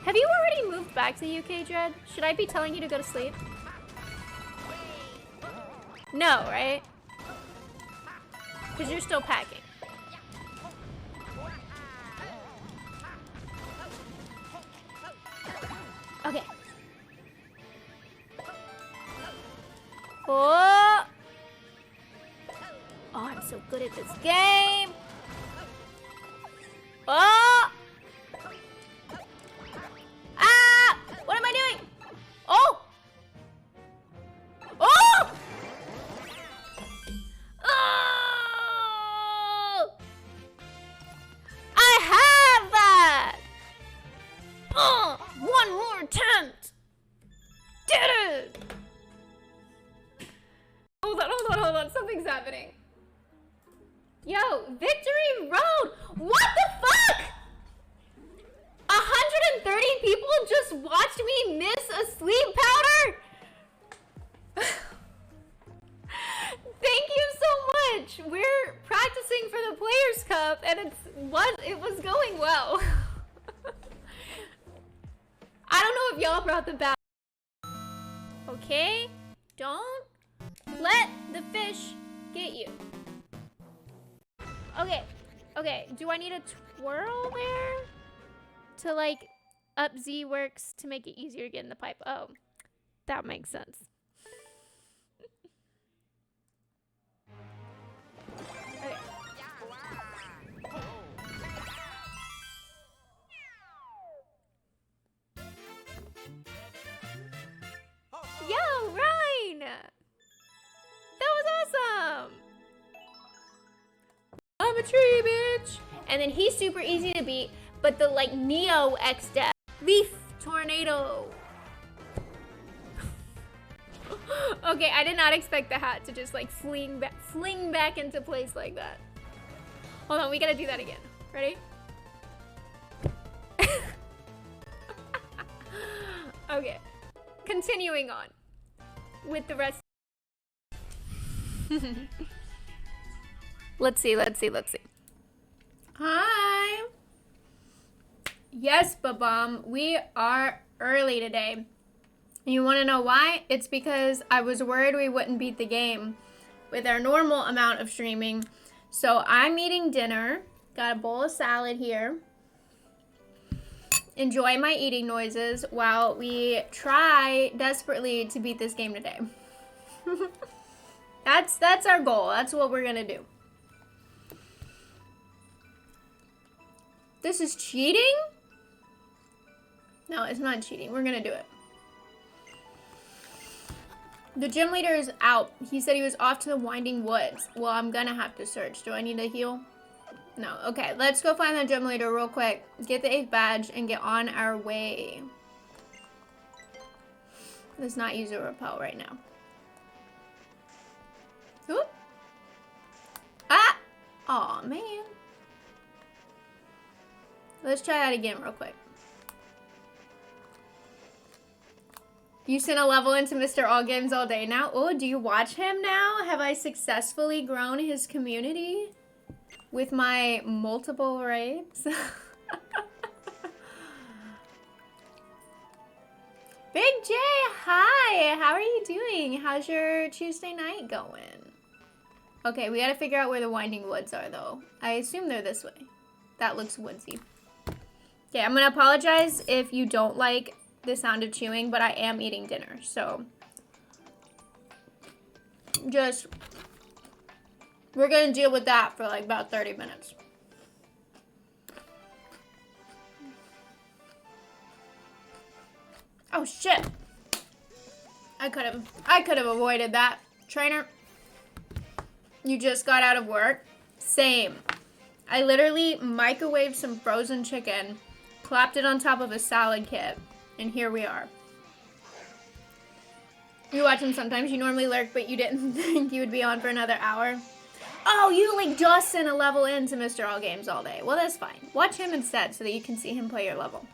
Have you already moved back to the UK, Dread? Should I be telling you to go to sleep? No, right? Because you're still packing. Okay. Oh! Oh, I'm so good at this game! Oh! Ah! What am I doing? Oh! Oh! Oh! I have that! Oh! One more attempt! Did it! Hold on. Something's happening. Yo, Victory Road! What the fuck? 130 people just watched me miss a sleep powder? Thank you so much. We're practicing for the Players' Cup and it was going well. I don't know if y'all brought the bat. Okay? Don't let the fish get you. Okay, do I need a twirl there? To like up Z works to make it easier to get in the pipe. Oh, that makes sense. Okay. Yo, Ryan! That was awesome! I'm a tree, bitch! And then he's super easy to beat, but the like Neo X Death. Leaf Tornado. Okay, I did not expect the hat to just like fling back into place like that. Hold on, we gotta do that again. Ready? Okay, continuing on with the rest. Let's see. Hi. Yes, Babam, we are early today. You want to know why? It's because I was worried we wouldn't beat the game with our normal amount of streaming. So I'm eating dinner. Got a bowl of salad here. Enjoy my eating noises while we try desperately to beat this game today. That's our goal. That's what we're gonna do. This is cheating? No, it's not cheating. We're gonna do it. The gym leader is out. He said he was off to the Winding Woods. Well, I'm gonna have to search. Do I need to heal? No. Okay, let's go find the gym leader real quick. Get the 8th badge and get on our way. Let's not use a repel right now. Oop. Ah! Aw, man. Let's try that again real quick. You sent a level into Mr. All Games All Day now. Oh, do you watch him now? Have I successfully grown his community with my multiple raids? Big J, hi. How are you doing? How's your Tuesday night going? Okay, we gotta figure out where the Winding Woods are, though. I assume they're this way. That looks woodsy. Okay, I'm gonna apologize if you don't like the sound of chewing, but I am eating dinner, so just we're gonna deal with that for like about 30 minutes. Oh shit, I could have avoided that. Trainer, you just got out of work? Same. I literally microwaved some frozen chicken, clapped it on top of a salad kit, and here we are. You watch him sometimes. You normally lurk, but you didn't think you would be on for another hour. Oh, you like just sent a level into Mr. All Games All Day. Well, that's fine. Watch him instead so that you can see him play your level.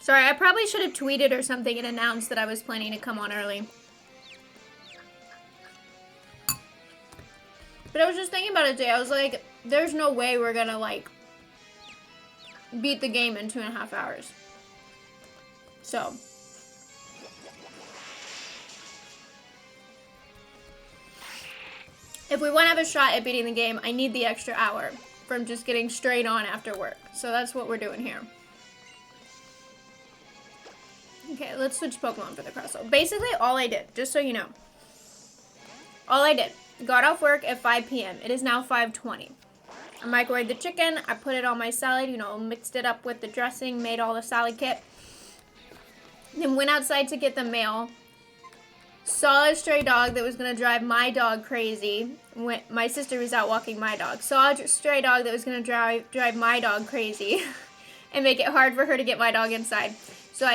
Sorry, I probably should have tweeted or something and announced that I was planning to come on early. But I was just thinking about it today. I was like, there's no way we're gonna, like, beat the game in 2.5 hours. So. If we want to have a shot at beating the game, I need the extra hour from just getting straight on after work. So that's what we're doing here. Okay, let's switch Pokemon for the Crustle. Basically, all I did, just so you know. All I did, got off work at 5 p.m. It is now 5:20. I microwaved the chicken. I put it on my salad, you know, mixed it up with the dressing, made all the salad kit. Then went outside to get the mail. Saw a stray dog that was going to drive my dog crazy. When my sister was out walking my dog. Saw a stray dog that was going to drive my dog crazy and make it hard for her to get my dog inside. So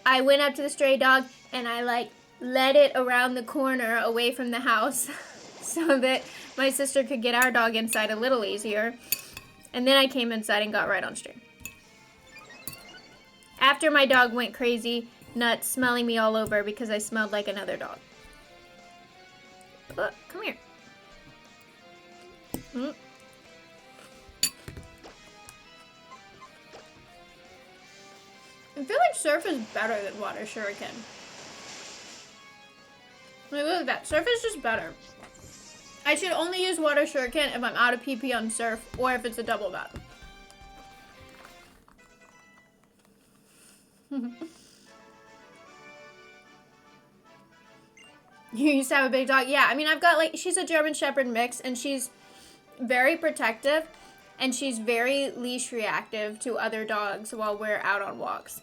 I went up to the stray dog and I like led it around the corner away from the house so that my sister could get our dog inside a little easier. And then I came inside and got right on stream. After my dog went crazy, nuts, smelling me all over because I smelled like another dog. Look, come here. I feel like Surf is better than Water Shuriken. Like, look at that. Surf is just better. I should only use Water Shuriken if I'm out of PP on Surf or if it's a double battle. You used to have a big dog? Yeah, I mean, I've got, like, she's a German Shepherd mix, and she's very protective, and she's very leash reactive to other dogs while we're out on walks.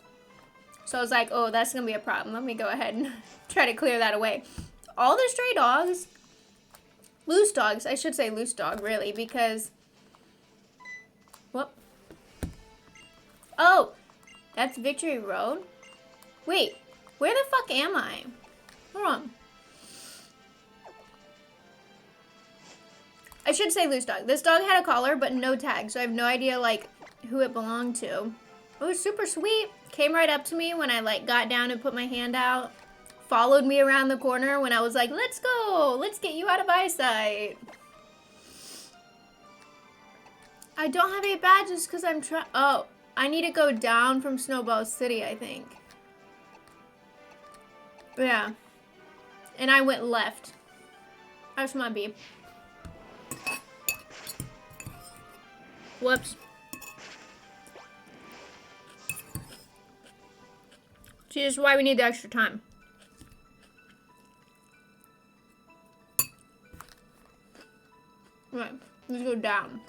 So I was like, oh, that's going to be a problem. Let me go ahead and try to clear that away. All the stray dogs, loose dogs, I should say loose dog, really, because, whoop. Oh, that's Victory Road? Wait, where the fuck am I? Hold on. I should say loose dog. This dog had a collar, but no tag, so I have no idea, like, who it belonged to. It was super sweet. Came right up to me when I, like, got down and put my hand out. Followed me around the corner when I was like, let's go. Let's get you out of eyesight. I don't have 8 badges because I'm trying. Oh, I need to go down from Snowball City, I think. Yeah. And I went left. That's my beep. Whoops. See, this is why we need the extra time. Right, let's go down.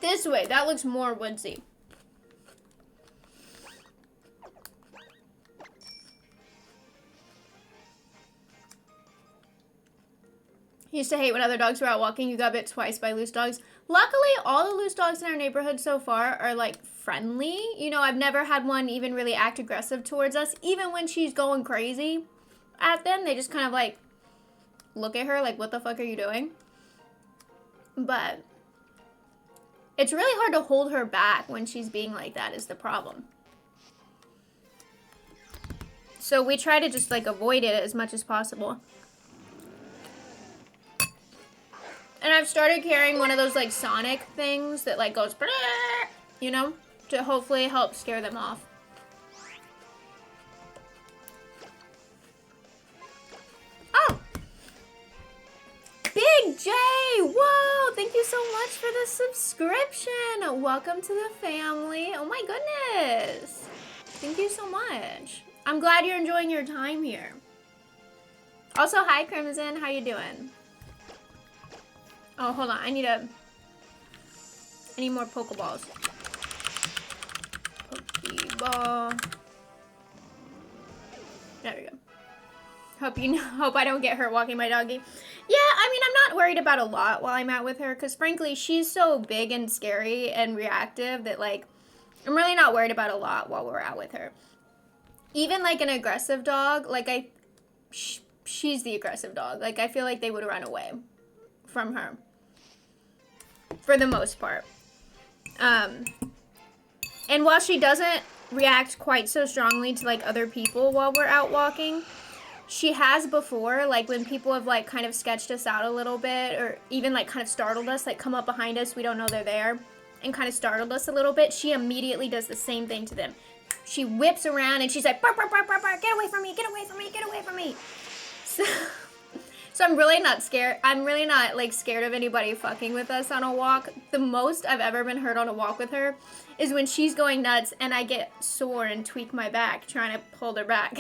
This way, that looks more woodsy. Used to hate when other dogs were out walking. You got bit twice by loose dogs. Luckily, all the loose dogs in our neighborhood so far are, like, friendly. You know, I've never had one even really act aggressive towards us. Even when she's going crazy at them, they just kind of, like, look at her like, what the fuck are you doing? But it's really hard to hold her back when she's being like that is the problem. So we try to just, like, avoid it as much as possible. And I've started carrying one of those, like, sonic things that, like, goes, you know, to hopefully help scare them off. Oh! Big J! Whoa! Thank you so much for the subscription! Welcome to the family. Oh my goodness! Thank you so much. I'm glad you're enjoying your time here. Also, hi, Crimson. How you doing? Oh, hold on. I need more Pokeballs. Pokeball. There we go. Hope I don't get hurt walking my doggy. Yeah, I mean, I'm not worried about a lot while I'm out with her, because frankly, she's so big and scary and reactive that, like, I'm really not worried about a lot while we're out with her. Even, like, an aggressive dog, like, she's the aggressive dog. Like, I feel like they would run away from her. For the most part. And while she doesn't react quite so strongly to like other people while we're out walking, she has before, like when people have like kind of sketched us out a little bit or even like kind of startled us, like come up behind us, we don't know they're there, and kind of startled us a little bit, she immediately does the same thing to them. She whips around and she's like, bark, bark, bark, bark, bark, get away from me, get away from me, get away from me. So I'm really not scared. I'm really not like scared of anybody fucking with us on a walk. The most I've ever been hurt on a walk with her is when she's going nuts and I get sore and tweak my back trying to hold her back.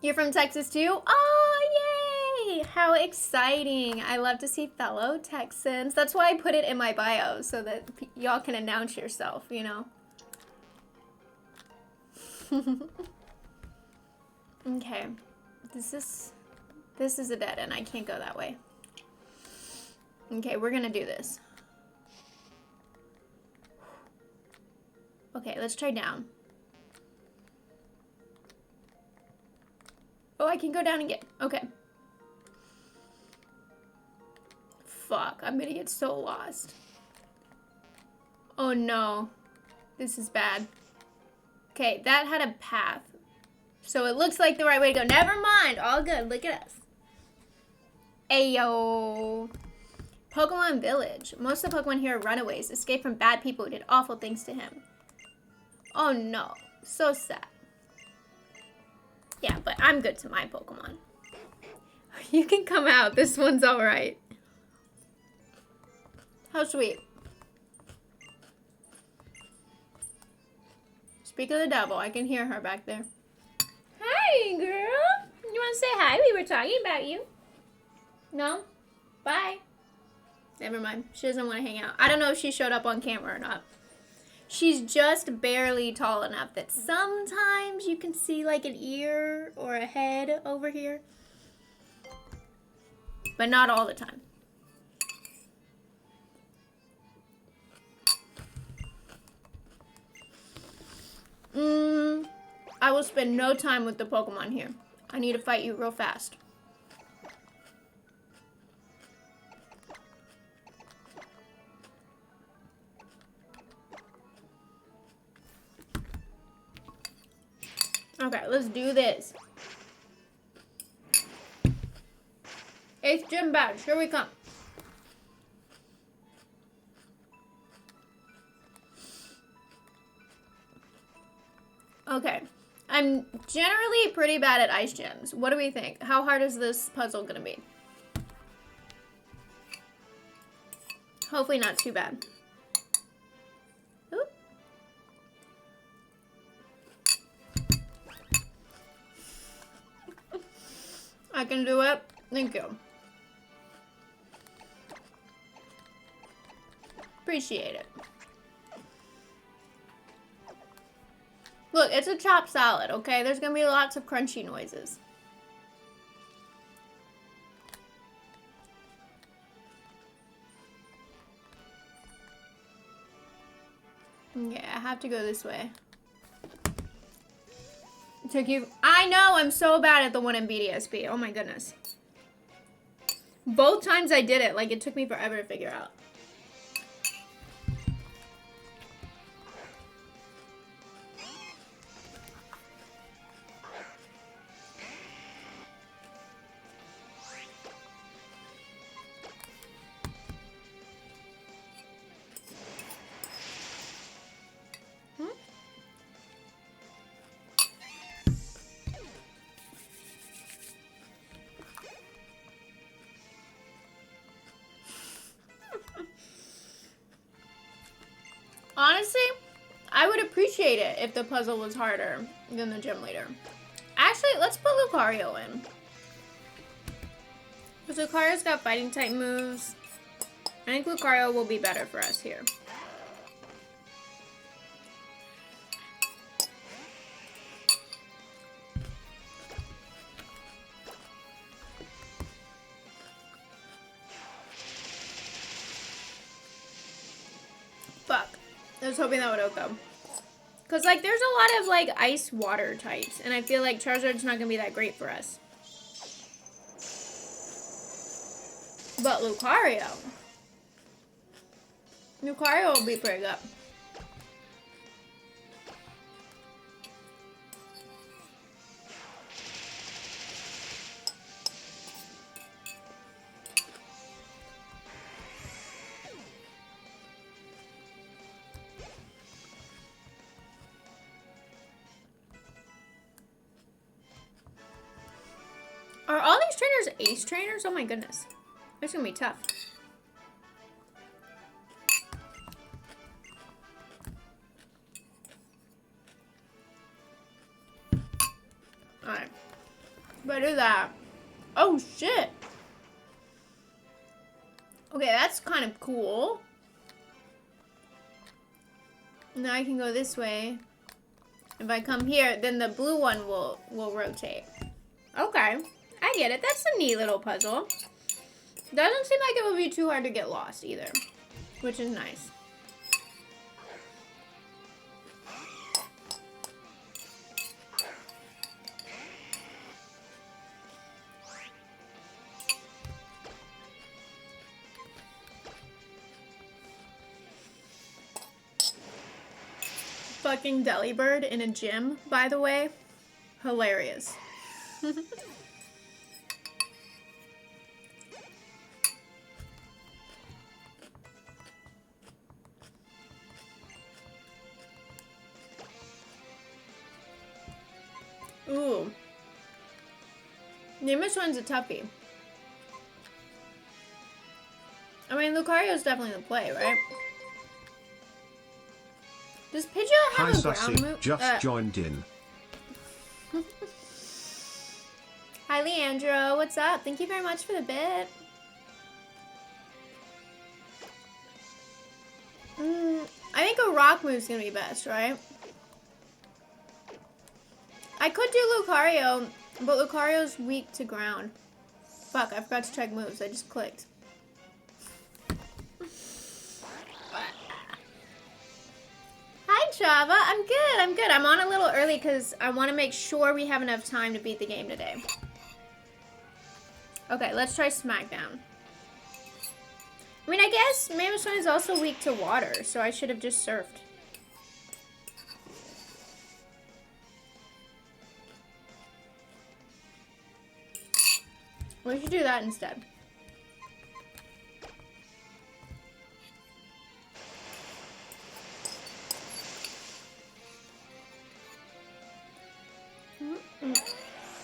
You're from Texas too? Oh, yay! How exciting. I love to see fellow Texans. That's why I put it in my bio so that y'all can announce yourself, you know? Okay, this is a dead end. I can't go that way. Okay, we're gonna do this. Okay, let's try down. Oh, I can go down again. Okay. Fuck, I'm gonna get so lost. Oh no, this is bad. Okay, that had a path. So it looks like the right way to go. Never mind. All good. Look at us. Ayo. Pokemon Village. Most of the Pokemon here are runaways. Escape from bad people who did awful things to him. Oh no. So sad. Yeah, but I'm good to my Pokemon. You can come out. This one's alright. How sweet. Speak of the devil. I can hear her back there. Hi, girl. You want to say hi? We were talking about you. No? Bye. Never mind. She doesn't want to hang out. I don't know if she showed up on camera or not. She's just barely tall enough that sometimes you can see like an ear or a head over here. But not all the time. I will spend no time with the Pokemon here. I need to fight you real fast. Okay, let's do this. 8th gym badge, here we come. Okay, I'm generally pretty bad at ice gyms. What do we think? How hard is this puzzle gonna be? Hopefully not too bad. Oop. I can do it. Thank you. Appreciate it. Look, it's a chopped salad, okay? There's gonna be lots of crunchy noises. Yeah, I have to go this way. It took you... I know, I'm so bad at the one in BDSP. Oh my goodness. Both times I did it, like, it took me forever to figure out. Honestly, I would appreciate it if the puzzle was harder than the gym leader. Actually, let's put Lucario in. Because Lucario's got fighting type moves. I think Lucario will be better for us here. Fuck. I was hoping that would Oko. Because, like, there's a lot of, like, ice water types. And I feel like Charizard's not going to be that great for us. But Lucario. Lucario will be pretty good. Are all these trainers ace trainers? Oh my goodness. That's gonna be tough. Alright. But do that. Oh shit. Okay, that's kind of cool. Now I can go this way. If I come here, then the blue one will rotate. Okay. I get it. That's a neat little puzzle. Doesn't seem like it would be too hard to get lost either, which is nice. Fucking Delibird in a gym, by the way. Hilarious. Ooh. Nameless one's a toughie. I mean, Lucario's definitely the play, right? Does Pidgeot have a ground move? Just joined in. Hi, Leandro. What's up? Thank you very much for the bit. I think a rock move's gonna be best, right? I could do Lucario, but Lucario's weak to ground. Fuck, I forgot to check moves. I just clicked. Hi, Java. I'm good. I'm on a little early because I want to make sure we have enough time to beat the game today. Okay, let's try Smackdown. I mean, I guess Mamoswine is also weak to water, so I should have just surfed. We should do that instead.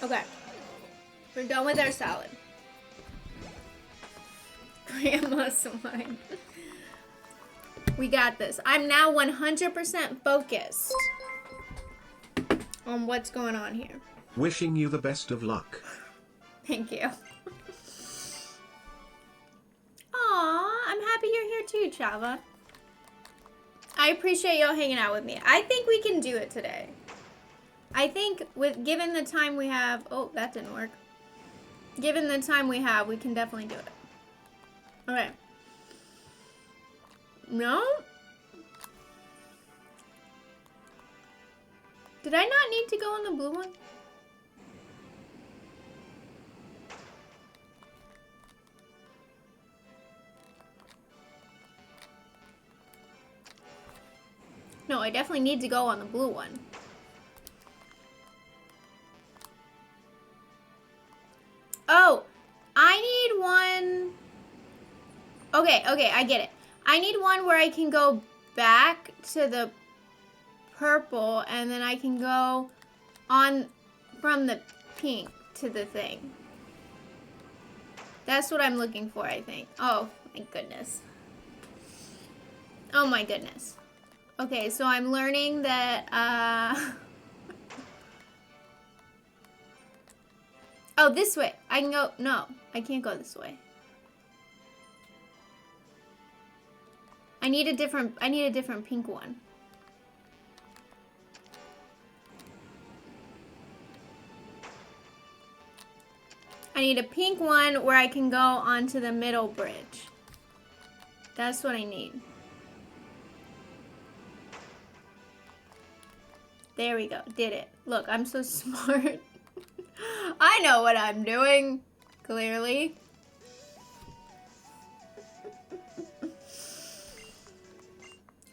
Okay. We're done with our salad. Grandma's wine. We got this. I'm now 100% focused on what's going on here. Wishing you the best of luck. Thank you. Aw, I'm happy you're here too, Chava. I appreciate y'all hanging out with me. I think we can do it today. I think given the time we have, oh, that didn't work. Given the time we have, we can definitely do it. Okay. No? Did I not need to go on the blue one? No, I definitely need to go on the blue one. Oh, I need one. Okay, I get it. I need one where I can go back to the purple and then I can go on from the pink to the thing. That's what I'm looking for, I think. Oh, my goodness. Oh, my goodness. Okay, so I'm learning that, oh, this way. I can go, no, I can't go this way. I need a different pink one. I need a pink one where I can go onto the middle bridge. That's what I need. There we go. Did it. Look, I'm so smart. I know what I'm doing. Clearly.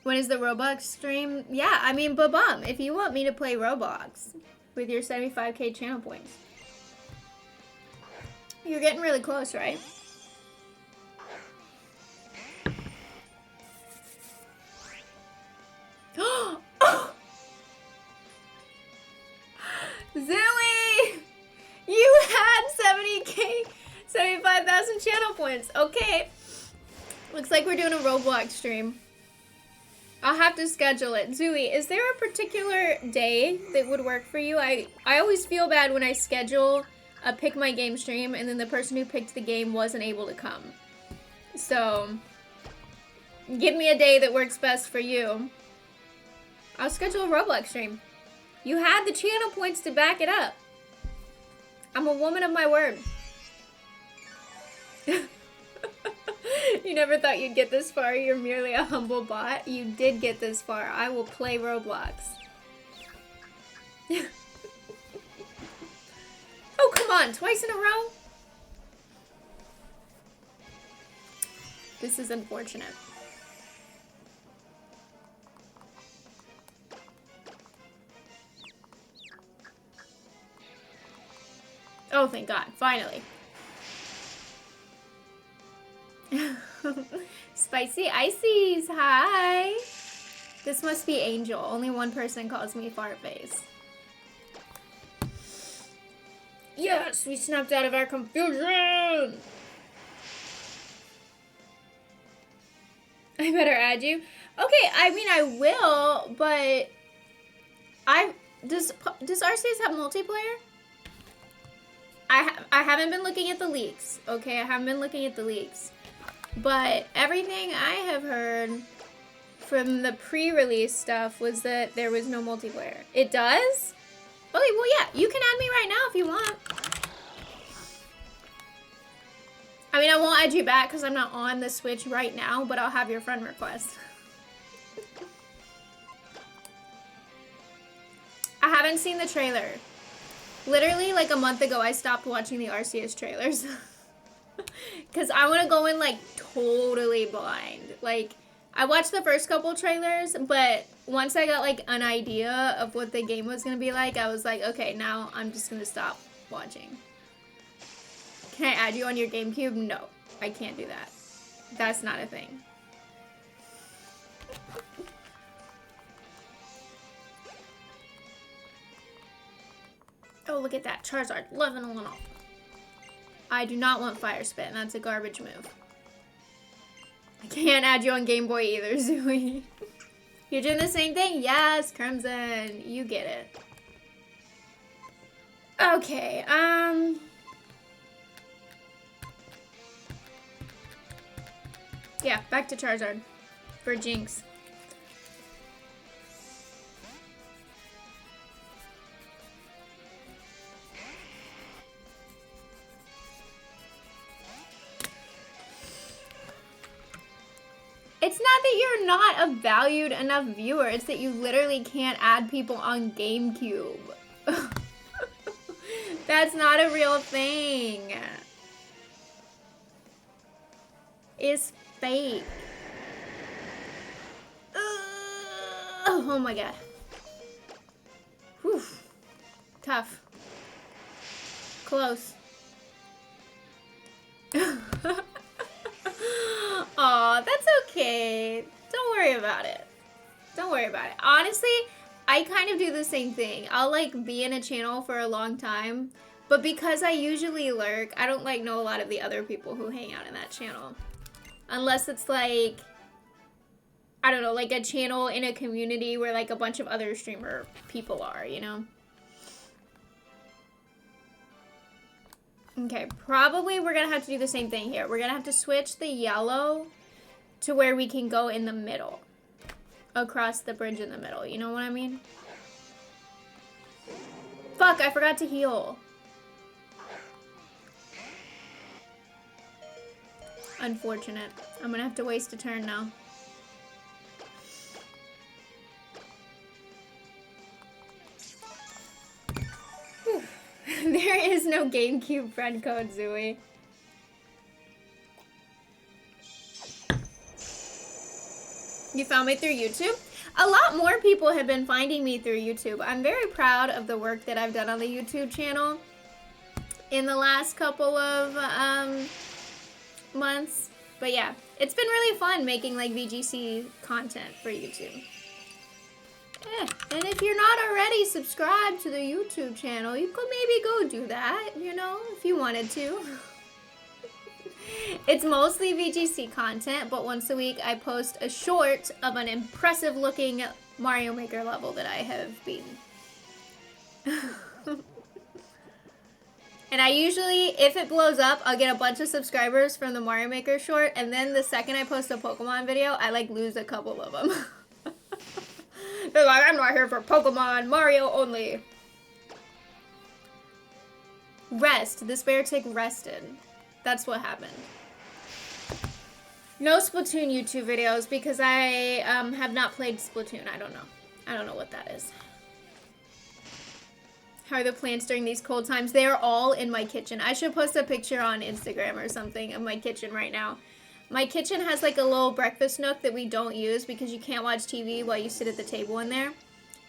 When is the Roblox stream? Yeah, I mean, ba-bum, if you want me to play Roblox with your 75k channel points. You're getting really close, right? Zooey! You had 70k, 75,000 channel points. Okay. Looks like we're doing a Roblox stream. I'll have to schedule it. Zooey, is there a particular day that would work for you? I always feel bad when I schedule a Pick My Game stream and then the person who picked the game wasn't able to come. So, give me a day that works best for you. I'll schedule a Roblox stream. You had the channel points to back it up. I'm a woman of my word. You never thought you'd get this far. You're merely a humble bot. You did get this far. I will play Roblox. Oh, come on. Twice in a row? This is unfortunate. Oh, thank God. Finally. Spicy ices, hi. This must be Angel. Only one person calls me Fartface. Yes, we snapped out of our confusion. I better add you. Okay, I mean I will, but does Arceus have multiplayer? I haven't been looking at the leaks. Okay, I haven't been looking at the leaks. But everything I have heard from the pre-release stuff was that there was no multiplayer. It does? Okay, well, yeah, you can add me right now if you want. I mean, I won't add you back because I'm not on the Switch right now, but I'll have your friend request. I haven't seen the trailer. Literally, like a month ago, I stopped watching the Arceus trailers. Because I want to go in, like, totally blind. Like, I watched the first couple trailers, but once I got, like, an idea of what the game was going to be like, I was like, okay, now I'm just going to stop watching. Can I add you on your GameCube? No, I can't do that. That's not a thing. Oh, look at that. Charizard, leveling up. I do not want Fire Spit, and that's a garbage move. I can't add you on Game Boy either, Zooey. You're doing the same thing? Yes, Crimson. You get it. Okay, yeah, back to Charizard. For Jinx. It's not that you're not a valued enough viewer. It's that you literally can't add people on GameCube. That's not a real thing. It's fake. Oh my God. Whew. Tough. Close. Aw, that's okay. Don't worry about it. Don't worry about it. Honestly, I kind of do the same thing. I'll like be in a channel for a long time, but because I usually lurk, I don't like know a lot of the other people who hang out in that channel. Unless it's like, I don't know, like a channel in a community where like a bunch of other streamer people are, you know? Okay, probably we're gonna have to do the same thing here. We're gonna have to switch the yellow to where we can go in the middle. Across the bridge in the middle, you know what I mean? Fuck, I forgot to heal. Unfortunate. I'm gonna have to waste a turn now. There is no GameCube friend code, Zooey. You found me through YouTube? A lot more people have been finding me through YouTube. I'm very proud of the work that I've done on the YouTube channel in the last couple of months. But yeah, it's been really fun making like VGC content for YouTube. Yeah, and if you're not already subscribed to the YouTube channel, you could maybe go do that, you know, if you wanted to. It's mostly VGC content, but once a week I post a short of an impressive looking Mario Maker level that I have beaten. And I usually, if it blows up, I'll get a bunch of subscribers from the Mario Maker short, and then the second I post a Pokemon video, I like lose a couple of them. They're like, I'm not here for Pokemon, Mario only. Rest. This bear tick rested. That's what happened. No Splatoon YouTube videos because I have not played Splatoon. I don't know. I don't know what that is. How are the plants during these cold times? They are all in my kitchen. I should post a picture on Instagram or something of my kitchen right now. My kitchen has like a little breakfast nook that we don't use because you can't watch TV while you sit at the table in there.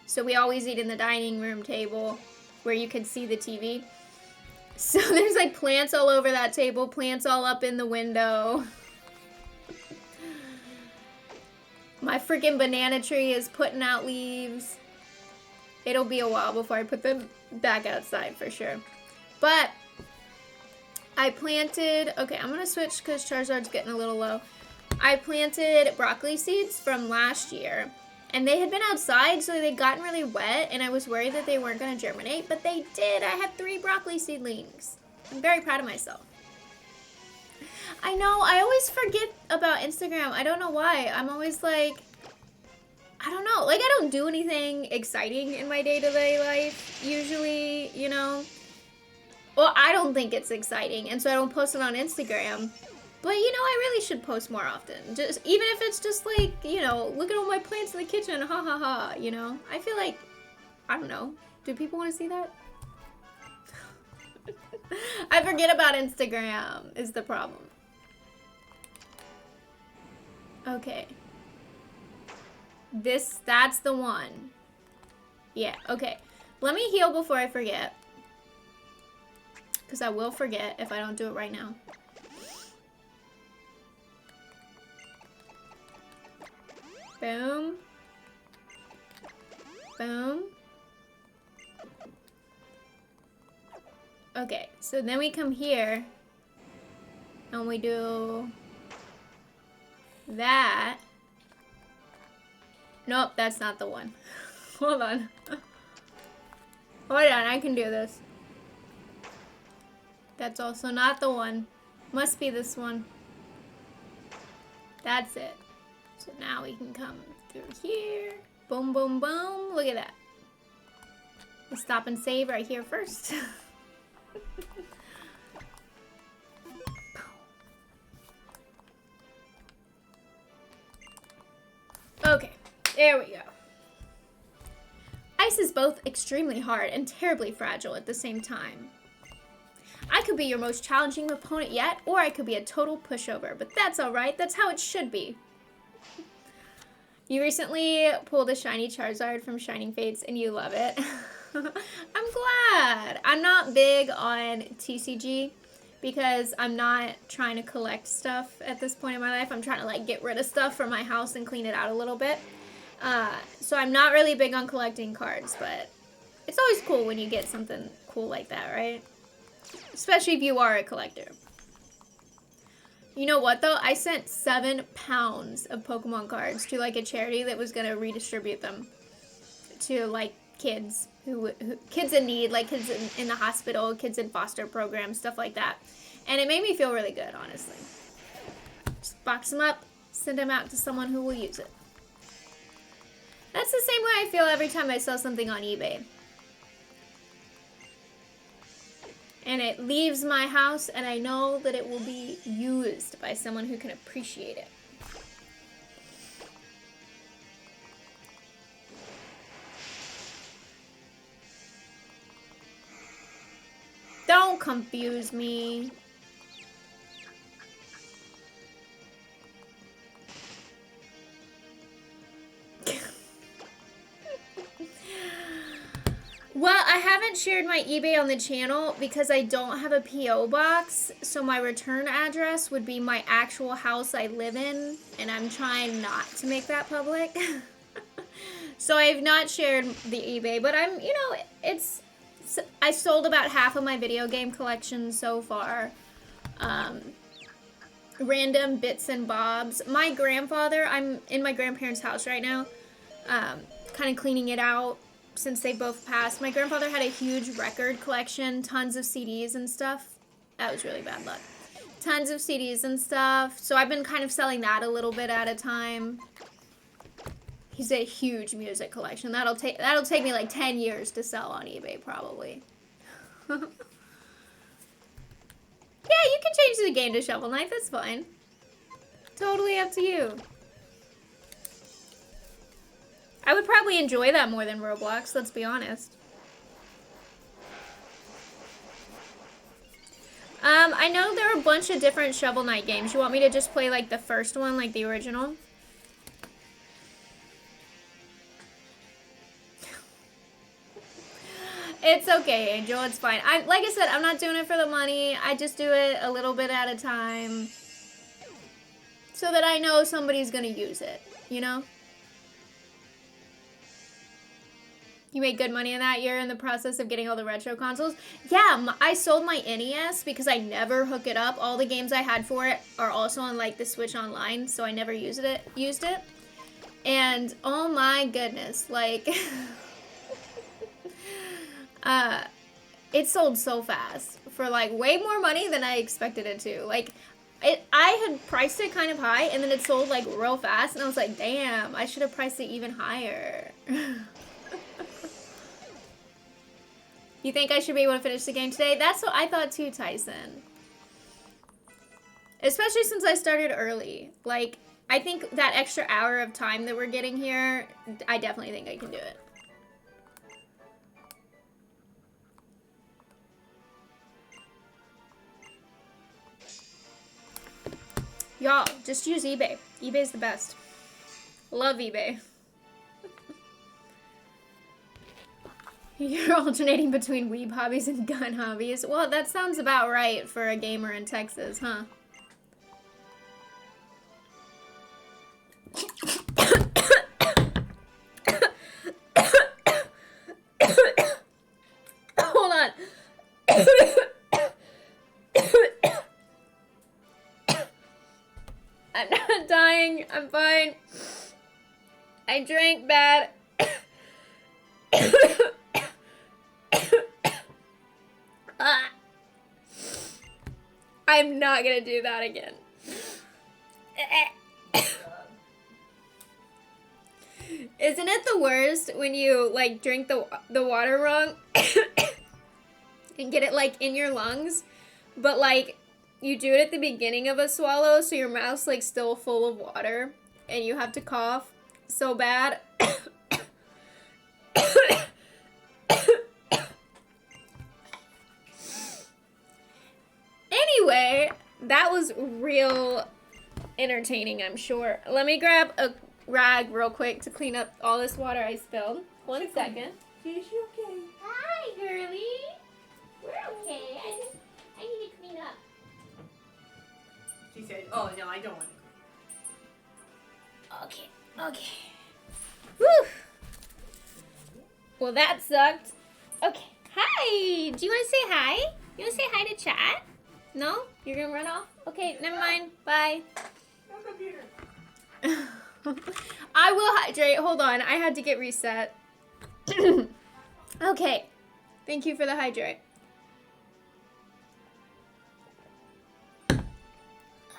So we always eat in the dining room table where you can see the TV. So there's like plants all over that table, plants all up in the window. My freaking banana tree is putting out leaves. It'll be a while before I put them back outside for sure. But I planted, okay, I'm gonna switch because Charizard's getting a little low. I planted broccoli seeds from last year and they had been outside, so they'd gotten really wet and I was worried that they weren't gonna germinate, but they did. I had 3 broccoli seedlings. I'm very proud of myself. I know, I always forget about Instagram. I don't know why. I'm always like, I don't know. Like, I don't do anything exciting in my day-to-day life, usually, you know. Well, I don't think it's exciting, and so I don't post it on Instagram. But, you know, I really should post more often. Just even if it's just like, you know, look at all my plants in the kitchen, ha ha ha, you know. I feel like, I don't know. Do people want to see that? I forget about Instagram is the problem. Okay. That's the one. Yeah, okay. Let me heal before I forget. Because I will forget if I don't do it right now. Boom. Boom. Okay, so then we come here. And we do that. Nope, that's not the one. Hold on. Hold on, I can do this. That's also not the one. Must be this one. That's it. So now we can come through here. Boom, boom, boom. Look at that. We'll stop and save right here first. Okay. There we go. Ice is both extremely hard and terribly fragile at the same time. I could be your most challenging opponent yet, or I could be a total pushover, but that's alright. That's how it should be. You recently pulled a shiny Charizard from Shining Fates and you love it. I'm glad. I'm not big on TCG because I'm not trying to collect stuff at this point in my life. I'm trying to like get rid of stuff from my house and clean it out a little bit. So I'm not really big on collecting cards, but it's always cool when you get something cool like that, right? Especially if you are a collector. You know what though? I sent 7 pounds of Pokemon cards to like a charity that was gonna redistribute them to like kids kids in need, like kids in the hospital, kids in foster programs, stuff like that. And it made me feel really good, honestly. Just box them up, send them out to someone who will use it. That's the same way I feel every time I sell something on eBay. And it leaves my house and I know that it will be used by someone who can appreciate it. Don't confuse me. haven't shared my eBay on the channel because I don't have a P.O. box, so my return address would be my actual house I live in, and I'm trying not to make that public. So I've not shared the eBay, but I'm, you know, I sold about half of my video game collection so far. Random bits and bobs. My grandfather, I'm in my grandparents' house right now, kind of cleaning it out since they both passed. My grandfather had a huge record collection, tons of CDs and stuff. That was really bad luck. Tons of CDs and stuff. So I've been kind of selling that a little bit at a time. He's a huge music collection. That'll take me like 10 years to sell on eBay probably. Yeah, you can change the game to Shovel Knight. That's fine. Totally up to you. I would probably enjoy that more than Roblox, let's be honest. I know there are a bunch of different Shovel Knight games. You want me to just play like the first one, like the original? It's okay, Angel. It's fine. Like I said, I'm not doing it for the money. I just do it a little bit at a time so that I know somebody's gonna use it, you know? You made good money in that year in the process of getting all the retro consoles? Yeah, I sold my NES because I never hook it up. All the games I had for it are also on like the Switch Online, so I never used it. And oh my goodness, like it sold so fast for like way more money than I expected it to. Like I had priced it kind of high and then it sold like real fast and I was like, damn, I should have priced it even higher. You think I should be able to finish the game today? That's what I thought too, Tyson. Especially since I started early. Like, I think that extra hour of time that we're getting here, I definitely think I can do it. Y'all, just use eBay. eBay's the best. Love eBay. You're alternating between weeb hobbies and gun hobbies. Well, that sounds about right for a gamer in Texas, huh? Hold on. I'm not dying. I'm fine. I drank bad. I'm not gonna do that again. Isn't it the worst when you like drink the water wrong and get it like in your lungs, but like you do it at the beginning of a swallow, so your mouth's like still full of water and you have to cough so bad? Anyway, that was real entertaining, I'm sure. Let me grab a rag real quick to clean up all this water I spilled. 1 second. Is she okay? Hi, girly. We're okay. I need to clean up. She said, oh, no, I don't want to. Okay. Whew. Well, that sucked. Okay. Hi. Do you want to say hi? You want to say hi to chat? No? You're going to run off? Okay, never mind. Bye. No computer. I will hydrate. Hold on. I had to get reset. Okay. Thank you for the hydrate.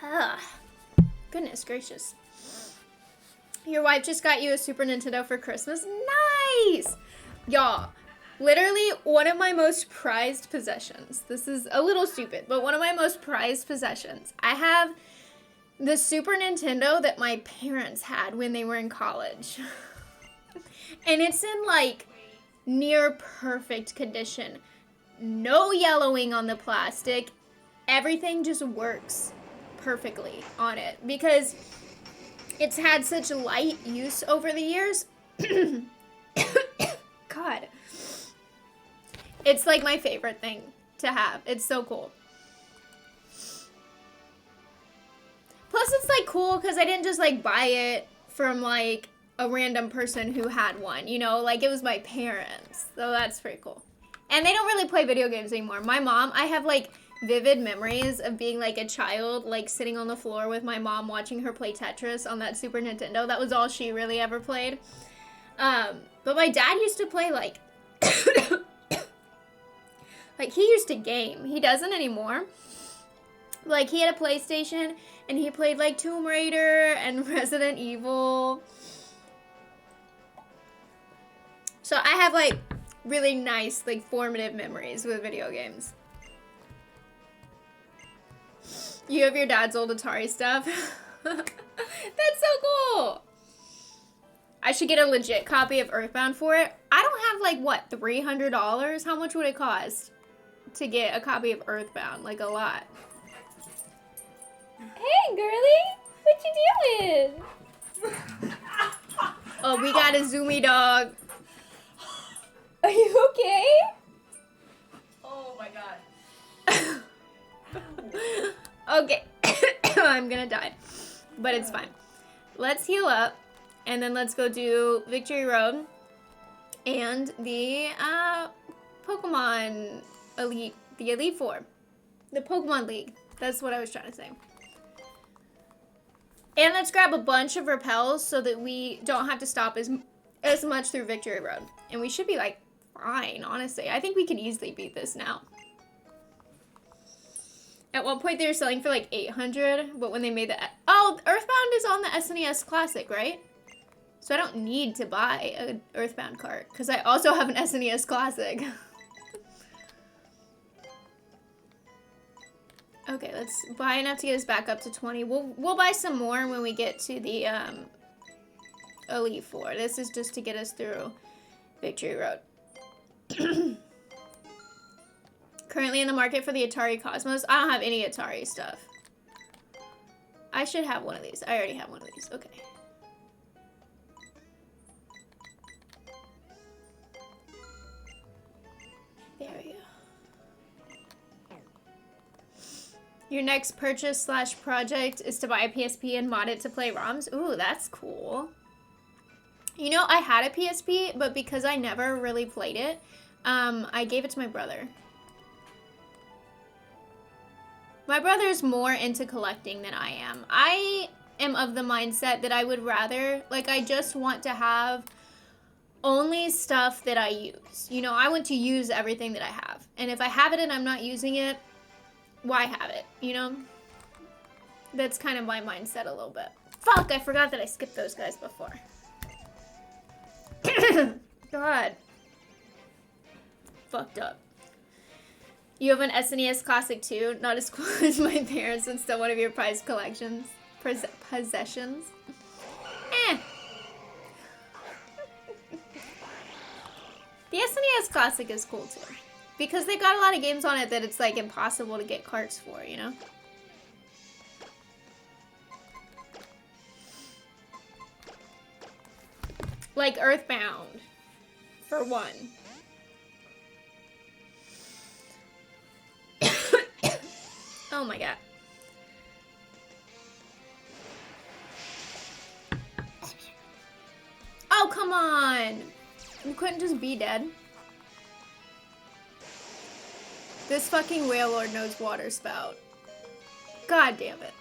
Ugh. Goodness gracious. Your wife just got you a Super Nintendo for Christmas? Nice! Y'all, literally one of my most prized possessions. This is a little stupid, but one of my most prized possessions. I have the Super Nintendo that my parents had when they were in college. And it's in like near perfect condition. No yellowing on the plastic. Everything just works perfectly on it because it's had such light use over the years. God. It's like my favorite thing to have. It's so cool. Plus it's like cool because I didn't just like buy it from like a random person who had one, you know, like it was my parents. So that's pretty cool. And they don't really play video games anymore. My mom, I have like vivid memories of being like a child, like sitting on the floor with my mom watching her play Tetris on that Super Nintendo. That was all she really ever played. But my dad used to play like, like he used to game. He doesn't anymore. Like he had a PlayStation and he played like Tomb Raider and Resident Evil. So I have like really nice, like formative memories with video games. You have your dad's old Atari stuff. That's so cool. I should get a legit copy of Earthbound for it. I don't have like, what, $300? How much would it cost to get a copy of Earthbound? Like a lot. Hey, girly. What you doing? Oh, we got a zoomy dog. Are you okay? Oh my god. Okay. I'm gonna die. But it's fine. Let's heal up. And then let's go do Victory Road. And the Pokemon Elite. The Elite Four. The Pokemon League. That's what I was trying to say. And let's grab a bunch of repels so that we don't have to stop as much through Victory Road. And we should be like fine, honestly. I think we can easily beat this now. At one point they were selling for like 800, but when they made the... Oh, Earthbound is on the SNES Classic, right? So I don't need to buy an Earthbound cart, because I also have an SNES Classic. Okay, let's buy enough to get us back up to 20. We'll buy some more when we get to the Elite Four. This is just to get us through Victory Road. Currently in the market for the Atari Cosmos. I don't have any Atari stuff. I should have one of these. I already have one of these. Okay. There we go. Your next purchase / project is to buy a PSP and mod it to play ROMs. Ooh, that's cool. You know, I had a PSP, but because I never really played it, I gave it to my brother. My brother's more into collecting than I am. I am of the mindset that I would rather, like, I just want to have only stuff that I use. You know, I want to use everything that I have. And if I have it and I'm not using it, why have it, you know? That's kind of my mindset a little bit. Fuck, I forgot that I skipped those guys before. God. Fucked up. You have an SNES Classic too? Not as cool as my parents and still one of your prized collections. Possessions? Eh. The SNES Classic is cool too. Because they got a lot of games on it that it's like impossible to get carts for, you know? Like Earthbound, for one. Oh my god. Oh, come on! You couldn't just be dead. This fucking Wailord knows Water Spout. God damn it.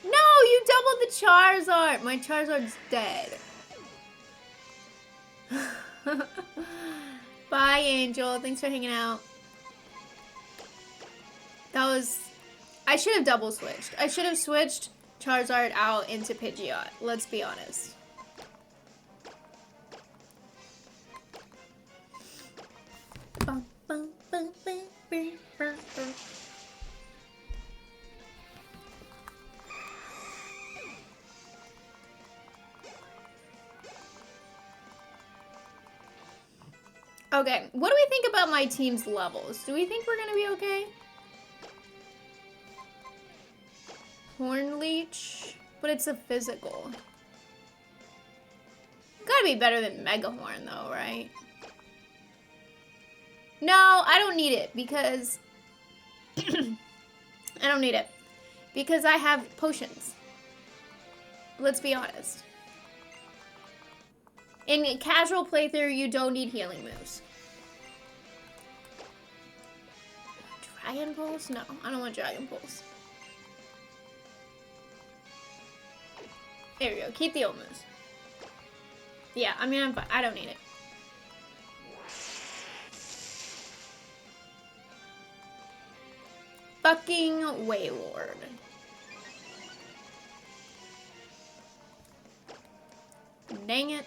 No, you doubled the Charizard! My Charizard's dead. Bye, Angel. Thanks for hanging out. That was... I should have double switched. I should have switched Charizard out into Pidgeot. Let's be honest. Okay, what do we think about my team's levels? Do we think we're gonna be okay? Hornleech, but it's a physical. Gotta be better than Megahorn though, right? No, I don't need it because I don't need it because I have potions. Let's be honest. In a casual playthrough, you don't need healing moves. Dragon Pulse? No, I don't want Dragon Pulse. There we go. Keep the old moves. Yeah, I mean, I don't need it. Fucking Waylord. Dang it.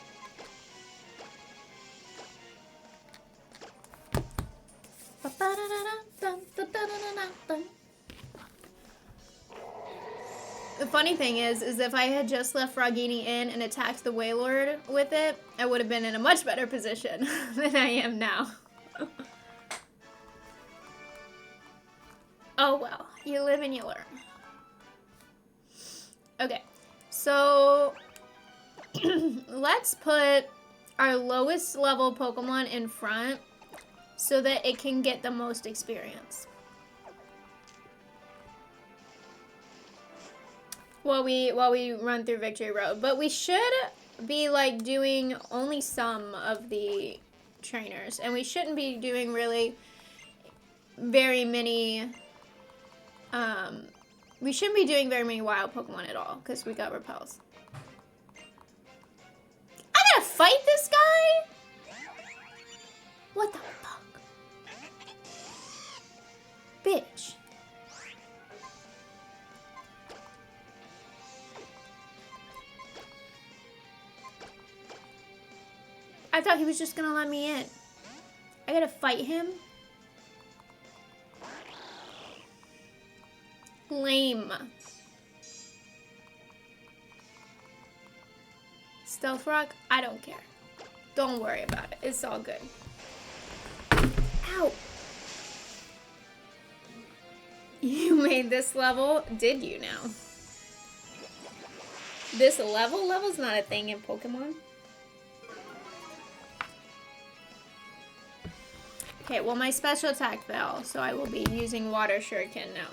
The funny thing is if I had just left Frogini in and attacked the Waylord with it, I would have been in a much better position than I am now. Oh well, you live and you learn. Okay, so let's put our lowest level Pokemon in front so that it can get the most experience. While we run through Victory Road. But we should be like doing only some of the trainers. And we shouldn't be doing really very many we shouldn't be doing very many wild Pokemon at all, because we got repels. I gotta fight this guy? What the fuck? Bitch. I thought he was just gonna let me in. I gotta fight him? Lame. Stealth Rock? I don't care. Don't worry about it. It's all good. Ow. You made this level? Did you now? This level's not a thing in Pokemon. Okay, well my special attack fell, so I will be using Water Shuriken now.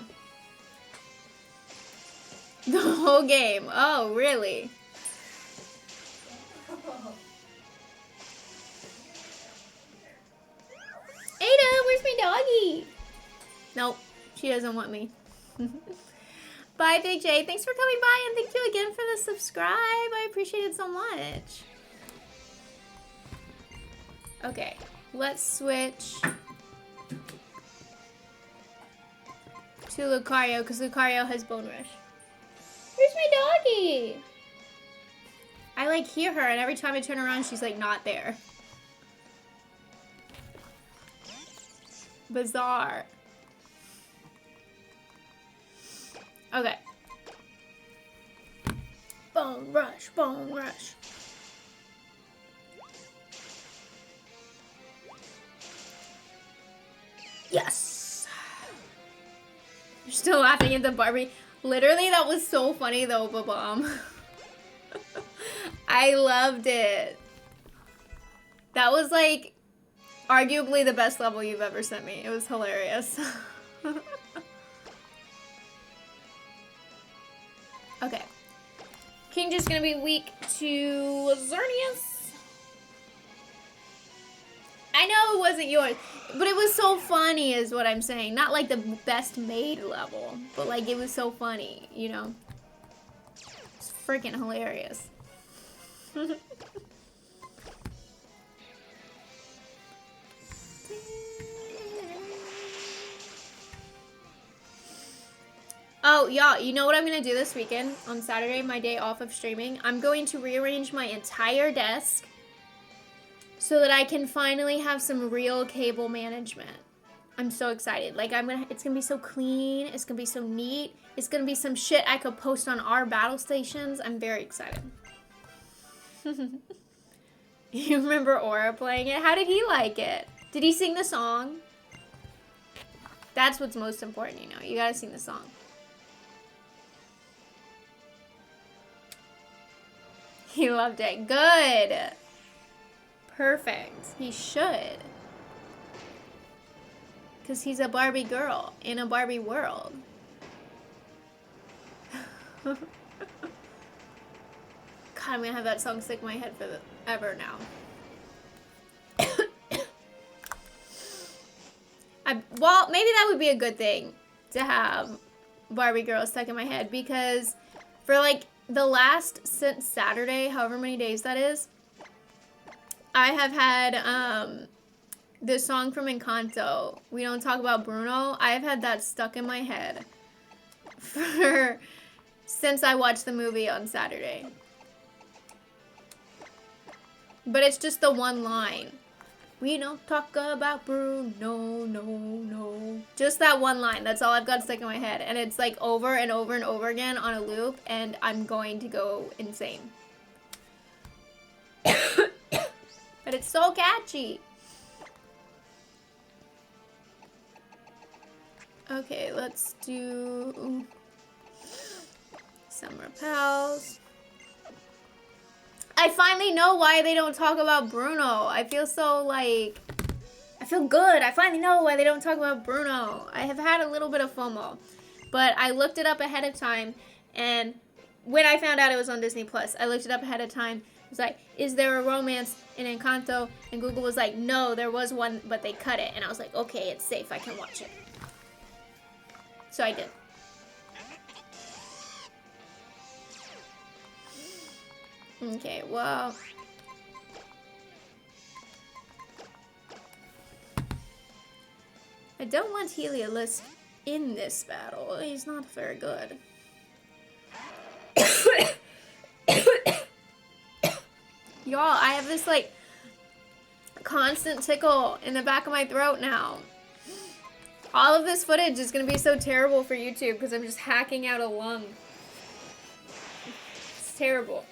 The whole game. Oh, really? Ada, where's my doggy? Nope, she doesn't want me. Bye, Big J. Thanks for coming by, and thank you again for the subscribe. I appreciate it so much. Okay, let's switch to Lucario, because Lucario has Bone Rush. Where's my doggy? I like hear her, and every time I turn around, she's like not there. Bizarre. Okay. Bone Rush, Bone Rush. Yes. You're still laughing at the Barbie. Literally, that was so funny though, Babam. I loved it. That was like arguably the best level you've ever sent me. It was hilarious. Okay. King just gonna be weak to Xerneas. I know it wasn't yours, but it was so funny is what I'm saying. Not like the best made level, but like it was so funny, you know? It's freaking hilarious. Oh, y'all, you know what I'm going to do this weekend? On Saturday, my day off of streaming, I'm going to rearrange my entire desk so that I can finally have some real cable management. I'm so excited. Like, it's going to be so clean. It's going to be so neat. It's going to be some shit I could post on our battle stations. I'm very excited. You remember Aura playing it? How did he like it? Did he sing the song? That's what's most important, you know. You gotta sing the song. He loved it. Good. Perfect. He should. Because he's a Barbie girl in a Barbie world. God, I'm gonna have that song stick in my head forever now. Well, maybe that would be a good thing to have Barbie girl stuck in my head, because for like the last, since Saturday, however many days that is, I have had the song from Encanto, We Don't Talk About Bruno. I've had that stuck in my head since I watched the movie on Saturday. But it's just the one line. We don't talk about Bruno, no, no. Just that one line. That's all I've got stuck in my head. And it's like over and over and over again on a loop. And I'm going to go insane. But it's so catchy. Okay, let's do Summer Pals. I finally know why they don't talk about Bruno. I feel so like, I feel good. I finally know why they don't talk about Bruno. I have had a little bit of FOMO, but I looked it up ahead of time, and when I found out it was on Disney Plus, I looked it up ahead of time. It was like, is there a romance in Encanto? And Google was like, no, there was one, but they cut it. And I was like, okay, it's safe. I can watch it. So I did. Okay, well. I don't want Heliolisk in this battle. He's not very good. Y'all, I have this like constant tickle in the back of my throat now. All of this footage is going to be so terrible for YouTube because I'm just hacking out a lung. It's terrible.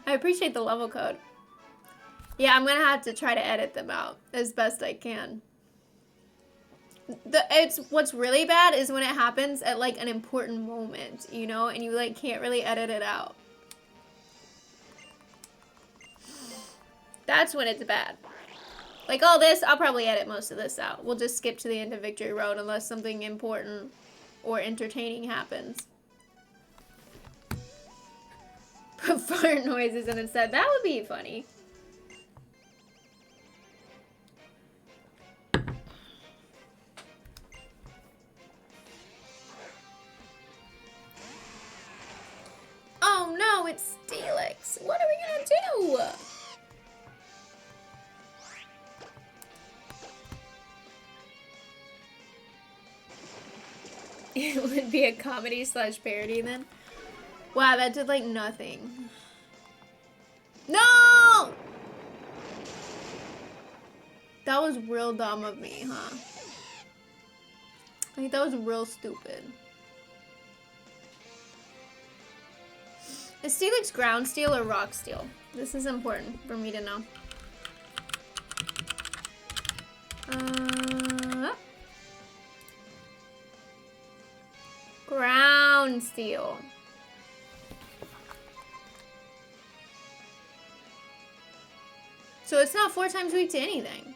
I appreciate the level code. Yeah, I'm gonna have to try to edit them out as best I can. What's really bad is when it happens at like an important moment, you know, and you like can't really edit it out. That's when it's bad. Like all this, I'll probably edit most of this out. We'll just skip to the end of Victory Road unless something important or entertaining happens. Put fart noises in instead. That would be funny. Oh no, it's Steelix. What are we gonna do? It would be a comedy / parody then. Wow, that did like nothing. No! That was real dumb of me, huh? I think that was real stupid. Is Steelix ground steel or rock steel? This is important for me to know. Ground steel. So it's not 4 times weak to anything.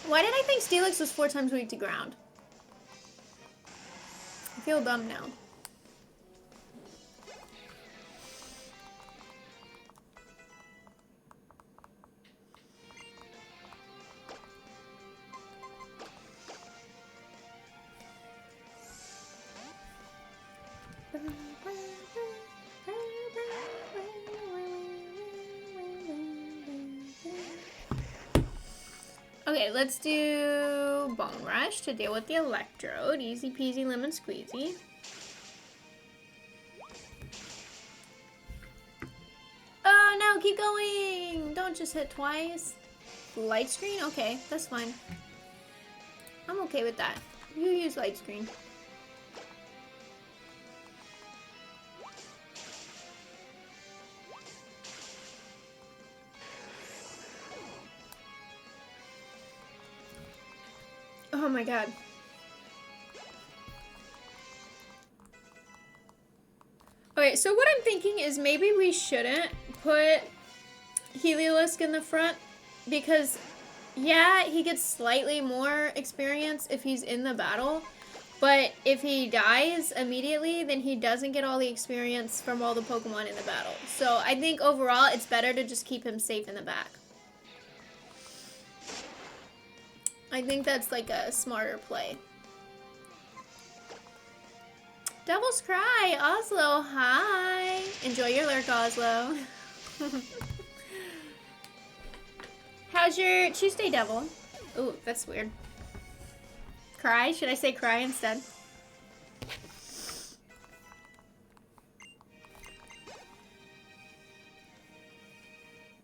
Why did I think Steelix was 4 times weak to ground? I feel dumb now. Okay, let's do Bone Rush to deal with the Electrode. Easy peasy lemon squeezy. Oh no, keep going! Don't just hit twice. Light screen? Okay, that's fine. I'm okay with that. You use light screen. Oh my god. Okay, so what I'm thinking is maybe we shouldn't put Heliolisk in the front because, yeah, he gets slightly more experience if he's in the battle, but if he dies immediately, then he doesn't get all the experience from all the Pokemon in the battle. So I think overall it's better to just keep him safe in the back. I think that's like a smarter play. Devil's Cry, Oslo, hi. Enjoy your lurk, Oslo. How's your Tuesday, Devil? Ooh, that's weird. Cry? Should I say cry instead?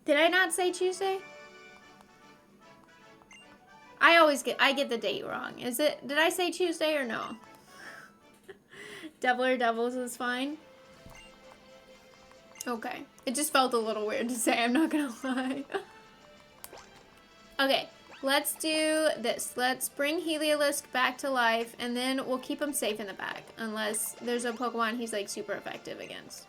Did I not say Tuesday? I get the date wrong. Did I say Tuesday or no? Devil or Devils is fine. Okay. It just felt a little weird to say, I'm not gonna lie. Okay, let's do this. Let's bring Heliolisk back to life, and then we'll keep him safe in the back. Unless there's a Pokemon he's, like, super effective against.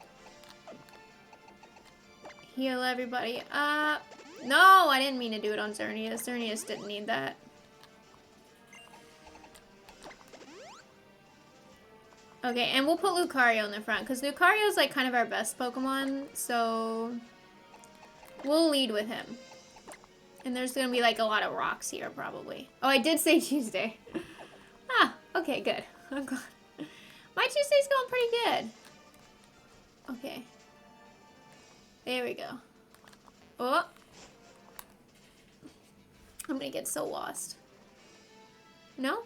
Heal everybody up. No, I didn't mean to do it on Xerneas. Xerneas didn't need that. Okay, and we'll put Lucario in the front, because Lucario's, like, kind of our best Pokemon, so we'll lead with him. And there's gonna be, like, a lot of rocks here, probably. Oh, I did say Tuesday. Ah, okay, good. I'm glad. My Tuesday's going pretty good. Okay. There we go. Oh. I'm gonna get so lost. No?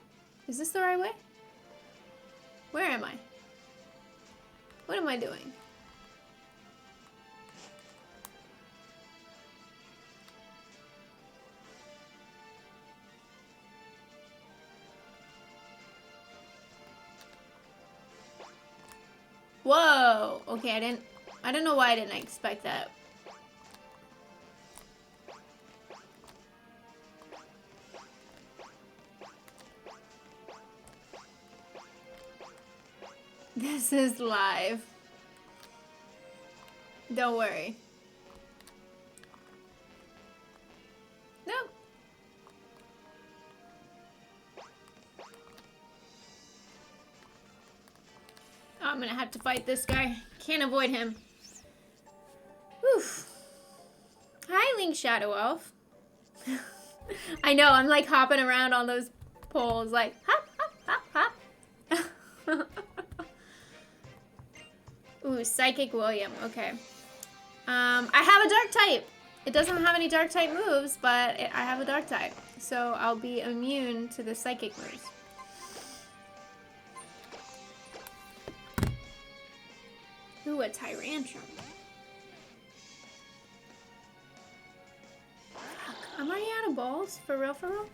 Is this the right way? Where am I? What am I doing? Whoa! Okay, I don't know why I didn't expect that. This is live. Don't worry. Nope. Oh, I'm gonna have to fight this guy. Can't avoid him. Oof. Hi, Link Shadow Elf. I know, I'm like hopping around on those poles like hop, hop, hop, hop. Ooh, Psychic William. Okay. I have a Dark type. It doesn't have any Dark type moves, but I have a Dark type. So I'll be immune to the Psychic moves. Ooh, a Tyrantrum. Fuck, I'm already out of balls? For real, for real?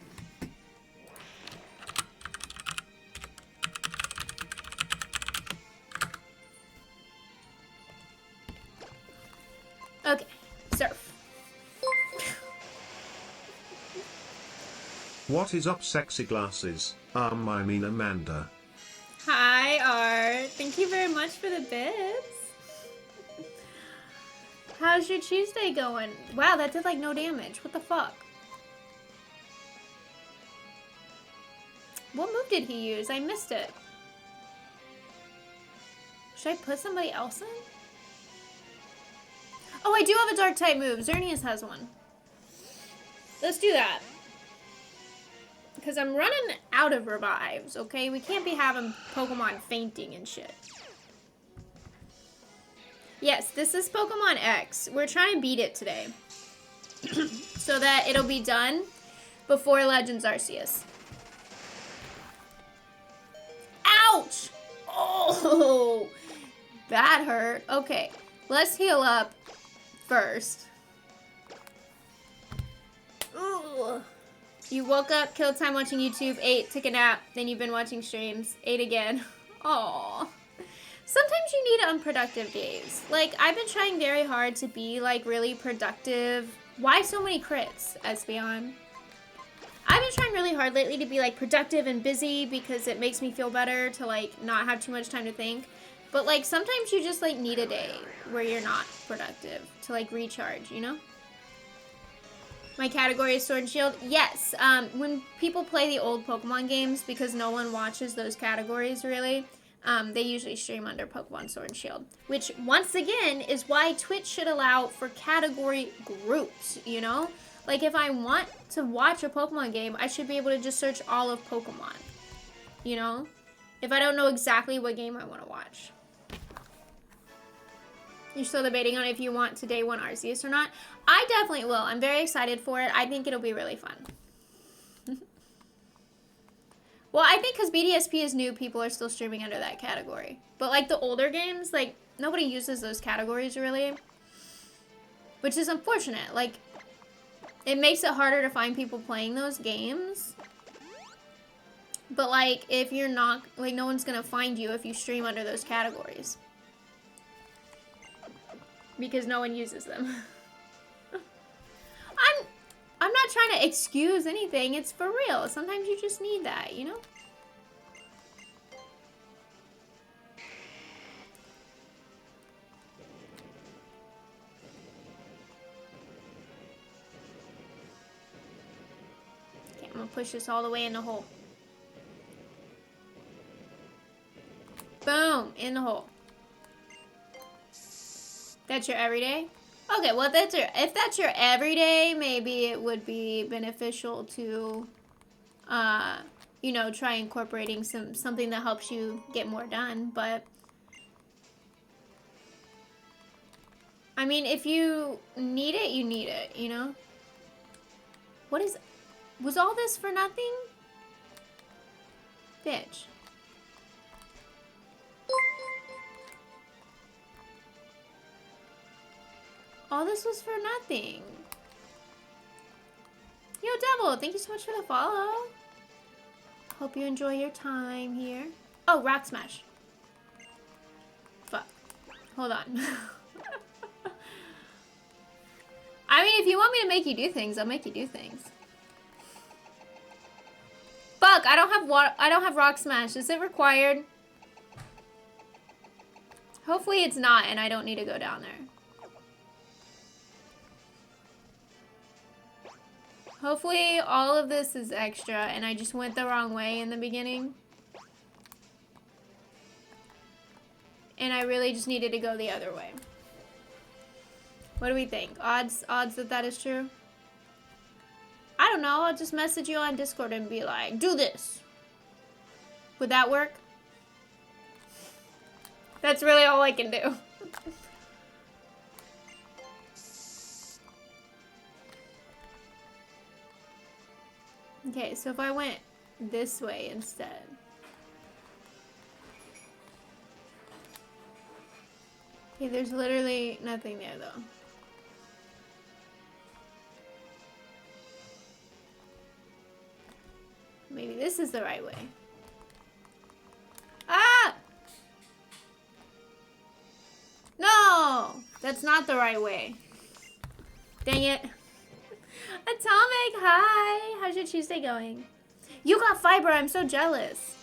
Okay, surf. What is up, sexy glasses? I mean Amanda. Hi, Art. Thank you very much for the bits. How's your Tuesday going? Wow, that did like no damage. What the fuck? What move did he use? I missed it. Should I put somebody else in? Oh, I do have a Dark type move. Xerneas has one. Let's do that. Because I'm running out of revives, okay? We can't be having Pokemon fainting and shit. Yes, this is Pokemon X. We're trying to beat it today. So that it'll be done before Legends Arceus. Ouch! Oh! That hurt. Okay, let's heal up first. Ugh. You woke up, killed time watching YouTube, ate, took a nap, then you've been watching streams, ate again. Aww. Sometimes you need unproductive days. Like, I've been trying very hard to be, like, really productive. Why so many crits, Espeon? I've been trying really hard lately to be like productive and busy because it makes me feel better to like not have too much time to think. But like sometimes you just like need a day where you're not productive to like recharge, you know? My category is Sword and Shield. Yes, when people play the old Pokemon games, because no one watches those categories really, they usually stream under Pokemon Sword and Shield. Which, once again, is why Twitch should allow for category groups, you know? Like, if I want to watch a Pokemon game, I should be able to just search all of Pokemon, you know? If I don't know exactly what game I want to watch. You're still debating on if you want to day one Arceus or not? I definitely will. I'm very excited for it. I think it'll be really fun. Well, I think because BDSP is new, people are still streaming under that category. But like the older games, like nobody uses those categories really. Which is unfortunate. Like, it makes it harder to find people playing those games. But like, if you're not, like no one's gonna find you if you stream under those categories. Because no one uses them. I'm not trying to excuse anything. It's for real. Sometimes you just need that, you know? Okay, I'm gonna push this all the way in the hole. Boom! In the hole. That's your everyday? Okay, well, if that's your everyday, maybe it would be beneficial to, you know, try incorporating something that helps you get more done. But I mean, if you need it, you need it, you know? Was all this for nothing? Bitch. All this was for nothing. Yo, Devil, thank you so much for the follow. Hope you enjoy your time here. Oh, Rock Smash. Fuck. Hold on. I mean, if you want me to make you do things, I'll make you do things. Fuck, I don't have Rock Smash. Is it required? Hopefully it's not and I don't need to go down there. Hopefully all of this is extra and I just went the wrong way in the beginning. And I really just needed to go the other way. What do we think? Odds that is true? I don't know. I'll just message you on Discord and be like, do this. Would that work? That's really all I can do. Okay, so if I went this way instead. Okay, there's literally nothing there though. Maybe this is the right way. Ah! No! That's not the right way. Dang it. Atomic, hi! How's your Tuesday going? You got fiber, I'm so jealous.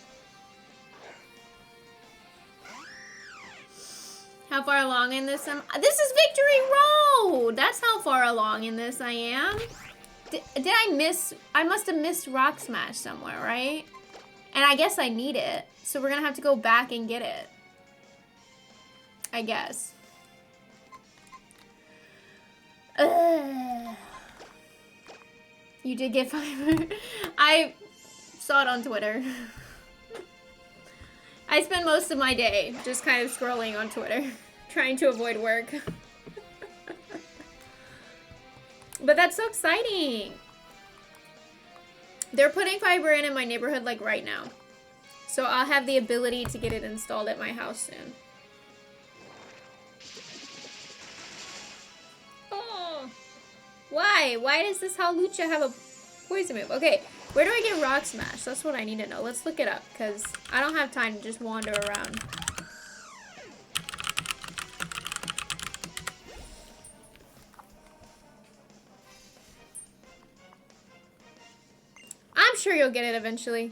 How far along in this am I? This is Victory Road! That's how far along in this I am. Did I miss? I must have missed Rock Smash somewhere, right? And I guess I need it. So we're gonna have to go back and get it. I guess. Ugh. You did get fiber. I saw it on Twitter. I spend most of my day just kind of scrolling on Twitter, trying to avoid work. But that's so exciting. They're putting fiber in my neighborhood like right now. So I'll have the ability to get it installed at my house soon. Oh. Why? Why does this Hawlucha have a poison move? Okay, where do I get Rock Smash? That's what I need to know. Let's look it up, because I don't have time to just wander around. sure you'll get it eventually.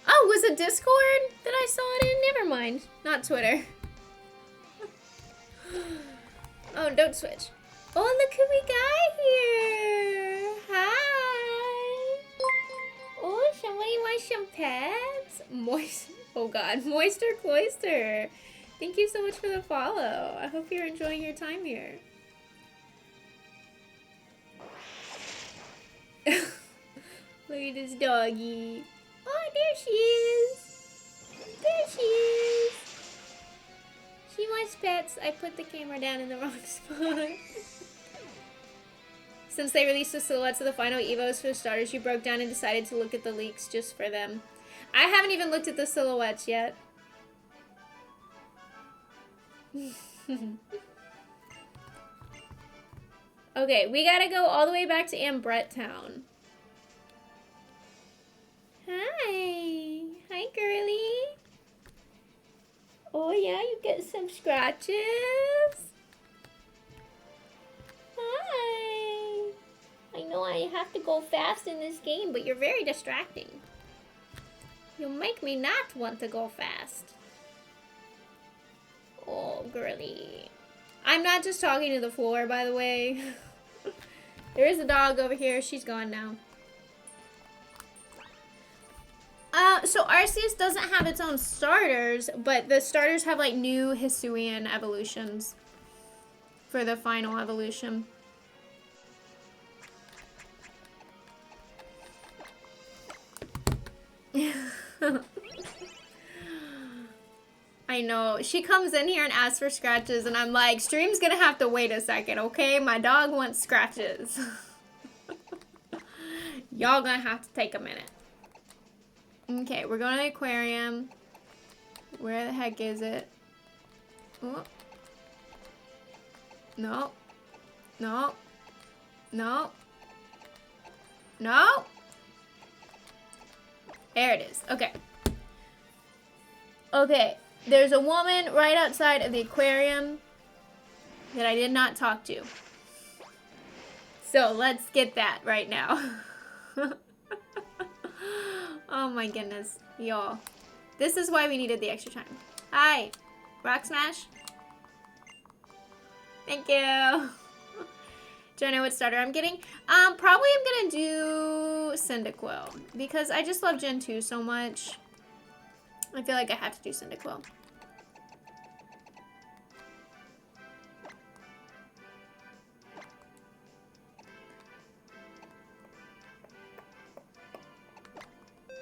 Oh, was it Discord that I saw it in? Never mind. Not Twitter. Oh, don't switch. Oh, look who we got here. Hi. Oh, somebody wants some pets? Oh God, Moister Cloister. Thank you so much for the follow. I hope you're enjoying your time here. Look at this doggy. Oh, there she is. There she is. She wants pets. I put the camera down in the wrong spot. Since they released the silhouettes of the final Evos for the starters, you broke down and decided to look at the leaks just for them. I haven't even looked at the silhouettes yet. Okay, we gotta go all the way back to Ambrette Town. Hi. Hi, girly. Oh, yeah, you get some scratches. Hi. I know I have to go fast in this game, but you're very distracting. You make me not want to go fast. Oh, girly. I'm not just talking to the floor, by the way. There is a dog over here. She's gone now. So Arceus doesn't have its own starters, but the starters have like new Hisuian evolutions for the final evolution. I know. She comes in here and asks for scratches, and I'm like, stream's gonna have to wait a second, okay? My dog wants scratches. Y'all gonna have to take a minute. Okay, we're going to the aquarium. Where the heck is it? Oh. No. No. No. No. There it is. Okay. Okay. There's a woman right outside of the aquarium that I did not talk to. So let's get that right now. Oh my goodness. Y'all. This is why we needed the extra time. Hi. Rock Smash. Thank you. Do I know what starter I'm getting? Probably I'm gonna do Cyndaquil. Because I just love Gen 2 so much. I feel like I have to do Cyndaquil.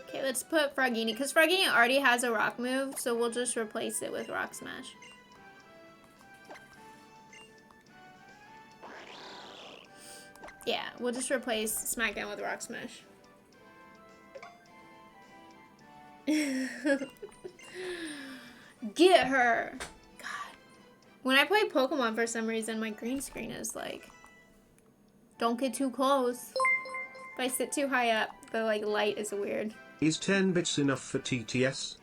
Okay, let's put Frogini, because Frogini already has a rock move, so we'll just replace it with Rock Smash. Yeah, we'll just replace Smackdown with Rock Smash. Get her! God. When I play Pokemon, for some reason, my green screen is like, don't get too close. If I sit too high up, the like light is weird. Is 10 bits enough for TTS?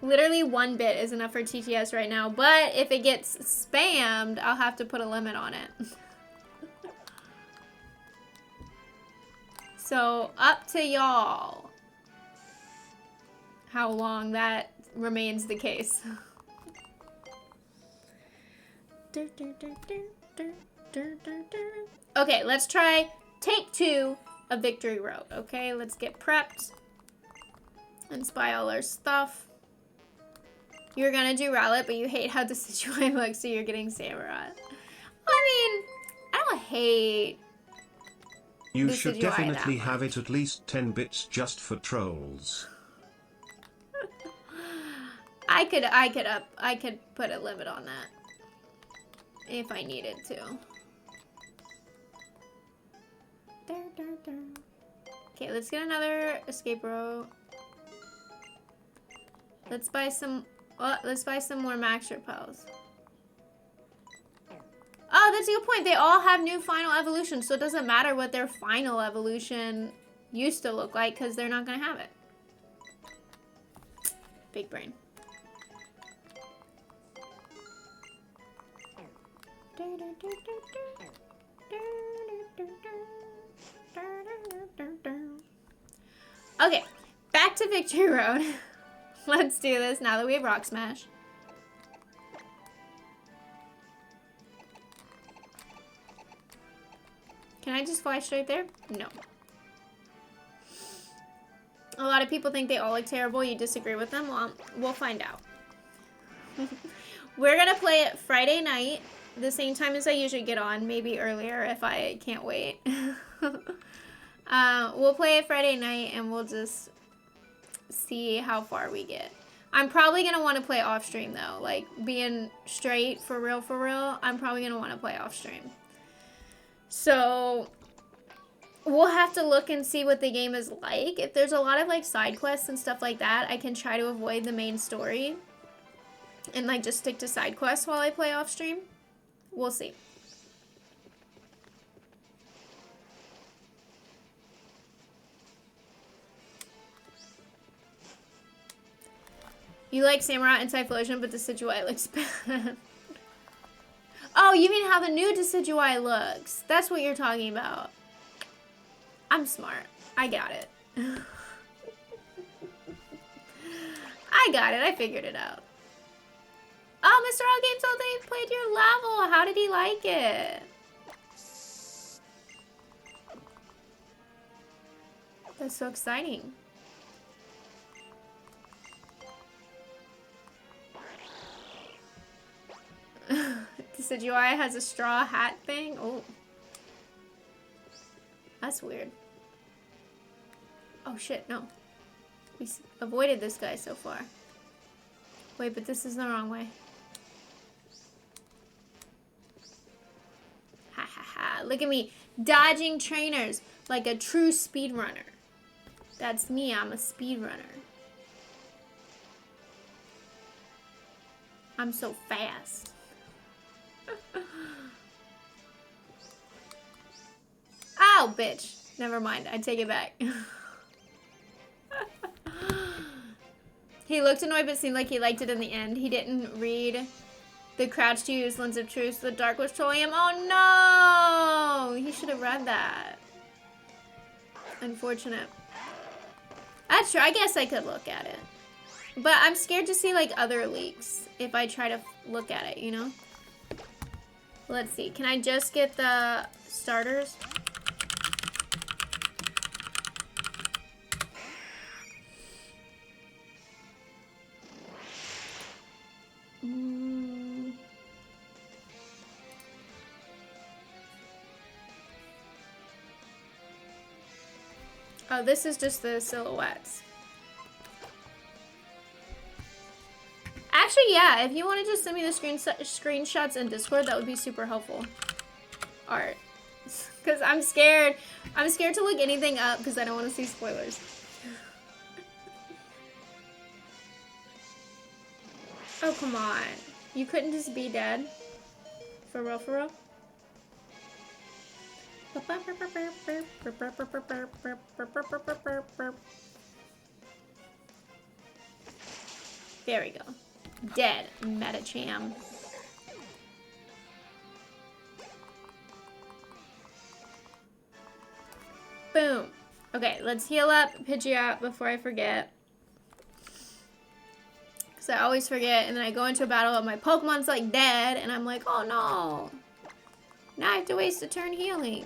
Literally 1 bit is enough for TTS right now, but if it gets spammed, I'll have to put a limit on it. So, up to y'all. How long that remains the case. Okay, let's try take 2 of Victory Road. Okay, let's get prepped. Let's buy all our stuff. You're gonna do Rowlet, but you hate how Decidueye looks, so you're getting Samurott. I mean, I don't hate You Decidueye should that definitely much. have it at least 10 bits just for trolls. I could put a limit on that if I needed to. Okay, let's get another escape row. Let's buy some more Max Repels. Oh, that's a good point. They all have new final evolutions, so it doesn't matter what their final evolution used to look like because they're not gonna have it. Big brain. Okay, back to Victory Road. Let's do this now that we have Rock Smash. Can I just fly straight there? No. A lot of people think they all look terrible. You disagree with them? Well, we'll find out. We're gonna play it Friday night, the same time as I usually get on, maybe earlier if I can't wait. We'll play it Friday night and we'll just see how far we get. I'm probably gonna want to play off stream though, like being straight for real, I'm probably gonna want to play off stream. So we'll have to look and see what the game is like. If there's a lot of like side quests and stuff like that, I can try to avoid the main story and like just stick to side quests while I play off stream. We'll see. You like Samurott and Typhlosion, but the Decidueye looks bad. Oh, you mean how the new Decidueye looks? That's what you're talking about. I'm smart. I got it. I got it. I figured it out. Oh, Mr. All Games All Day played your level. How did he like it? That's so exciting. Decidueye has a straw hat thing. Oh. That's weird. Oh shit, no. We avoided this guy so far. Wait, but this is the wrong way. Ha ha ha. Look at me dodging trainers like a true speedrunner. That's me, I'm a speedrunner. I'm so fast. Ow, bitch. Never mind, I take it back. He looked annoyed, but seemed like he liked it in the end. He didn't read the crouch to use Lens of Truth. The dark was trolling him. Oh no! He should have read that. Unfortunate. That's true. I guess I could look at it. But I'm scared to see like other leaks if I try to look at it, you know? Let's see. Can I just get the starters? Oh, this is just the silhouettes. Actually, yeah, if you want to just send me the screenshots in Discord, that would be super helpful. Art. Because I'm scared. I'm scared to look anything up because I don't want to see spoilers. Oh, come on. You couldn't just be dead? For real, for real? There we go. Dead. Metacham. Boom. Okay, let's heal up Pidgeot before I forget. Because I always forget, and then I go into a battle and my Pokemon's like dead, and I'm like, oh no. Now I have to waste a turn healing.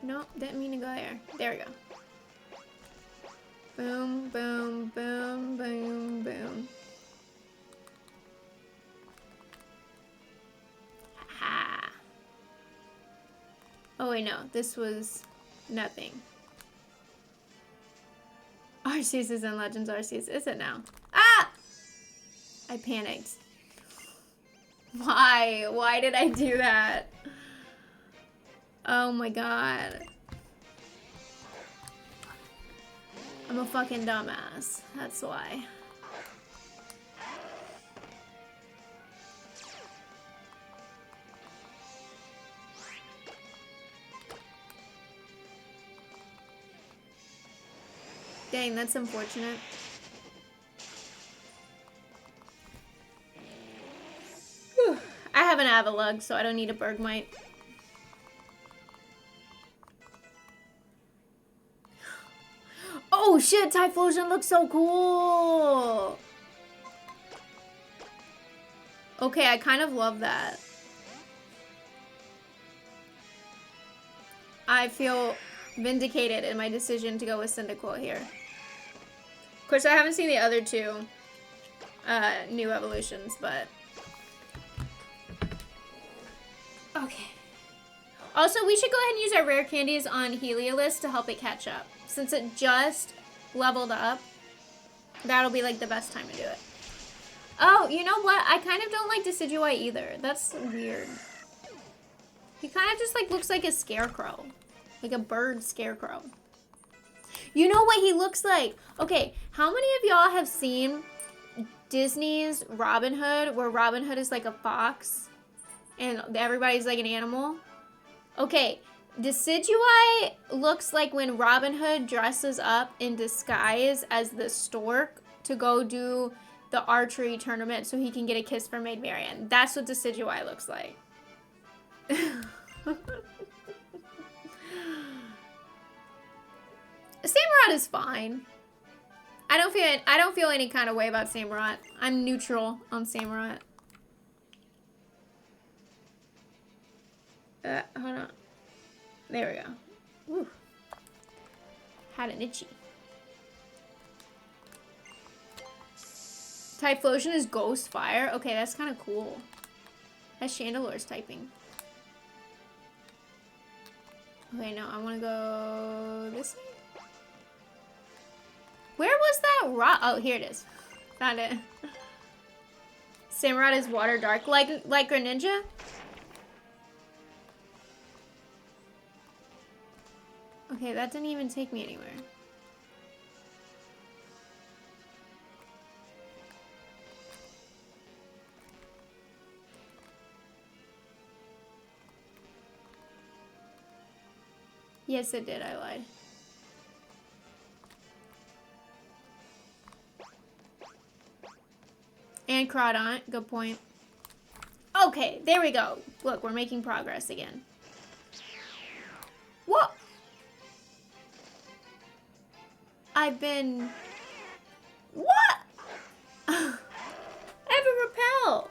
No, didn't mean to go there. There we go. Boom, boom, boom, boom, boom. Ha. Oh wait, no. This was nothing. Arceus is in Legends Arceus. Is it now? Ah! I panicked. Why? Why did I do that? Oh my god. I'm a fucking dumbass. That's why. Dang, that's unfortunate. Whew. I have have a lug, so I don't need a Bergmite. Oh shit, Typhlosion looks so cool! Okay, I kind of love that. I feel vindicated in my decision to go with Cyndaquil here. Of course, I haven't seen the other two new evolutions, but... Okay. Also, we should go ahead and use our rare candies on Heliolisk to help it catch up. Since it just leveled up, that'll be like the best time to do it. Oh, you know what? I kind of don't like Decidueye either. That's weird. He kind of just like looks like a scarecrow. Like a bird scarecrow. You know what he looks like? Okay, how many of y'all have seen Disney's Robin Hood, where Robin Hood is like a fox and everybody's like an animal? Okay, Decidueye looks like when Robin Hood dresses up in disguise as the stork to go do the archery tournament so he can get a kiss from Maid Marian. That's what Decidueye looks like. Samurott is fine. I don't feel any kind of way about Samurott. I'm neutral on Samurott. Hold on. There we go. Woo. Had an itchy. Typhlosion is Ghost Fire. Okay, that's kind of cool. That's Chandelore's typing. Okay, no, I want to go this way. Where was that rock? Oh, here it is. Found it. Samurott is Water Dark, like Greninja. Okay, that didn't even take me anywhere. Yes, it did. I lied. And Crawdaunt. Good point. Okay, there we go. Look, we're making progress again. What? I've been... What? I have a repel.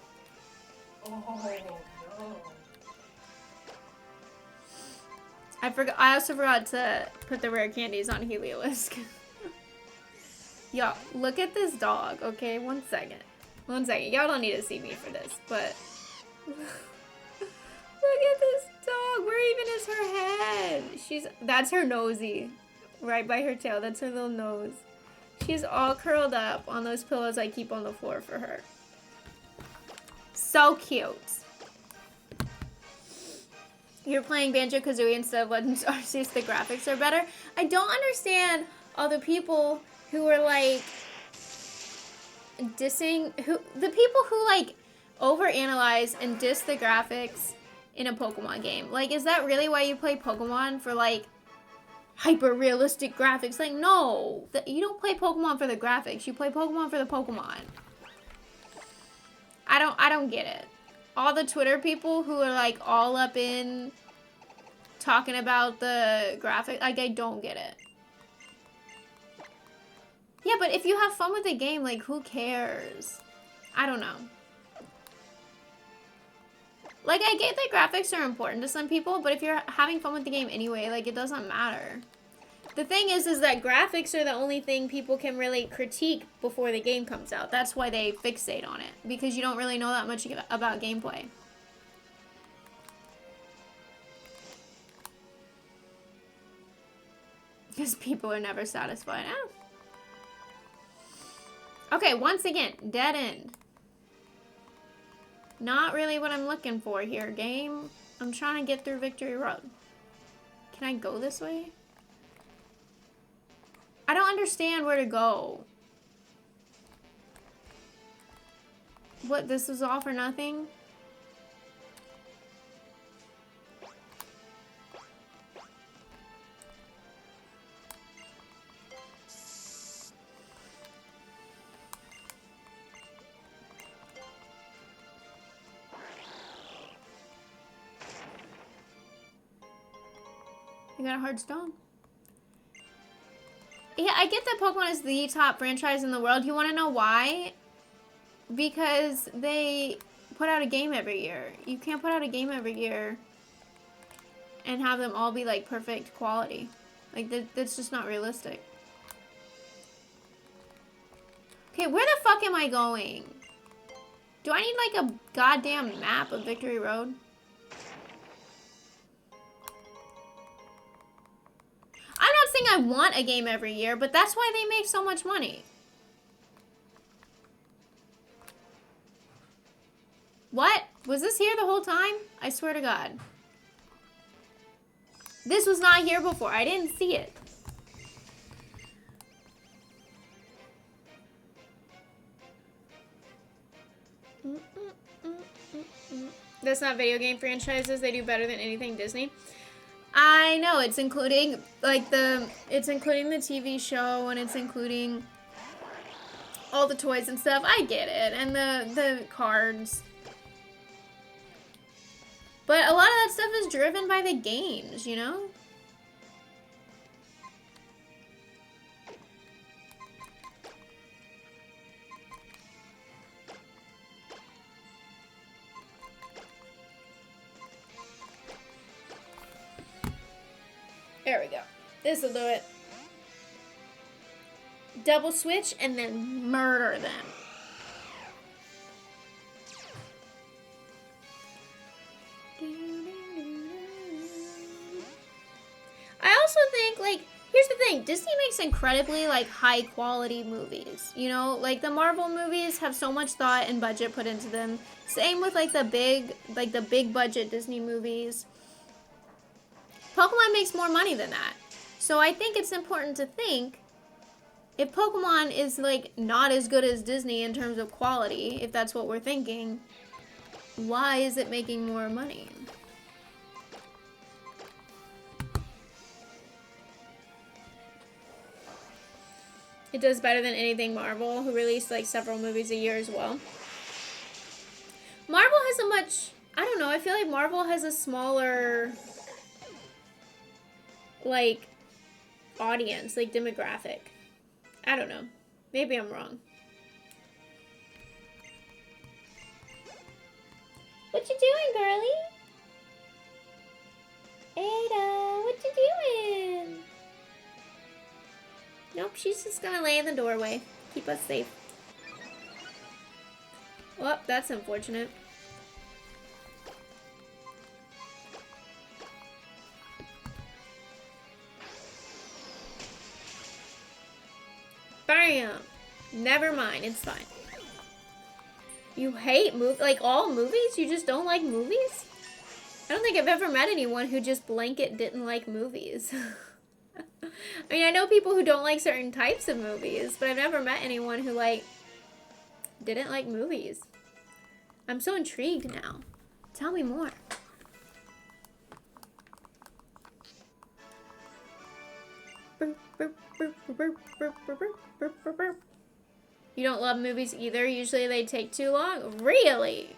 Oh, no. I also forgot to put the rare candies on Heliolisk. Y'all, look at this dog, okay? One second. One second. Y'all don't need to see me for this, but... Look at this dog. Where even is her head? That's her nosy. Right by her tail. That's her little nose. She's all curled up on those pillows I keep on the floor for her. So cute. You're playing Banjo-Kazooie instead of Legends Arceus, the graphics are better. I don't understand all the people who are like dissing, the people who like overanalyze and diss the graphics in a Pokemon game. Like, is that really why you play Pokemon, for like hyper realistic graphics? Like, no, you don't play Pokemon for the graphics. You play Pokemon for the Pokemon. I don't get it. All the Twitter people who are like all up in talking about the graphic, like, I don't get it. Yeah, but if you have fun with the game, like, who cares? I don't know. Like, I get that graphics are important to some people, but if you're having fun with the game anyway, like, it doesn't matter. The thing is that graphics are the only thing people can really critique before the game comes out. That's why they fixate on it, because you don't really know that much about gameplay. Because people are never satisfied. Oh. Okay, once again, dead end. Not really what I'm looking for here, game. I'm trying to get through Victory Road. Can I go this way? I don't understand where to go. What, this was all for nothing? You got a hard stone. Yeah, I get that Pokemon is the top franchise in the world. You want to know why? Because they put out a game every year. You can't put out a game every year and have them all be like perfect quality. Like that's just not realistic. Okay, where the fuck am I going? Do I need like a goddamn map of Victory Road? I'm not saying I want a game every year, but that's why they make so much money. What? Was this here the whole time? I swear to God. This was not here before. I didn't see it. That's not video game franchises. They do better than anything Disney. I know, it's including like it's including the TV show and it's including all the toys and stuff. I get it. And the cards. But a lot of that stuff is driven by the games, you know? There we go. This'll do it. Double switch and then murder them. I also think, like, here's the thing. Disney makes incredibly, like, high quality movies. You know, like, the Marvel movies have so much thought and budget put into them. Same with, like, the big budget Disney movies. Pokemon makes more money than that. So I think it's important to think, if Pokemon is, like, not as good as Disney in terms of quality, if that's what we're thinking, why is it making more money? It does better than anything Marvel, who released, like, several movies a year as well. Marvel has a much... I don't know, I feel like Marvel has a smaller... like, audience, like, demographic. I don't know. Maybe I'm wrong. What you doing, girlie? Ada, what you doing? Nope, she's just gonna lay in the doorway. Keep us safe. Well, that's unfortunate. Bam! Never mind, it's fine. You hate like all movies? You just don't like movies? I don't think I've ever met anyone who just blanket didn't like movies. I mean, I know people who don't like certain types of movies, but I've never met anyone who, like, didn't like movies. I'm so intrigued now. Tell me more. You don't love movies either? Usually they take too long? Really?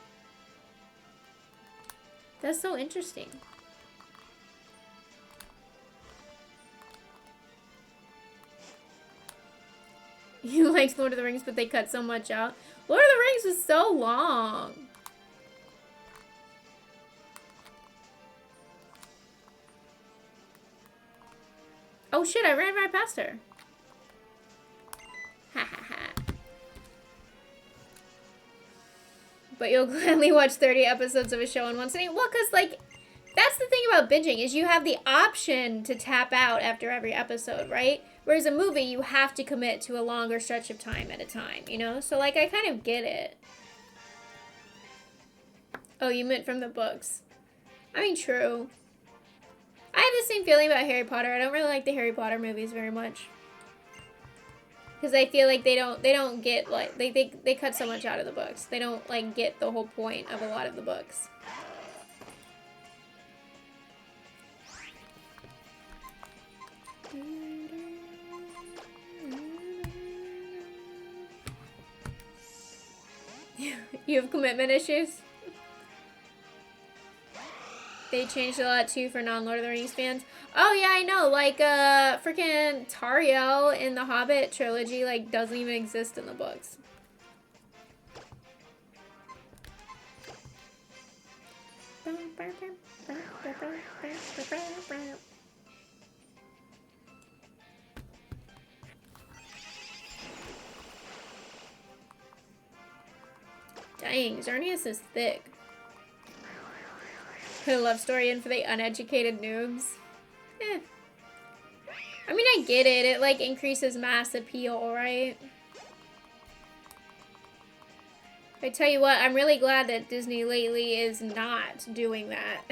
That's so interesting. You liked Lord of the Rings, but they cut so much out. Lord of the Rings was so long. Oh shit, I ran right past her. Ha ha ha. But you'll gladly watch 30 episodes of a show in one sitting? Well, because, like, that's the thing about binging, is you have the option to tap out after every episode, right? Whereas a movie, you have to commit to a longer stretch of time at a time, you know? So, like, I kind of get it. Oh, you meant from the books. I mean, true. I have the same feeling about Harry Potter. I don't really like the Harry Potter movies very much. Because I feel like they don't get, like, they cut so much out of the books. They don't, like, get the whole point of a lot of the books. You have commitment issues? They changed a lot too for non-Lord of the Rings fans. Oh yeah, I know. Like freaking Tariel in the Hobbit trilogy like doesn't even exist in the books. Dang, Xerneas is thick. Put a love story in for the uneducated noobs. Eh. I mean, I get it. It, like, increases mass appeal, right? I tell you what, I'm really glad that Disney lately is not doing that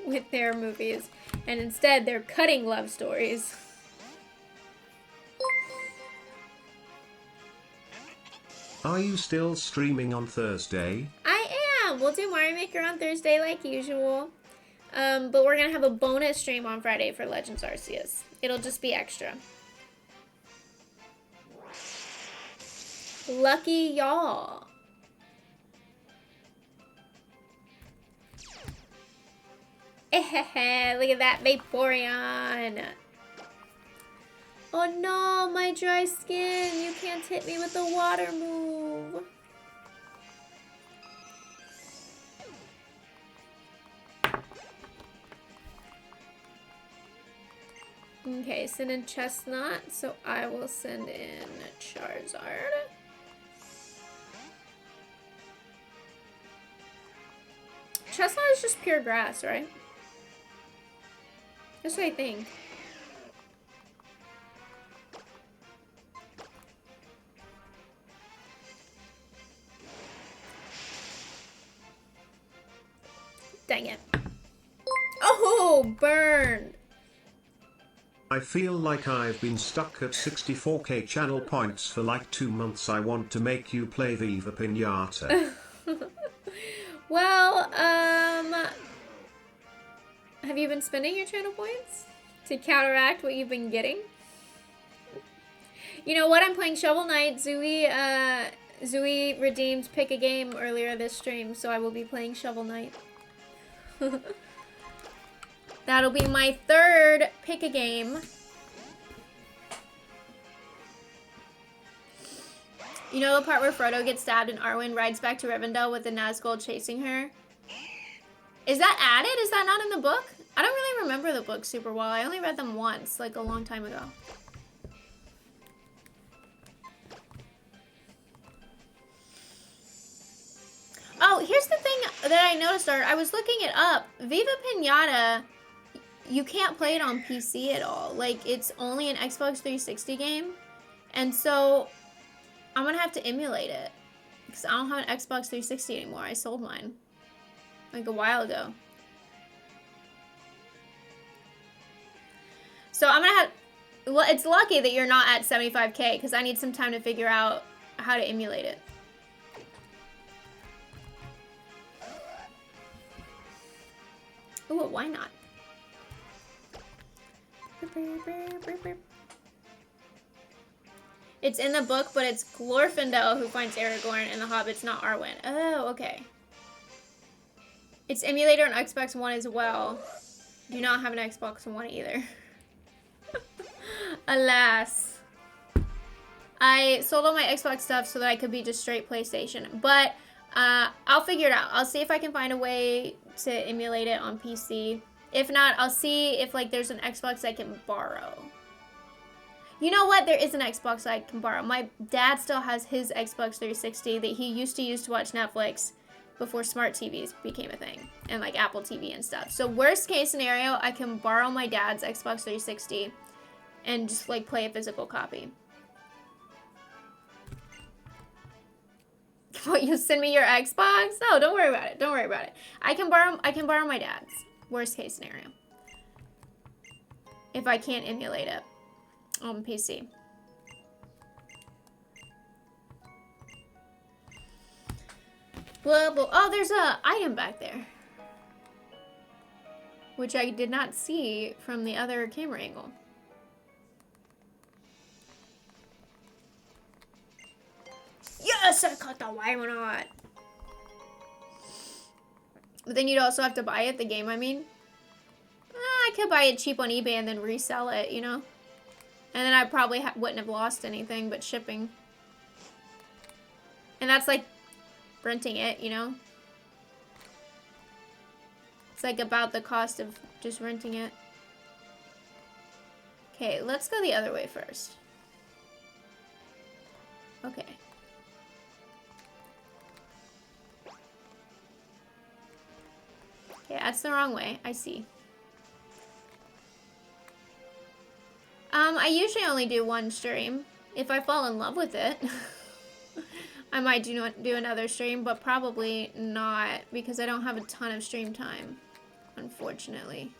with their movies. And instead, they're cutting love stories. Are you still streaming on Thursday? I am! We'll do Mario Maker on Thursday like usual. But we're gonna have a bonus stream on Friday for Legends Arceus. It'll just be extra. Lucky y'all. Look at that Vaporeon. Oh no, my dry skin. You can't hit me with the water move. Okay, send in Chestnut, so I will send in Charizard. Chestnut is just pure grass, right? That's what I think. Dang it. Oh, burned. I feel like I've been stuck at 64k channel points for like 2 months. I want to make you play Viva Pinata. Well, have you been spending your channel points to counteract what you've been getting? You know what? I'm playing Shovel Knight. Zooey redeemed Pick a Game earlier this stream, so I will be playing Shovel Knight. That'll be my third Pick a Game. You know the part where Frodo gets stabbed and Arwen rides back to Rivendell with the Nazgul chasing her? Is that added? Is that not in the book? I don't really remember the book super well. I only read them once, like a long time ago. Oh, here's the thing that I noticed, Art. I was looking it up. Viva Pinata, you can't play it on PC at all. Like, it's only an Xbox 360 game. And so, I'm gonna have to emulate it. Because I don't have an Xbox 360 anymore. I sold mine. Like, a while ago. So, I'm gonna have... Well, it's lucky that you're not at 75k, because I need some time to figure out how to emulate it. Ooh, why not? It's in the book, but it's Glorfindel who finds Aragorn, and the Hobbit's not Arwen. Oh, okay. It's emulator on Xbox One as well. Do not have an Xbox One either. Alas. I sold all my Xbox stuff so that I could be just straight PlayStation. But I'll figure it out. I'll see if I can find a way to emulate it on PC. If not, I'll see if like there's an Xbox I can borrow. You know what? There is an Xbox I can borrow. My dad still has his Xbox 360 that he used to use to watch Netflix before smart TVs became a thing. And like Apple TV and stuff. So worst case scenario, I can borrow my dad's Xbox 360 and just like play a physical copy. What, you send me your Xbox? No, don't worry about it. Don't worry about it. I can borrow my dad's. Worst case scenario. If I can't emulate it on PC. Blah, blah. Oh, there's a item back there. Which I did not see from the other camera angle. Yes, I caught the Wyronot. But then you'd also have to buy it, the game, I mean. I could buy it cheap on eBay and then resell it, you know? And then I probably wouldn't have lost anything but shipping. And that's like renting it, you know? It's like about the cost of just renting it. Okay, let's go the other way first. Okay. Okay, that's the wrong way. I see. I usually only do one stream. If I fall in love with it, I might do another stream, but probably not because I don't have a ton of stream time, unfortunately,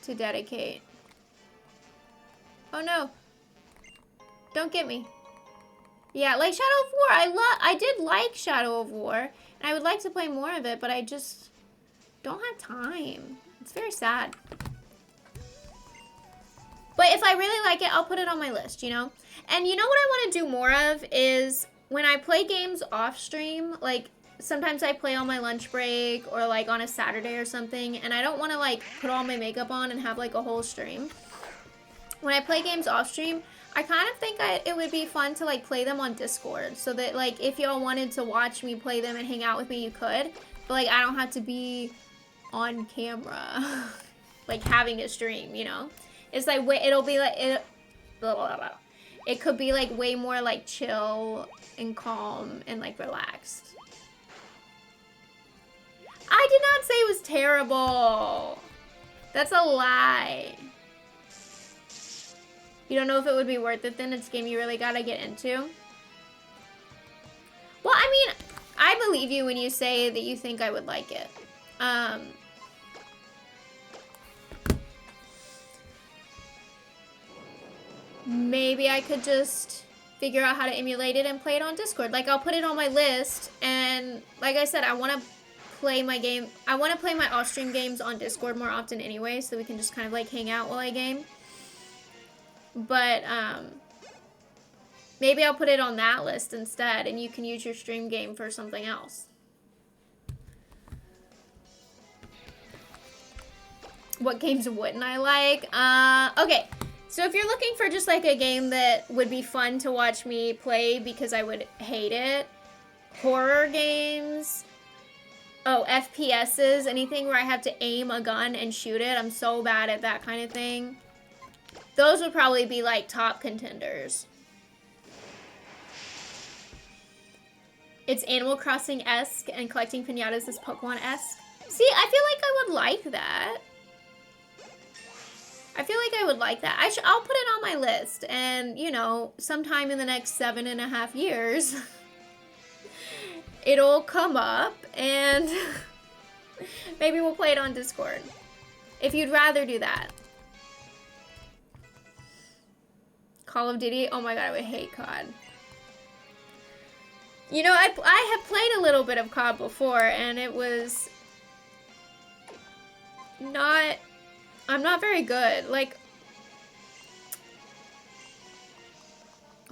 to dedicate. Oh no. Don't get me. Yeah, like Shadow of War. I did like Shadow of War, and I would like to play more of it, but I just don't have time. It's very sad. But if I really like it, I'll put it on my list, you know? And you know what I want to do more of is when I play games off stream, like sometimes I play on my lunch break or like on a Saturday or something, and I don't want to like put all my makeup on and have like a whole stream. When I play games off stream, I kind of think it would be fun to like play them on Discord so that like if y'all wanted to watch me play them and hang out with me, you could. But like I don't have to be on camera like having to stream, you know? It's like it'll be like blah, blah, blah. It could be like way more like chill and calm and like relaxed. I did not say it was terrible. That's a lie. You don't know if it would be worth it then? It's a game you really gotta get into? Well, I mean, I believe you when you say that you think I would like it. Maybe I could just figure out how to emulate it and play it on Discord. Like, I'll put it on my list, and like I said, I want to play my game. I want to play my off-stream games on Discord more often anyway, so we can just kind of like hang out while I game. But, maybe I'll put it on that list instead, and you can use your stream game for something else. What games wouldn't I like? Okay. So if you're looking for just like a game that would be fun to watch me play because I would hate it, horror games, FPSs, anything where I have to aim a gun and shoot it, I'm so bad at that kind of thing. Those would probably be like top contenders. It's Animal Crossing-esque and collecting piñatas is Pokemon-esque. See, I feel like I would like that. I feel like I would like that. I'll put it on my list, and you know, sometime in the next 7.5 years, it'll come up, and maybe we'll play it on Discord. If you'd rather do that. Call of Duty? Oh my god, I would hate COD. You know, I have played a little bit of COD before, and it was not... I'm not very good. Like,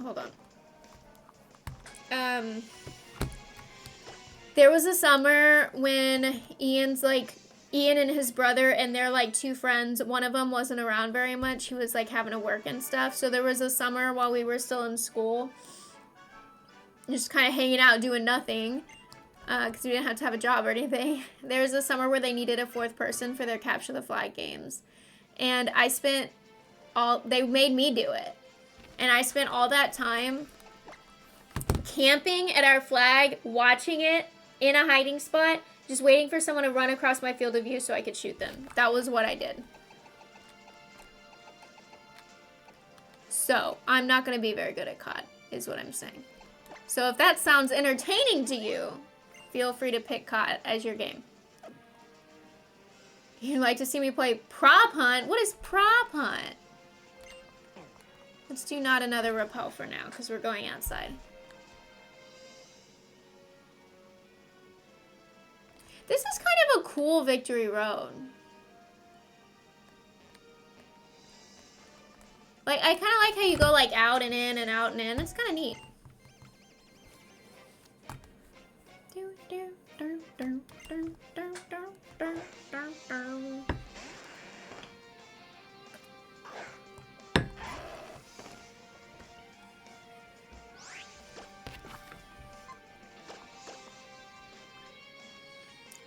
hold on. There was a summer when Ian and his brother and their like two friends, one of them wasn't around very much. He was like having to work and stuff. So there was a summer while we were still in school, just kind of hanging out doing nothing. Because we didn't have to have a job or anything. There was a summer where they needed a fourth person for their Capture the Flag games. And I spent they made me do it. And I spent all that time camping at our flag, watching it in a hiding spot, just waiting for someone to run across my field of view so I could shoot them. That was what I did. So, I'm not going to be very good at COD, is what I'm saying. So if that sounds entertaining to you, feel free to pick COD as your game. You'd like to see me play Prop Hunt? What is Prop Hunt? Let's do not another rappel for now, because we're going outside. This is kind of a cool Victory Road. Like, I kind of like how you go, like, out and in and out and in. It's kind of neat.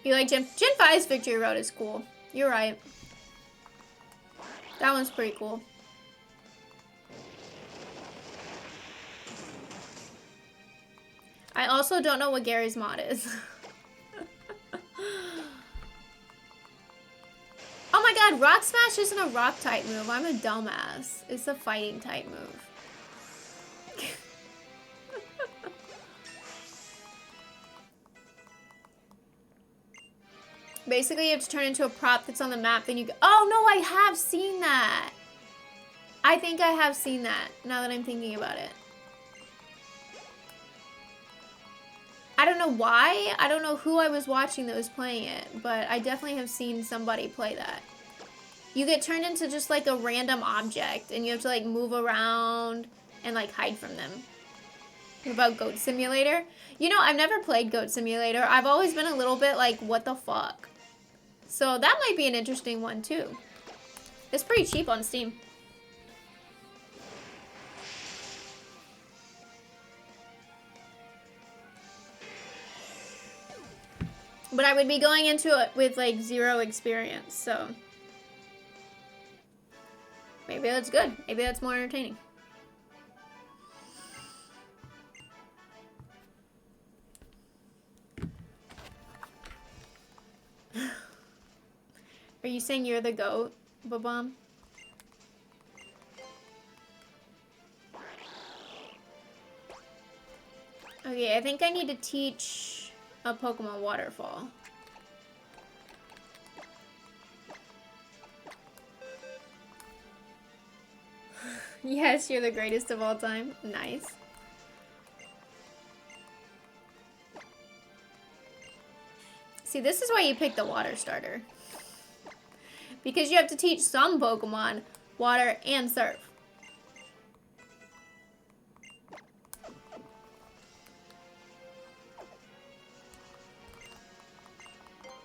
You like Gen 5's Victory Road is cool. You're right. That one's pretty cool. I also don't know what Gary's mod is. Oh my god, Rock Smash isn't a rock type move. I'm a dumbass. It's a fighting type move. Basically, you have to turn into a prop that's on the map, then you go— oh no, I have seen that! I think I have seen that, now that I'm thinking about it. I don't know why, I don't know who I was watching that was playing it, but I definitely have seen somebody play that. You get turned into just like a random object, and you have to like move around and like hide from them. What about Goat Simulator? You know, I've never played Goat Simulator. I've always been a little bit like, what the fuck? So that might be an interesting one too. It's pretty cheap on Steam. But I would be going into it with like 0 experience, so maybe that's good. Maybe that's more entertaining. Are you saying you're the goat, Babam? Okay, I think I need to teach a Pokemon Waterfall. Yes, you're the greatest of all time. Nice. See, this is why you pick the water starter. Because you have to teach some Pokemon water and surf.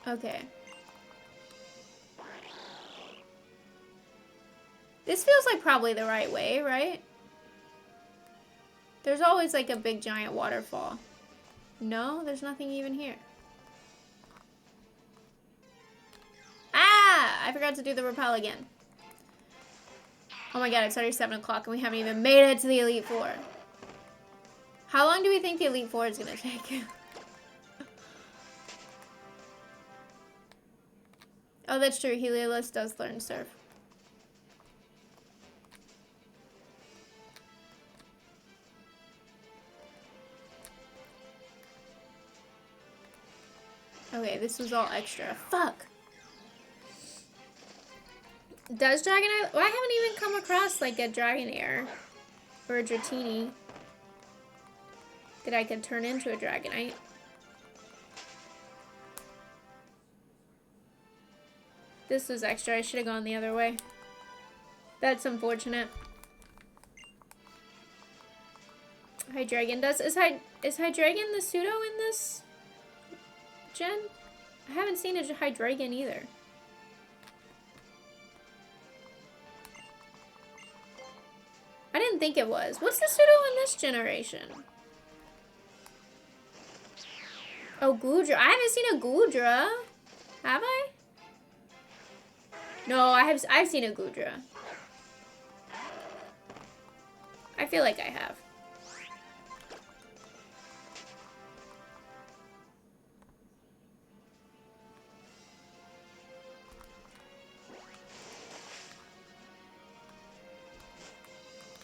Okay. This feels like probably the right way, right? There's always like a big giant waterfall. No, there's nothing even here. Ah! I forgot to do the rappel again. Oh my god, it's already 7 o'clock and we haven't even made it to the Elite Four. How long do we think the Elite Four is gonna take? Oh, that's true. Heliolisk does learn surf. Okay, this was all extra. Fuck! Does Dragonite— well, I haven't even come across like a Dragonair or a Dratini that I could turn into a Dragonite. This was extra. I should have gone the other way. That's unfortunate. Hydreigon does— is Hydreigon the pseudo in this gen? I haven't seen a Hydreigon either. I didn't think it was. What's the pseudo in this generation? Oh, Goodra. I haven't seen a Goodra. Have I? No, I've seen a Goodra. I feel like I have.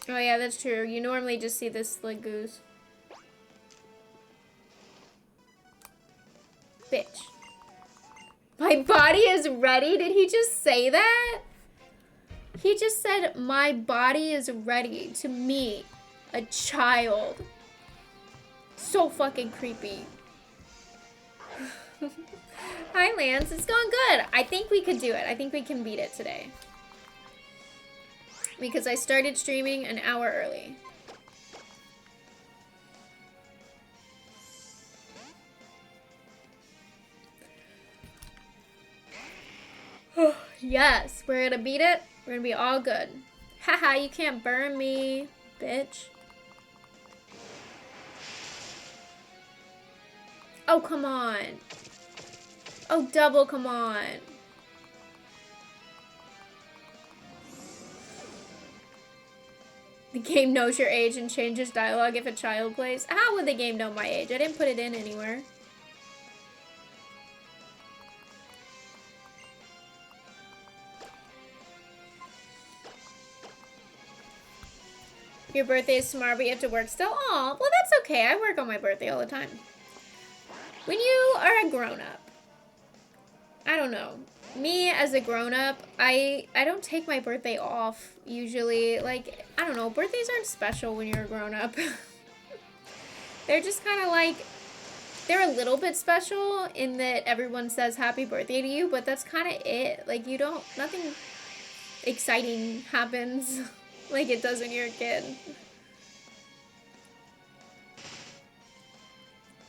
Oh yeah, that's true. You normally just see this Sliggooz. Bitch. My body is ready? Did he just say that? He just said, my body is ready to meet a child. So fucking creepy. Hi, Lance. It's going good. I think we could do it. I think we can beat it today. Because I started streaming an hour early. Yes, we're gonna beat it. We're gonna be all good. Haha, you can't burn me, bitch. Oh, come on. Oh, double, come on. The game knows your age and changes dialogue if a child plays. How would the game know my age? I didn't put it in anywhere. Your birthday is tomorrow, but you have to work still? Aw, well that's okay. I work on my birthday all the time. When you are a grown-up, I don't know. Me as a grown-up, I don't take my birthday off usually. Like, I don't know, birthdays aren't special when you're a grown-up. They're just kind of like, they're a little bit special in that everyone says happy birthday to you, but that's kind of it. Like, you don't, nothing exciting happens like it does when you're a kid.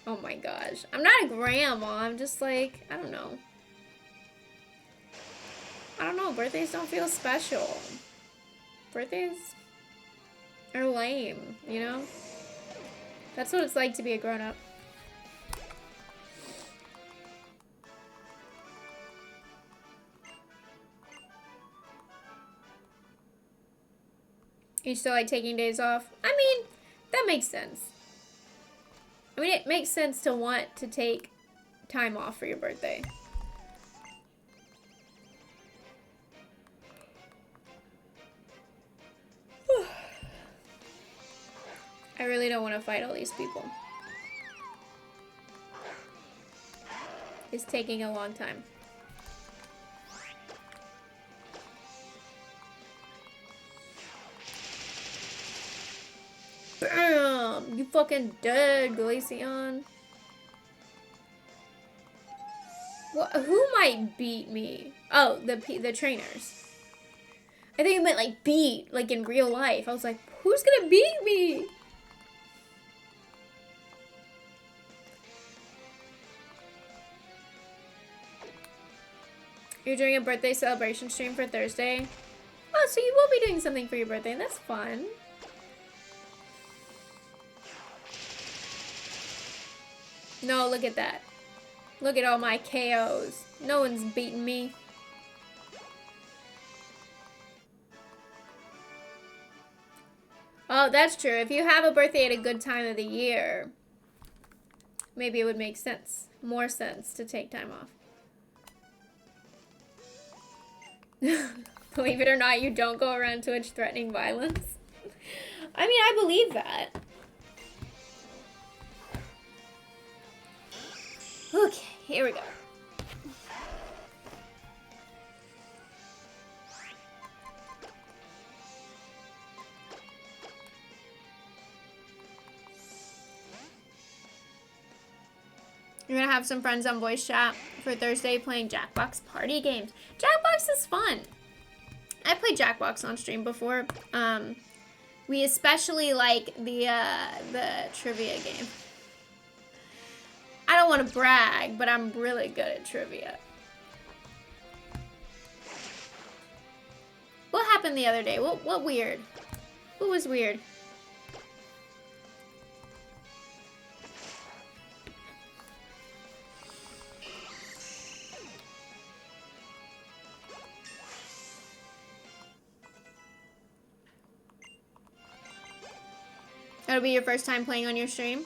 Oh my gosh. I'm not a grandma. I'm just like, I don't know. I don't know. Birthdays don't feel special. Birthdays are lame, you know? That's what it's like to be a grown-up. You still like taking days off? I mean, that makes sense. I mean, it makes sense to want to take time off for your birthday. I really don't want to fight all these people. It's taking a long time. Bam! You fucking dead, Glaceon. What? Who might beat me? Oh, the trainers. I think you meant like beat, like in real life. I was like, who's gonna beat me? You're doing a birthday celebration stream for Thursday? Oh, so you will be doing something for your birthday, and that's fun. No, look at that. Look at all my KOs. No one's beating me. Oh, that's true. If you have a birthday at a good time of the year, maybe it would make sense. More sense to take time off. Believe it or not, you don't go around Twitch threatening violence. I mean, I believe that. Okay, here we go. You're gonna have some friends on voice chat for Thursday playing Jackbox party games. Jackbox is fun. I played Jackbox on stream before. We especially like the trivia game. I don't want to brag, but I'm really good at trivia. What happened the other day? What weird? What was weird? That'll be your first time playing on your stream?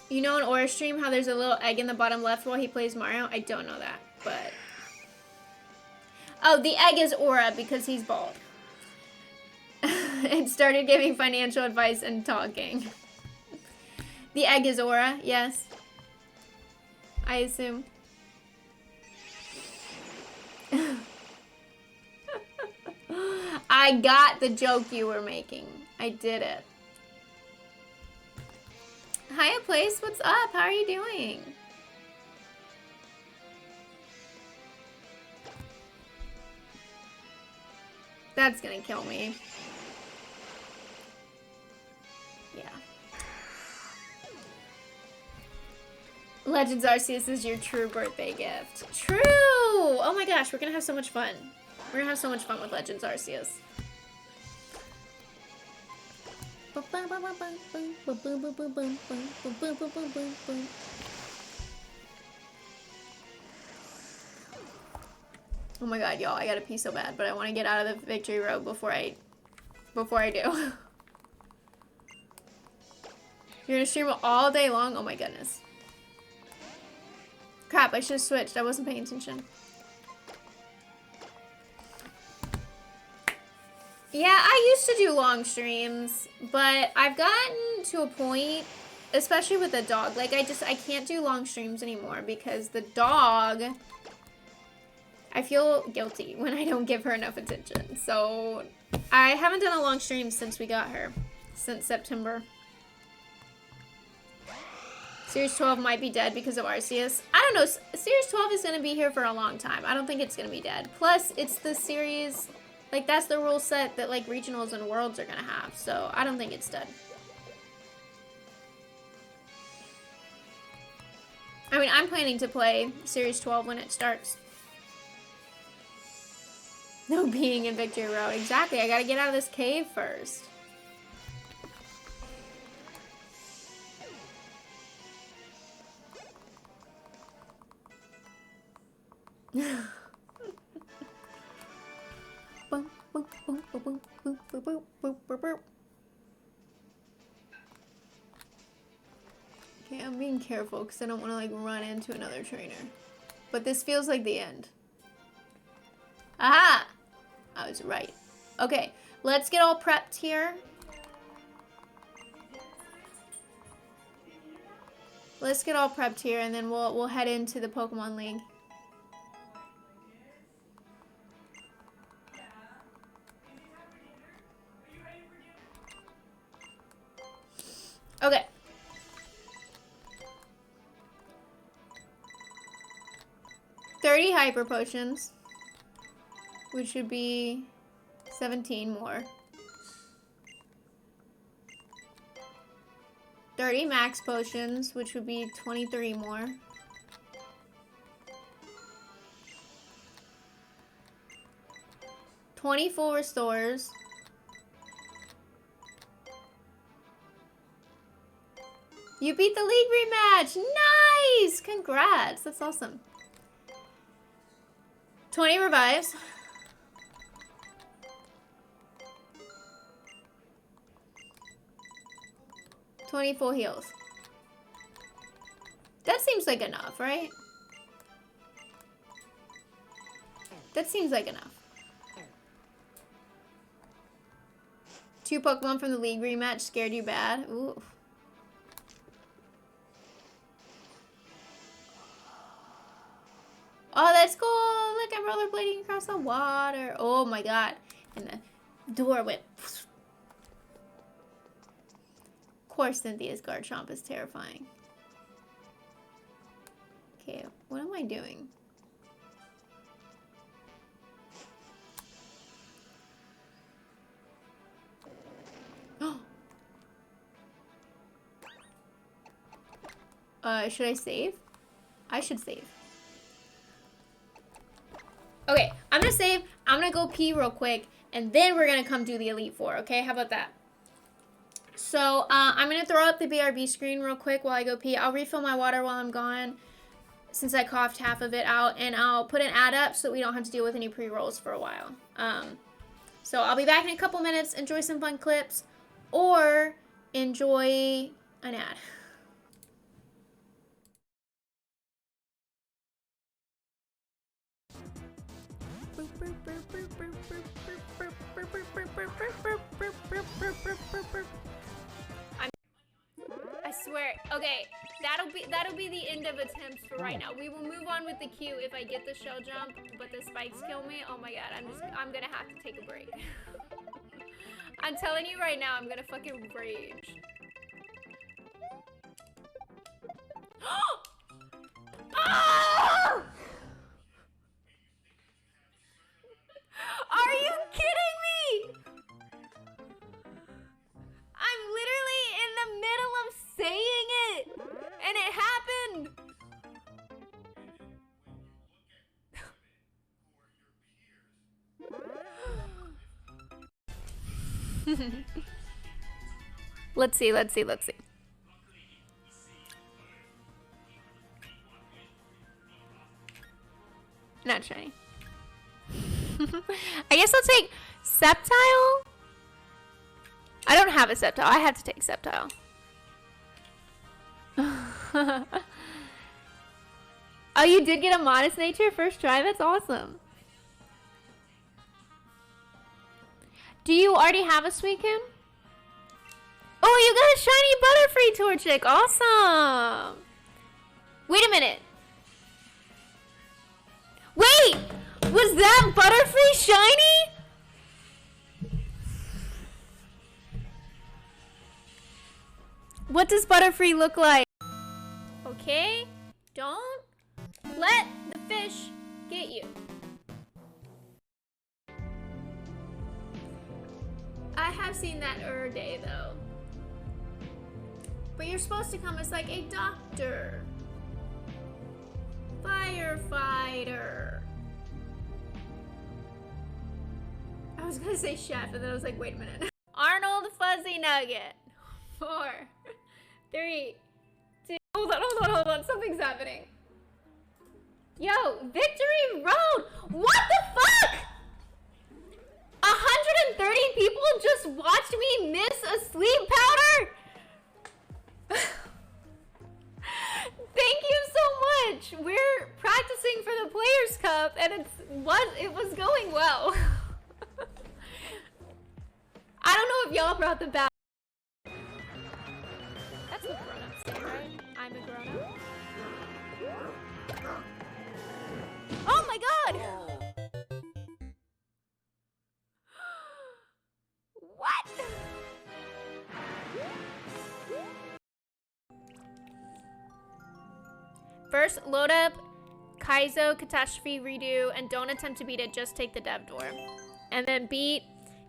You know in Aura stream how there's a little egg in the bottom left while he plays Mario? I don't know that, but... Oh, the egg is Aura because he's bald. It started giving financial advice and talking. The egg is Aura, yes. I assume. I got the joke you were making. I did it. Hiya Place, what's up? How are you doing? That's gonna kill me. Yeah. Legends Arceus is your true birthday gift. True! Oh my gosh, we're gonna have so much fun. We're gonna have so much fun with Legends Arceus. Oh my god, y'all, I gotta pee so bad, but I want to get out of the victory road before I do. You're gonna stream all day long? Oh my goodness. Crap, I should have switched. I wasn't paying attention. Yeah, I used to do long streams, but I've gotten to a point, especially with the dog, like I can't do long streams anymore because the dog, I feel guilty when I don't give her enough attention. So I haven't done a long stream since we got her, since September. Series 12 might be dead because of Arceus. I don't know, Series 12 is gonna be here for a long time. I don't think it's gonna be dead. Plus, it's the series, like that's the rule set that like regionals and worlds are gonna have. So I don't think it's dead. I mean, I'm planning to play Series 12 when it starts. No being in Victory Road. Exactly, I gotta get out of this cave first. Okay, I'm being careful because I don't want to like run into another trainer. But this feels like the end. Aha! I was right. Okay, let's get all prepped here. Let's get all prepped here and then we'll head into the Pokemon League. Okay. $30 hyper potions, which would be 17 more. 30 max potions, which would be 23 more. 20 full restores. You beat the league rematch! Nice! Congrats! That's awesome. 20 revives. $20 full heals. That seems like enough, right? That seems like enough. 2 Pokemon from the league rematch scared you bad? Ooh. Oh, that's cool. Look, I'm rollerblading across the water. Oh my god. And the door went. Of course, Cynthia's Garchomp is terrifying. Okay, what am I doing? Should I save? I should save. Okay, I'm gonna save. I'm gonna go pee real quick, and then we're gonna come do the Elite Four, okay? How about that? So, I'm gonna throw up the BRB screen real quick while I go pee. I'll refill my water while I'm gone, since I coughed half of it out, and I'll put an ad up so we don't have to deal with any pre-rolls for a while. So I'll be back in a couple minutes. Enjoy some fun clips, or enjoy an ad. I swear. Okay, that'll be the end of attempts for right now. We will move on with the queue if I get the shell jump, but the spikes kill me. Oh my god, I'm gonna have to take a break. I'm telling you right now, I'm gonna fucking rage. Oh! Are you kidding me? I'm literally in the middle of saying it, and it happened. Let's see, let's see, let's see. Not shiny. I guess I'll take Sceptile. I don't have a Sceptile. I have to take Sceptile. Oh, you did get a Modest Nature first try? That's awesome. Do you already have a Suicune? Oh, you got a shiny Butterfree Torchic. Awesome. Wait a minute. Wait! Was that Butterfree shiny? What does Butterfree look like? Okay, don't let the fish get you. I have seen that day though. But you're supposed to come as like a doctor. Firefighter. I was gonna say chef and then I was like, wait a minute. Arnold Fuzzy Nugget. 4, 3, 2. Hold on. Something's happening. Yo, Victory Road. What the fuck? 130 people just watched me miss a sleep powder? Thank you so much. We're practicing for the Players' Cup and it was going well. I don't know if y'all brought the back. That's what grown-ups say, right? I'm a grown-up. Oh my god! What? First, load up Kaizo, Catastrophe, Redo, and don't attempt to beat it, just take the dev door. And then beat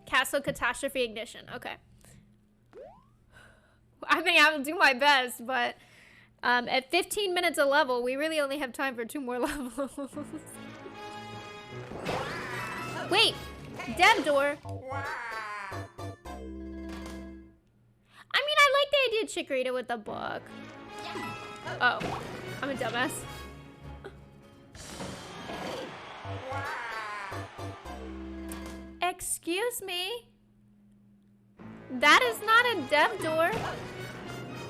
Castle, Catastrophe, Ignition. Okay. I think I will do my best, but at 15 minutes a level, we really only have time for 2 more levels. Wait, dev door. I mean, I like the idea of Chikorita with the book. Oh, I'm a dumbass. Excuse me? That is not a dev door.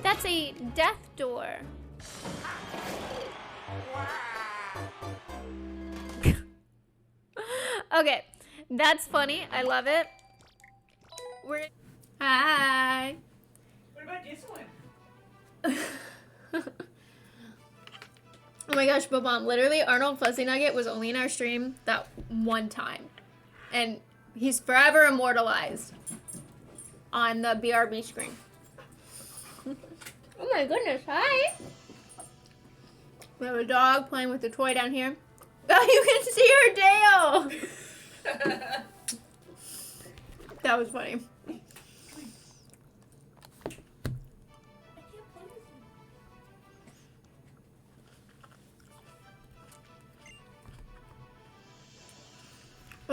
That's a death door. Okay, that's funny. I love it. Hi. What about this one? Oh my gosh, Bobom, literally Arnold Fuzzy Nugget was only in our stream that one time. And he's forever immortalized on the BRB screen. Oh my goodness, hi! We have a dog playing with the toy down here. Oh, you can see her tail! That was funny.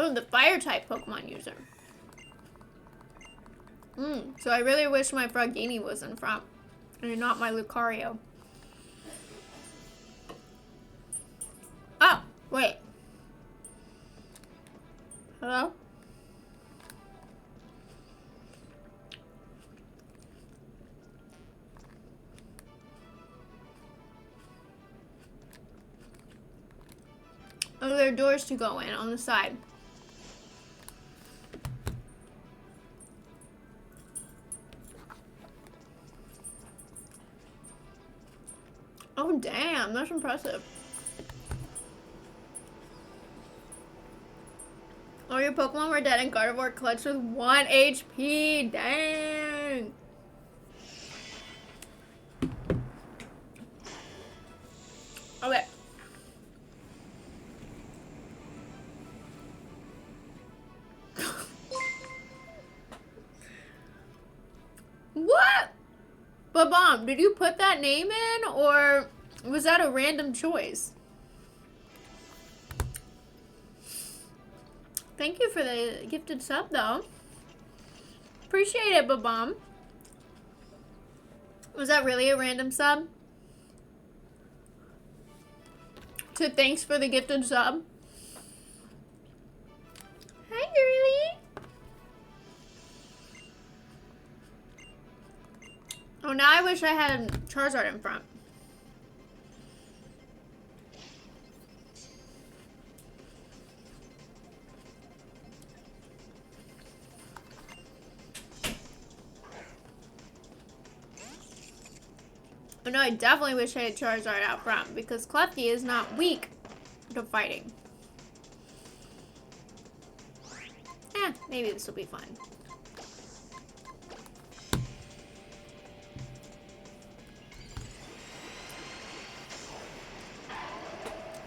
Oh, the fire type Pokemon user. So I really wish my Frogini was in front and not my Lucario. Oh, wait. Hello? Oh, there are doors to go in on the side. Oh, damn. That's impressive. All your Pokemon were dead and Gardevoir clutched with 1 HP. Dang. Okay. What? But Mom, did you put that name in or was that a random choice? Thank you for the gifted sub though. Appreciate it, Babam. Was that really a random sub? To thanks for the gifted sub. Hi, girly. Oh, now I wish I had Charizard in front. Oh, no, I definitely wish I had Charizard out front because Klefki is not weak to fighting. Maybe this will be fun.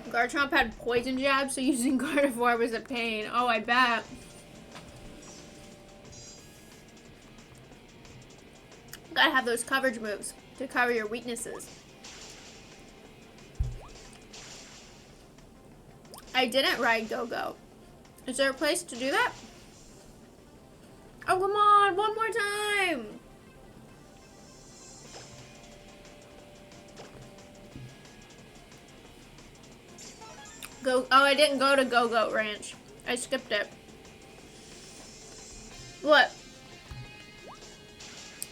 Garchomp had poison jab, so using Gardevoir was a pain. Oh, I bet. Gotta have those coverage moves to cover your weaknesses. I didn't ride Go-Go. Is there a place to do that? Oh, come on! One more time! Oh, I didn't go to Go-Go Ranch. I skipped it. What?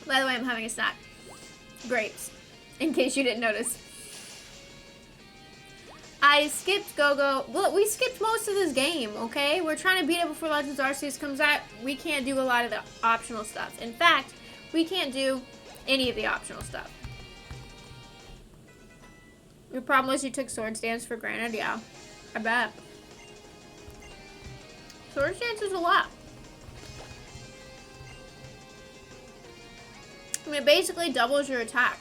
By the way, I'm having a snack. Grapes. In case you didn't notice. I skipped Go-Go. Well, we skipped most of this game, okay? We're trying to beat it before Legends Arceus comes out. We can't do a lot of the optional stuff. In fact, we can't do any of the optional stuff. Your problem was you took Swords Dance for granted? Yeah, I bet. Swords Dance is a lot. I mean, it basically doubles your attack.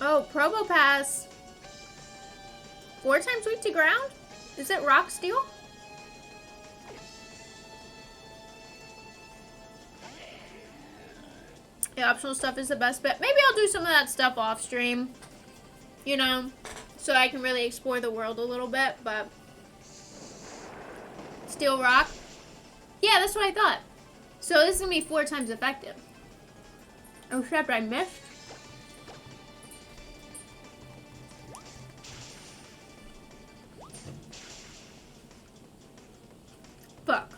Oh, Probopass. 4 times weak to ground? Is it Rock Steel? The optional stuff is the best bet. Maybe I'll do some of that stuff off stream. You know, so I can really explore the world a little bit, but... Steel Rock? Yeah, that's what I thought. So this is gonna be 4 times effective. Oh crap, I missed. Fuck.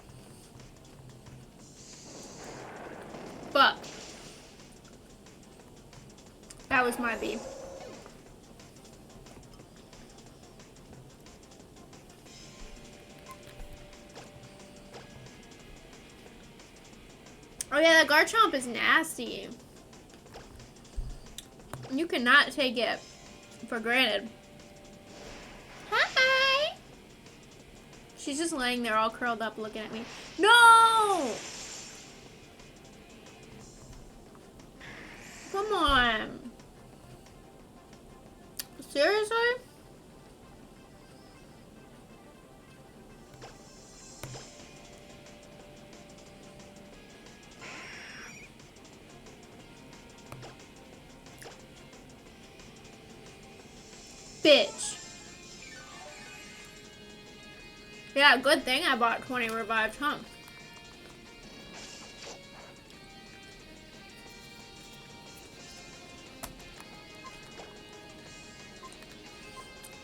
Fuck. That was my B. Oh yeah, that Garchomp is nasty. You cannot take it for granted. Hi! She's just laying there all curled up looking at me. No! Come on. Seriously? Bitch. Yeah, good thing I bought 20 revived, huh?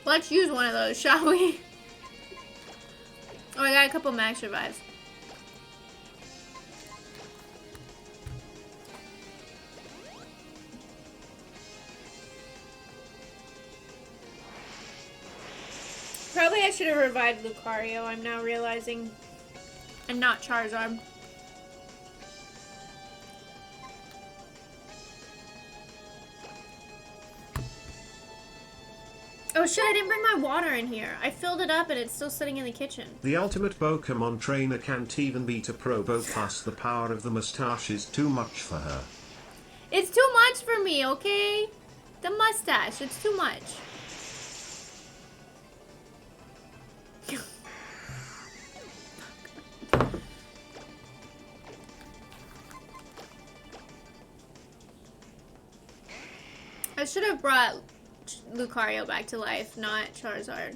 Let's use one of those, shall we? Oh, I got a couple max revives. Probably I should have revived Lucario, I'm now realizing. And not Charizard. Oh shit, I didn't bring my water in here. I filled it up and it's still sitting in the kitchen. The ultimate Pokemon trainer can't even beat a Probopass. The power of the mustache is too much for her. It's too much for me, okay? The mustache, it's too much. I should have brought Lucario back to life, not Charizard.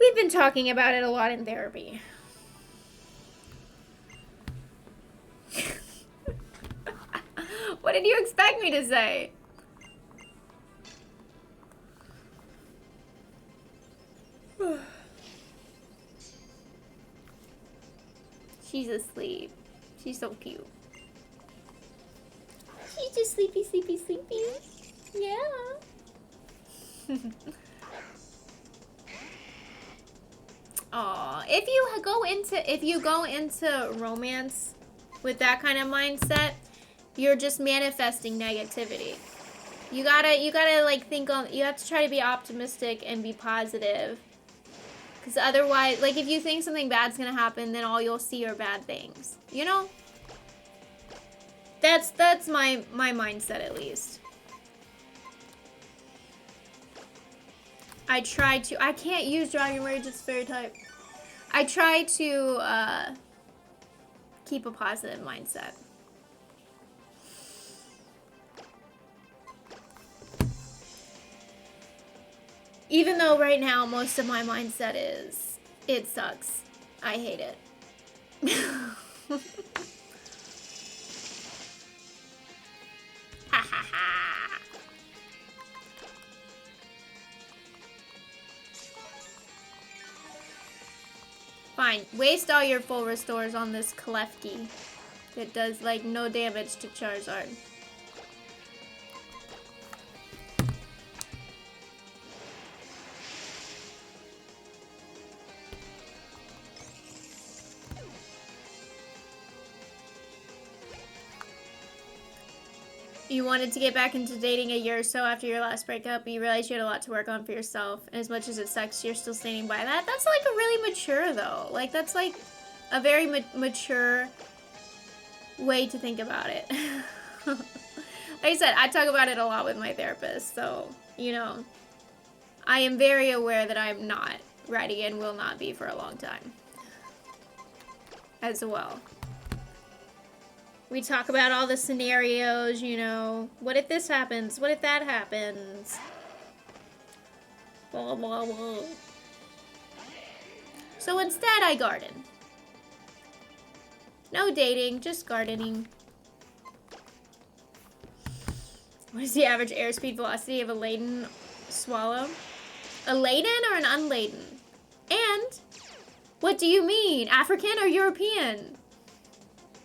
We've been talking about it a lot in therapy. What did you expect me to say? She's asleep. She's so cute. She's just sleepy, sleepy, sleepy. Yeah. Aw, if you go into romance with that kind of mindset, you're just manifesting negativity. You gotta like you have to try to be optimistic and be positive. Because otherwise, like if you think something bad's gonna happen, then all you'll see are bad things. You know? That's my mindset at least. I can't use Dragon Rage, it's fairy type. I try to keep a positive mindset. Even though right now most of my mindset is, it sucks. I hate it. Ha ha ha. Fine, waste all your full restores on this Klefki that does like no damage to Charizard. You wanted to get back into dating a year or so after your last breakup, but you realized you had a lot to work on for yourself. And as much as it sucks, you're still standing by that. That's like a really mature though. Like that's like a very mature way to think about it. Like I said, I talk about it a lot with my therapist. So, you know, I am very aware that I'm not ready and will not be for a long time as well. We talk about all the scenarios, you know. What if this happens? What if that happens? Blah, blah, blah. So instead, I garden. No dating, just gardening. What is the average airspeed velocity of a laden swallow? A laden or an unladen? And what do you mean? African or European?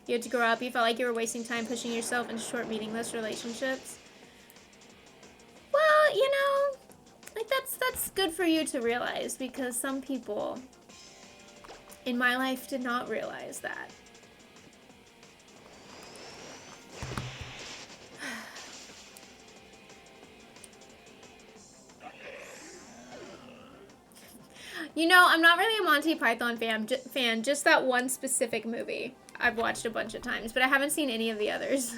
You had to grow up, you felt like you were wasting time pushing yourself into short, meaningless relationships. Well, you know, like that's good for you to realize because some people in my life did not realize that. You know, I'm not really a Monty Python fan, just that one specific movie. I've watched a bunch of times, but I haven't seen any of the others.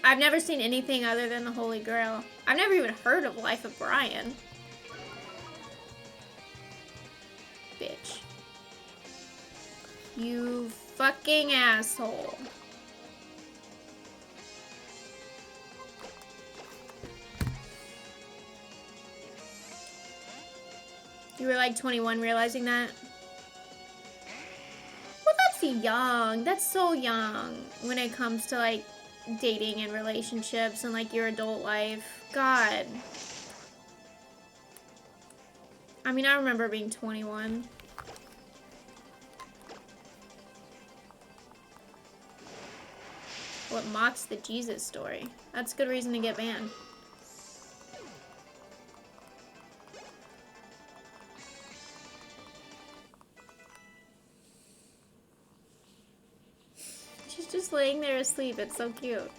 I've never seen anything other than the Holy Grail. I've never even heard of Life of Brian. Bitch. You fucking asshole. You were like 21 realizing that? Well, that's young. That's so young when it comes to like dating and relationships and like your adult life. God. I mean, I remember being 21. What mocks the Jesus story? That's a good reason to get banned. She's just laying there asleep. It's so cute.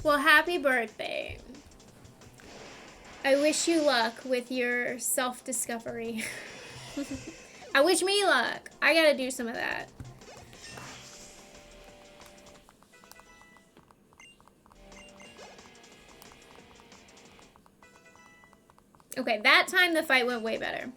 Well, happy birthday. I wish you luck with your self-discovery. wish me luck. I gotta do some of that. Okay, that time the fight went way better.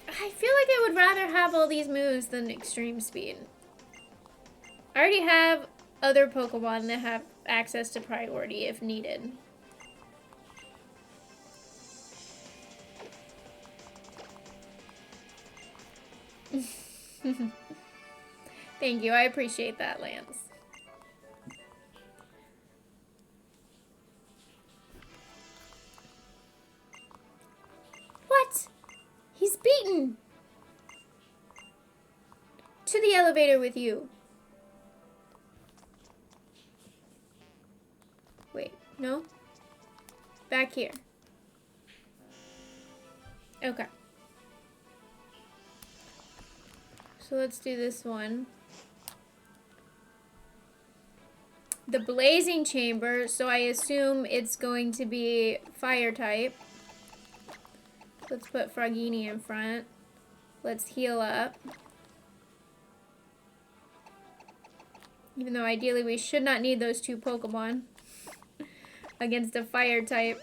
I feel like I would rather have all these moves than extreme speed. I already have other Pokemon that have access to priority if needed. Thank you, I appreciate that, Lance. What? He's beaten! To the elevator with you. Wait, no? Back here. Okay. So let's do this one. The Blazing Chamber, so I assume it's going to be fire type. Let's put Frogini in front. Let's heal up. Even though ideally we should not need those two Pokemon against a fire type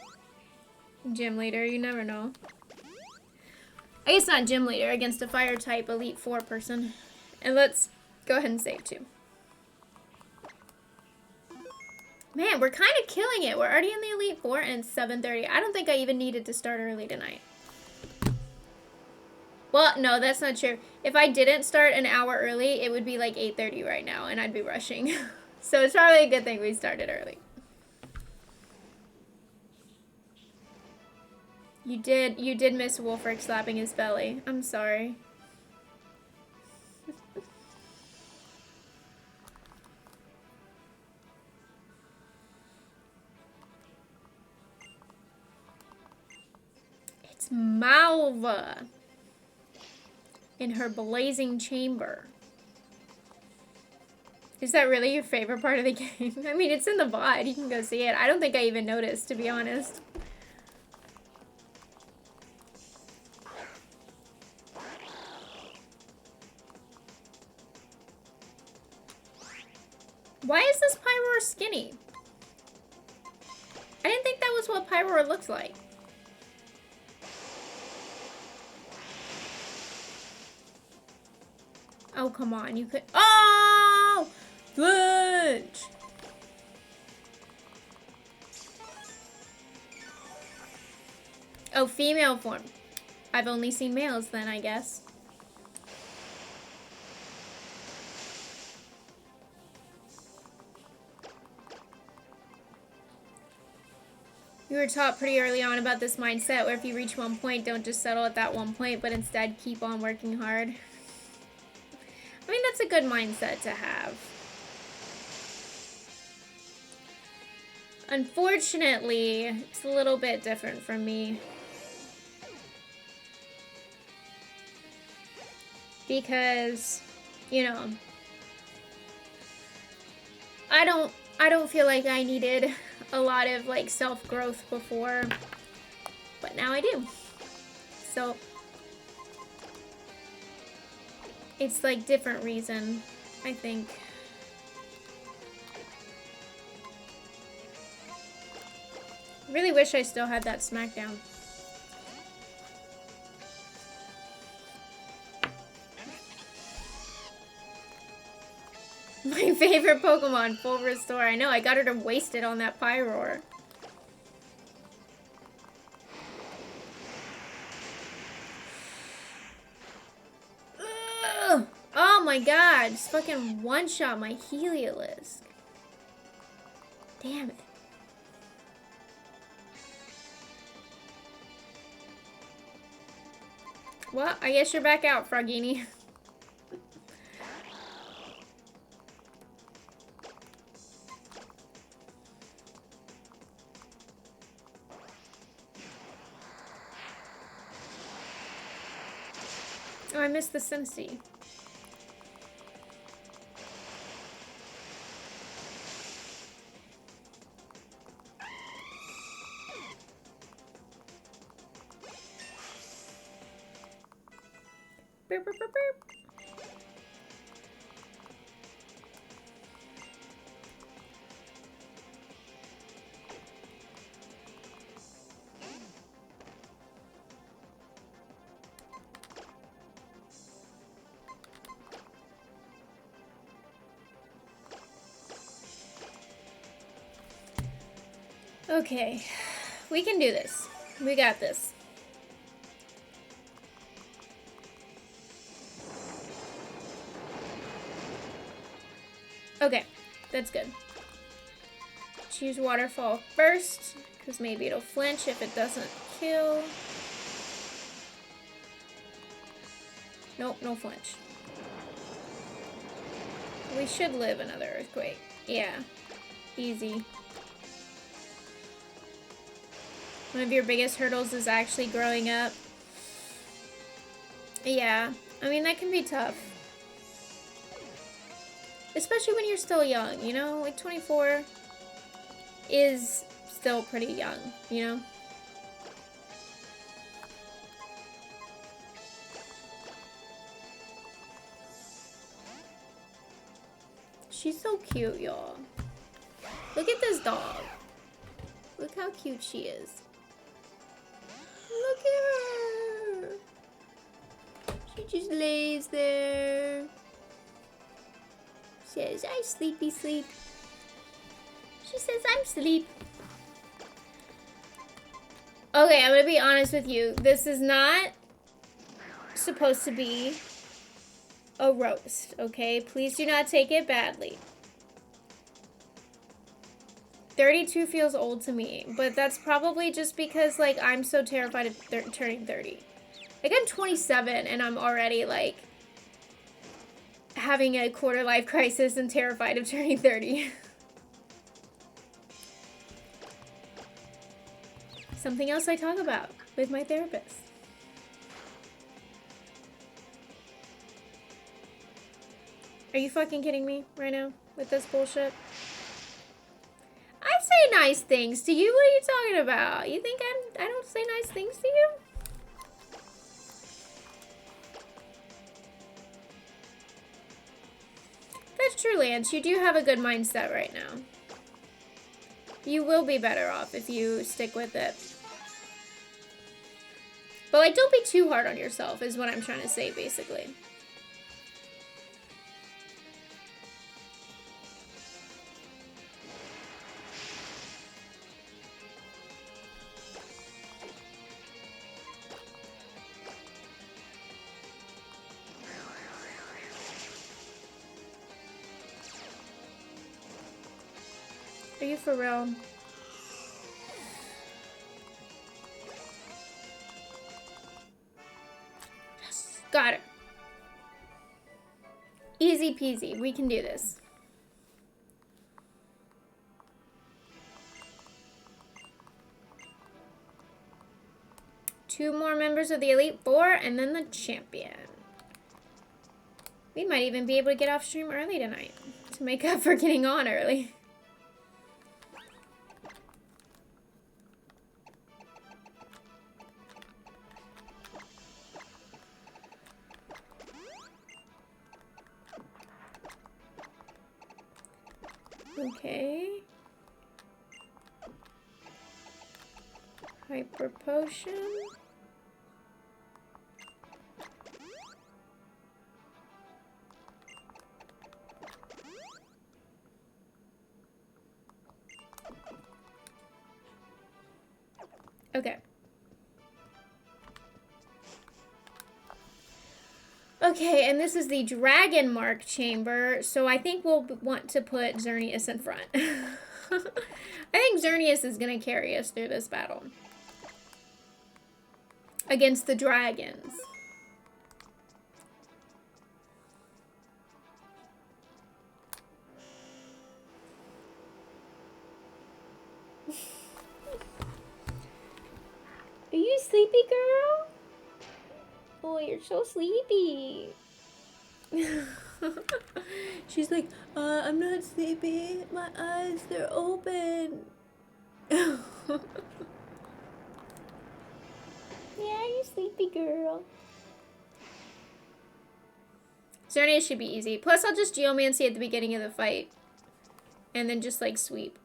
gym leader, you never know. I guess not gym leader, against a fire type Elite Four person. And let's go ahead and save too. Man, we're kind of killing it. We're already in the Elite Four and it's 7:30. I don't think I even needed to start early tonight. Well, no, that's not true. If I didn't start an hour early, it would be like 8:30 right now and I'd be rushing. So it's probably a good thing we started early. You did miss Wolfric slapping his belly. I'm sorry. It's Malva in her Blazing Chamber. Is that really your favorite part of the game? I mean, it's in the VOD. You can go see it. I don't think I even noticed, to be honest. Why is this Pyroar skinny? I didn't think that was what Pyroar looks like. Oh, come on. You could... Oh! Flinch! Oh, female form. I've only seen males then, I guess. You were taught pretty early on about this mindset where if you reach one point, don't just settle at that one point, but instead keep on working hard. I mean, that's a good mindset to have. Unfortunately, it's a little bit different from me. Because, you know, I don't feel like I needed a lot of like self-growth before, but now I do. So it's like different reason, I think. Really wish I still had that Smackdown. My favorite Pokemon, full restore. I know, I got her to waste it on that Pyroar. Ugh! Oh my god, just fucking one-shot my Heliolisk. Damn it. Well, I guess you're back out, Frogini. Oh, I missed the Cincy. Burp, burp, burp, burp. Okay, we can do this. We got this. Okay, that's good. Choose waterfall first, because maybe it'll flinch if it doesn't kill. Nope, no flinch. We should live another earthquake. Yeah, easy. One of your biggest hurdles is actually growing up. Yeah, I mean, that can be tough. Especially when you're still young, you know? Like, 24 is still pretty young, you know? She's so cute, y'all. Look at this dog. Look how cute she is. Look at her. She just lays there. Says, I'm sleepy sleep. She says, I'm sleep. Okay, I'm gonna be honest with you. This is not supposed to be a roast, okay? Please do not take it badly. 32 feels old to me, but that's probably just because, like, I'm so terrified of turning 30. Like, I'm 27 and I'm already, like, having a quarter-life crisis and terrified of turning 30. Something else I talk about with my therapist. Are you fucking kidding me right now with this bullshit? I say nice things to you. What are you talking about? You think I don't say nice things to you? That's true, Lance. You do have a good mindset right now. You will be better off if you stick with it. But, like, don't be too hard on yourself is what I'm trying to say, basically. Are you for real? Yes, got it. Easy peasy. We can do this. Two more members of the Elite Four, and then the champion. We might even be able to get off stream early tonight to make up for getting on early. Okay. Hyper potion. Okay. Okay, and this is the Dragon Mark Chamber, so I think we'll want to put Xerneas in front. I think Xerneas is going to carry us through this battle. Against the dragons. Are you sleepy, girl? Oh, you're so sleepy. She's like, I'm not sleepy. My eyes, they're open. Yeah, you sleepy girl. Xerneas should be easy. Plus, I'll just Geomancy at the beginning of the fight. And then just, like, sweep.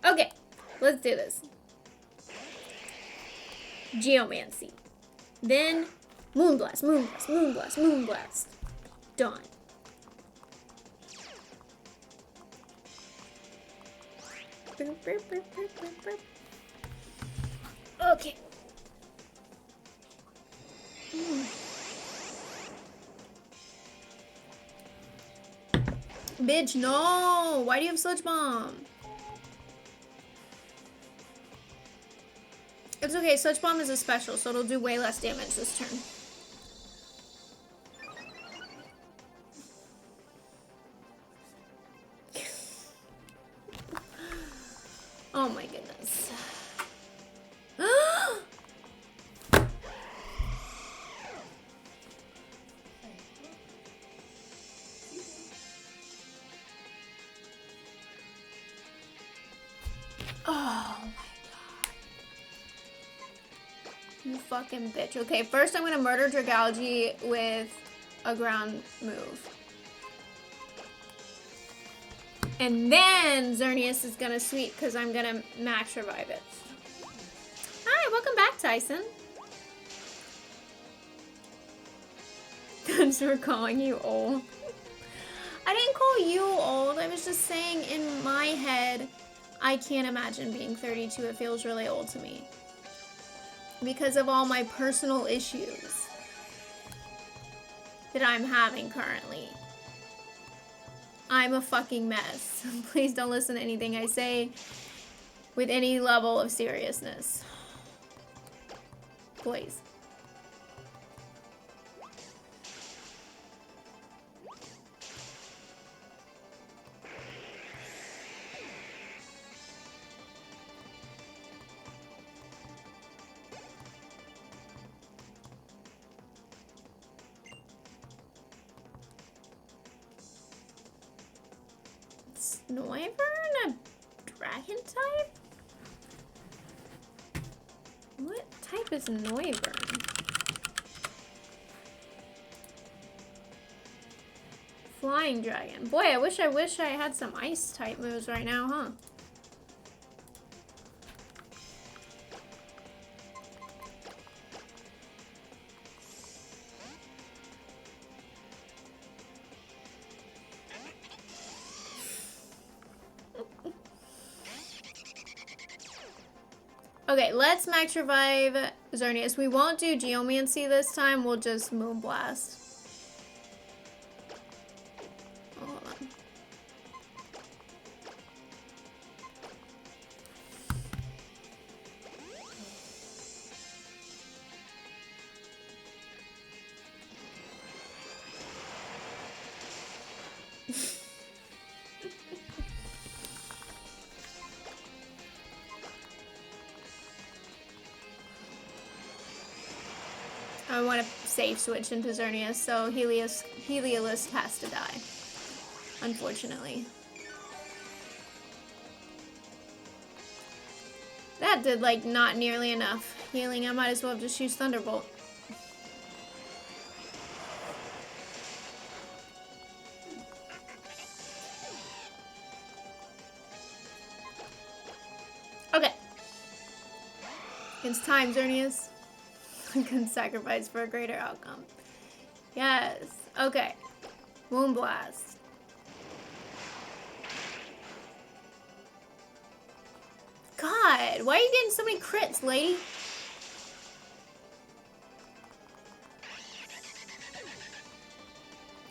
Okay, let's do this. Geomancy. Then Moonblast, Moonblast, Moonblast, Moonblast. Done. Okay. Bitch, no! Why do you have Sludge Bomb? It's okay, Sludge Bomb is a special, so it'll do way less damage this turn. Oh my goodness. Oh my god. You fucking bitch. Okay, first I'm gonna murder Dragalge with a ground move. And then Xerneas is gonna sweep because I'm gonna max revive it. Hi, welcome back, Tyson. Thanks for calling you old. I didn't call you old. I was just saying in my head, I can't imagine being 32. It feels really old to me. Because of all my personal issues that I'm having currently. I'm a fucking mess. Please don't listen to anything I say with any level of seriousness. Please. Noivern? A dragon type? What type is Noivern? Flying dragon. Boy, I wish I had some ice type moves right now, huh? Okay, let's max revive Xerneas. We won't do Geomancy this time. We'll just Moonblast. Oh, hold on. I want to safe switch into Xerneas, so Heliolisk has to die. Unfortunately. That did, like, not nearly enough healing. I might as well have just used Thunderbolt. Okay. It's time, Xerneas. Can sacrifice for a greater outcome. Yes. Okay. Moonblast. God, why are you getting so many crits, lady?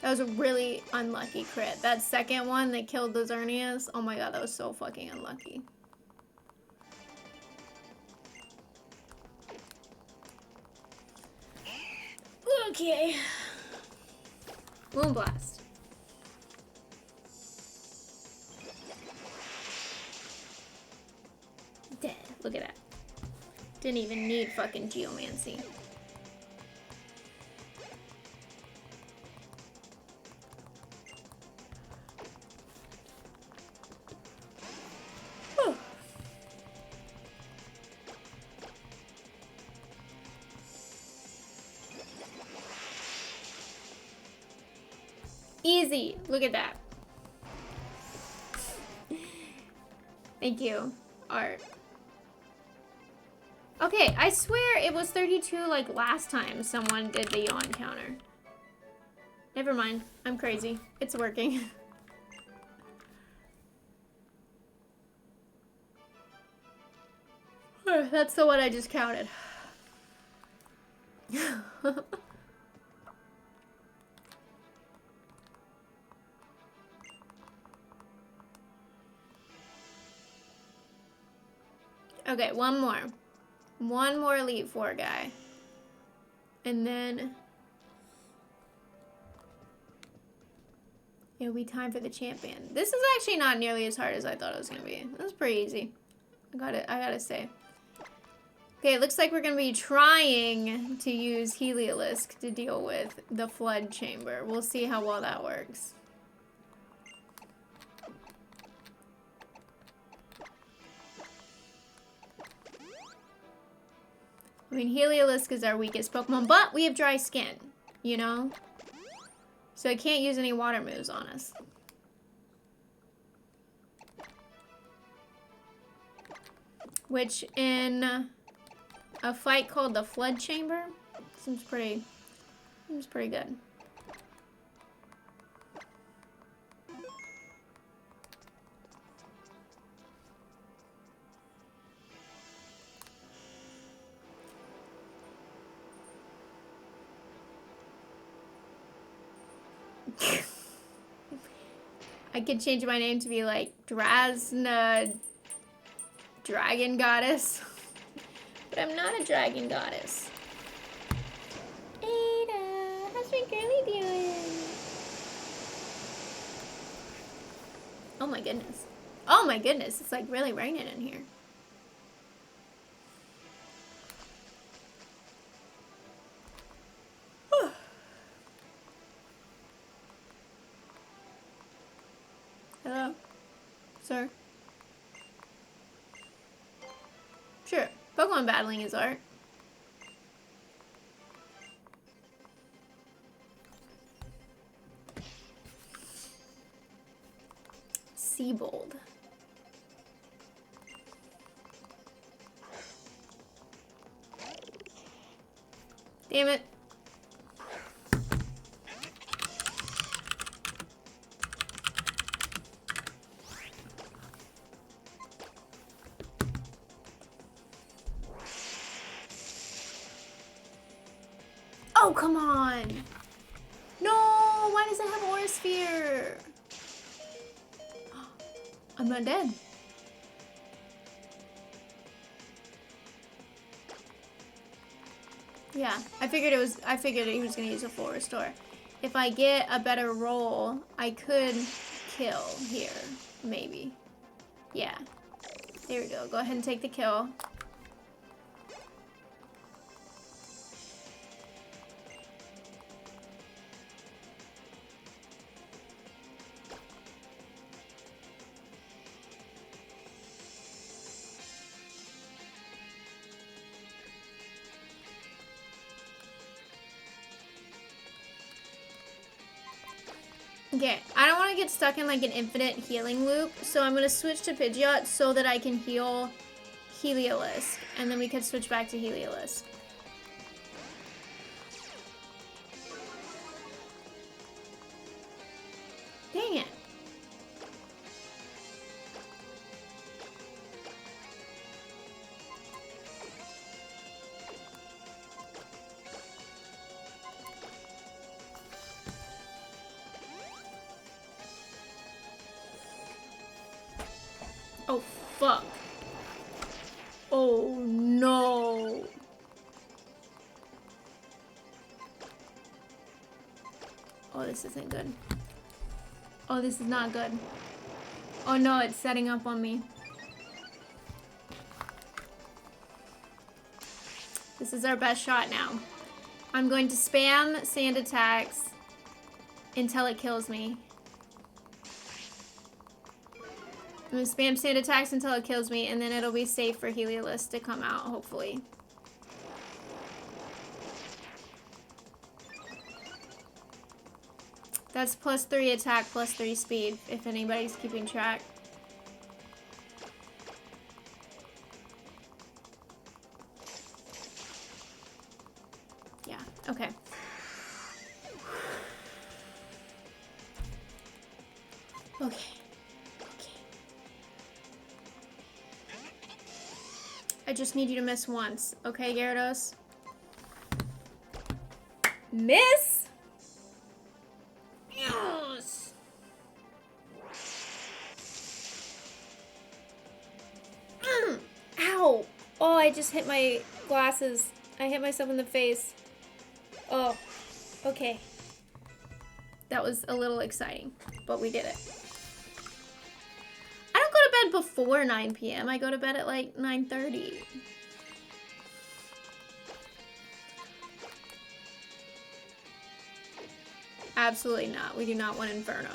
That was a really unlucky crit. That second one that killed the Xerneas. Oh my god, that was so fucking unlucky. Okay. Moonblast. Dead. Look at that. Didn't even need fucking geomancy. Whew. Easy. Look at that. Thank you, Art. Okay, I swear it was 32 like last time someone did the yawn counter. Never mind. I'm crazy. It's working. That's the one I just counted. Okay, one more. One more Elite Four guy. And then it'll be time for the champion. This is actually not nearly as hard as I thought it was gonna be. That was pretty easy. I gotta say. Okay, it looks like we're gonna be trying to use Heliolisk to deal with the flood chamber. We'll see how well that works. I mean, Heliolisk is our weakest Pokemon, but we have dry skin, you know? So it can't use any water moves on us. Which, in a fight called the Flood Chamber, seems pretty good. I could change my name to be like Drasna Dragon Goddess. But I'm not a dragon goddess. Ada, how's my girly doing? Oh my goodness. Oh my goodness, it's like really raining in here. Hello, sir. Sure, Pokemon battling is art. Seabold. Damn it. Oh, come on. No, why does it have Aura Sphere? I'm not dead. Yeah, I figured he was gonna use a full restore. If I get a better roll, I could kill here, maybe. Yeah. There we go. Go ahead and take the kill. Okay, I don't want to get stuck in like an infinite healing loop, so I'm going to switch to Pidgeot so that I can heal Heliolisk, and then we can switch back to Heliolisk. Dang it. Oh, fuck. Oh, no. Oh, this isn't good. Oh, this is not good. Oh, no, it's setting up on me. This is our best shot now. I'm going to spam sand attacks until it kills me. I'm going to spam sand attacks until it kills me, and then it'll be safe for Heliolisk to come out, hopefully. That's +3 attack, +3 speed, if anybody's keeping track. Yeah, okay. Okay. I just need you to miss once. Okay, Gyarados? Miss? Yes! Ow! Oh, I just hit my glasses. I hit myself in the face. Oh, okay. That was a little exciting, but we did it. I don't go to bed before 9 p.m. I go to bed at like 9:30. Absolutely not. We do not want Inferno.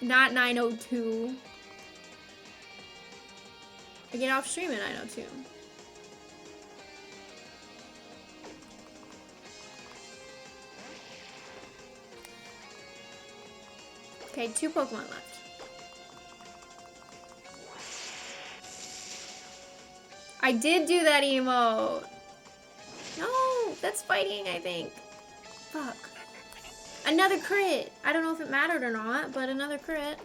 Not 9:02. I get off stream at 9:02. Okay, 2 Pokemon left. I did do that emote. No, that's fighting, I think. Fuck. Another crit. I don't know if it mattered or not, but another crit.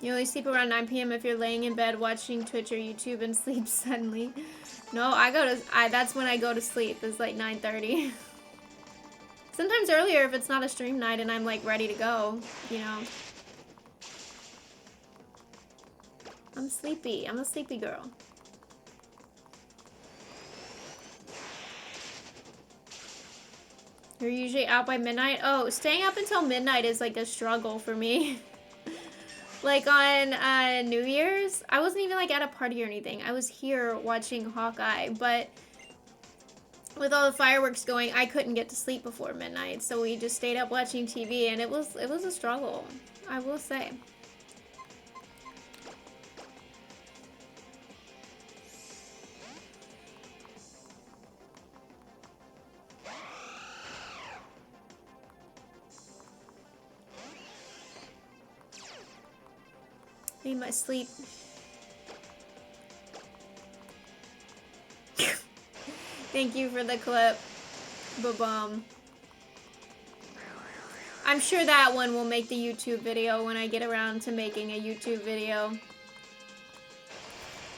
You only sleep around 9 p.m. if you're laying in bed watching Twitch or YouTube and sleep suddenly. No, that's when I go to sleep. It's like 9:30. Sometimes earlier if it's not a stream night and I'm like ready to go, you know. I'm sleepy. I'm a sleepy girl. You're usually out by midnight? Oh, staying up until midnight is like a struggle for me. Like on New Year's, I wasn't even like at a party or anything. I was here watching Hawkeye, but with all the fireworks going, I couldn't get to sleep before midnight, so we just stayed up watching TV, and it was a struggle, I will say. Need my sleep. Thank you for the clip. Ba-bum. I'm sure that one will make the YouTube video when I get around to making a YouTube video.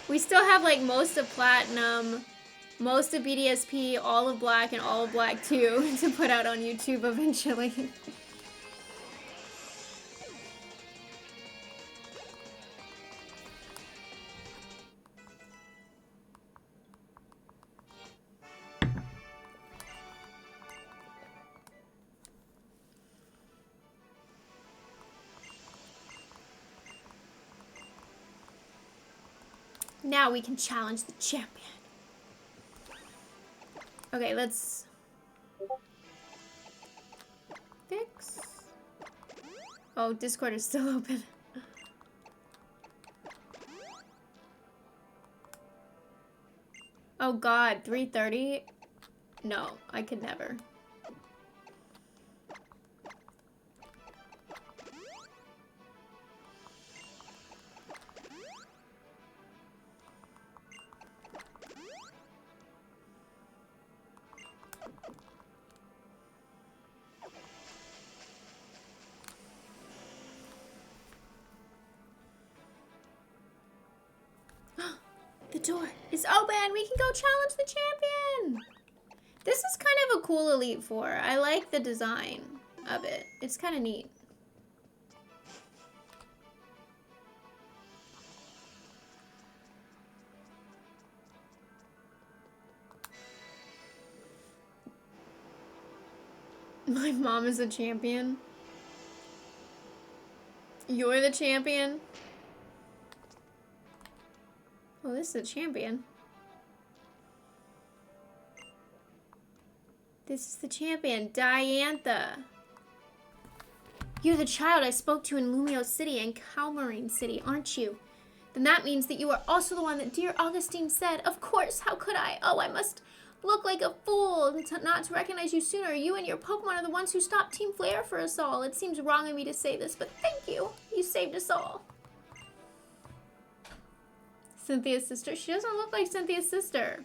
We still have like most of Platinum, most of BDSP, all of Black, and all of Black 2 to put out on YouTube eventually. Now we can challenge the champion. Okay, let's fix. Oh, Discord is still open. Oh god, 3:30? No, I could never. The door is open! We can go challenge the champion! This is kind of a cool Elite Four. I like the design of it. It's kind of neat. My mom is a champion. You're the champion? Oh, this is a champion. This is the champion, Diantha. You're the child I spoke to in Lumio City and Calmarine City, aren't you? Then that means that you are also the one that dear Augustine said. Of course, how could I? Oh, I must look like a fool not to recognize you sooner. You and your Pokemon are the ones who stopped Team Flare for us all. It seems wrong of me to say this, but thank you. You saved us all. Cynthia's sister? She doesn't look like Cynthia's sister.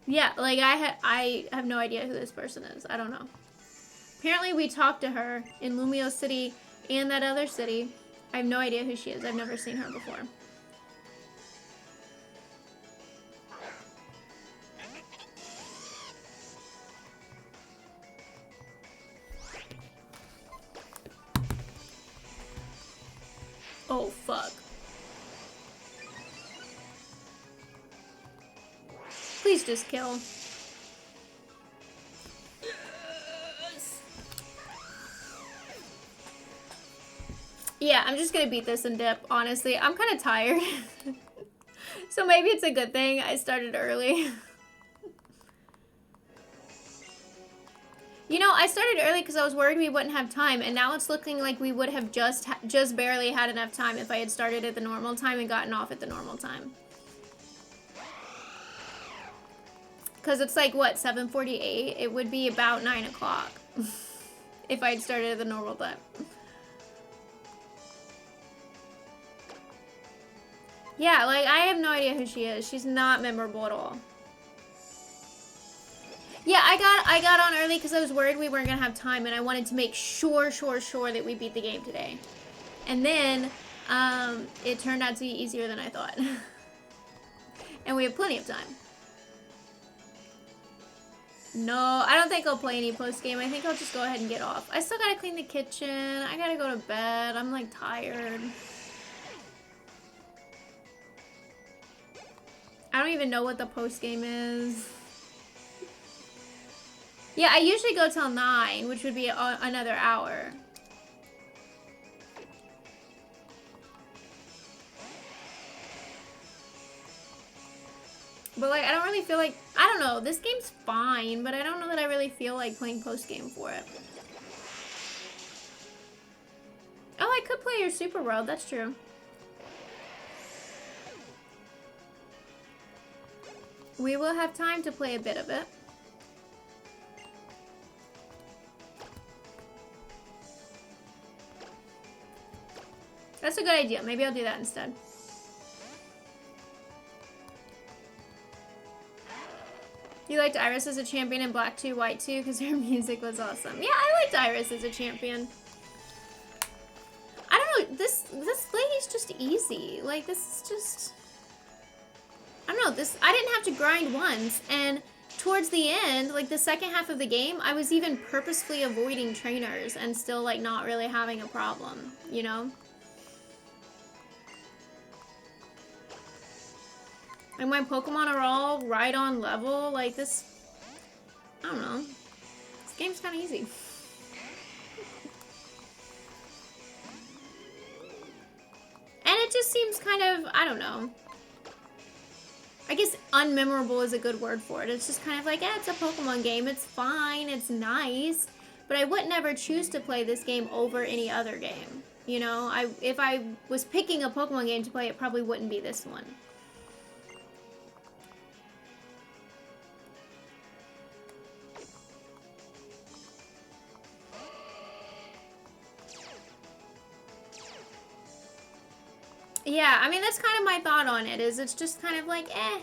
Yeah, like I have no idea who this person is. I don't know. Apparently we talked to her in Lumio City and that other city. I have no idea who she is. I've never seen her before. Oh, fuck. Please just kill. Yes. Yeah, I'm just gonna beat this and dip, honestly. I'm kind of tired. So maybe it's a good thing I started early. You know, I started early because I was worried we wouldn't have time, and now it's looking like we would have just barely had enough time if I had started at the normal time and gotten off at the normal time. Because it's like, what, 7:48? It would be about 9 o'clock if I had started at the normal time. Yeah, like, I have no idea who she is. She's not memorable at all. Yeah, I got on early because I was worried we weren't going to have time, and I wanted to make sure that we beat the game today. And then, it turned out to be easier than I thought. And we have plenty of time. No, I don't think I'll play any post-game. I think I'll just go ahead and get off. I still gotta clean the kitchen. I gotta go to bed. I'm, like, tired. I don't even know what the post-game is. Yeah, I usually go till 9, which would be another hour. But, like, I don't really feel like... I don't know. This game's fine, but I don't know that I really feel like playing post-game for it. Oh, I could play your Super World. That's true. We will have time to play a bit of it. That's a good idea. Maybe I'll do that instead. You liked Iris as a champion in Black 2, White 2 because her music was awesome. Yeah, I liked Iris as a champion. I don't know, this lady's just easy. Like, this is just... I don't know, I didn't have to grind once, and towards the end, like the second half of the game, I was even purposefully avoiding trainers and still, like, not really having a problem, you know? Like, my Pokemon are all right on level. Like, this... I don't know. This game's kind of easy. And it just seems kind of... I don't know. I guess unmemorable is a good word for it. It's just kind of like, yeah, it's a Pokemon game. It's fine. It's nice. But I would never choose to play this game over any other game. You know? If I was picking a Pokemon game to play, it probably wouldn't be this one. Yeah, I mean, that's kind of my thought on it, is it's just kind of like, eh.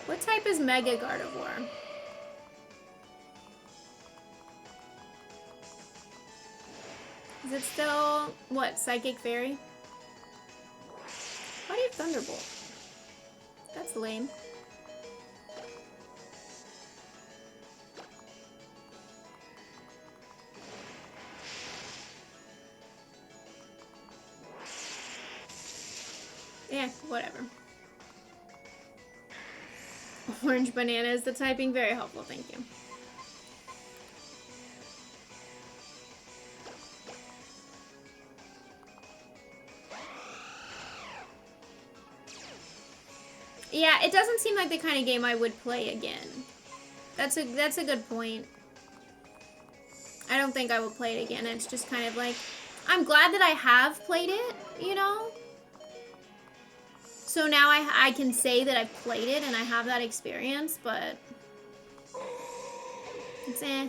What type is Mega Gardevoir? Is it still, what, Psychic Fairy? Why do you have Thunderbolt? That's lame. Yeah, whatever. Orange banana is the typing. Very helpful, thank you. Yeah, it doesn't seem like the kind of game I would play again. That's a good point. I don't think I will play it again. It's just kind of like, I'm glad that I have played it, you know? So now I can say that I've played it and I have that experience, but it's eh.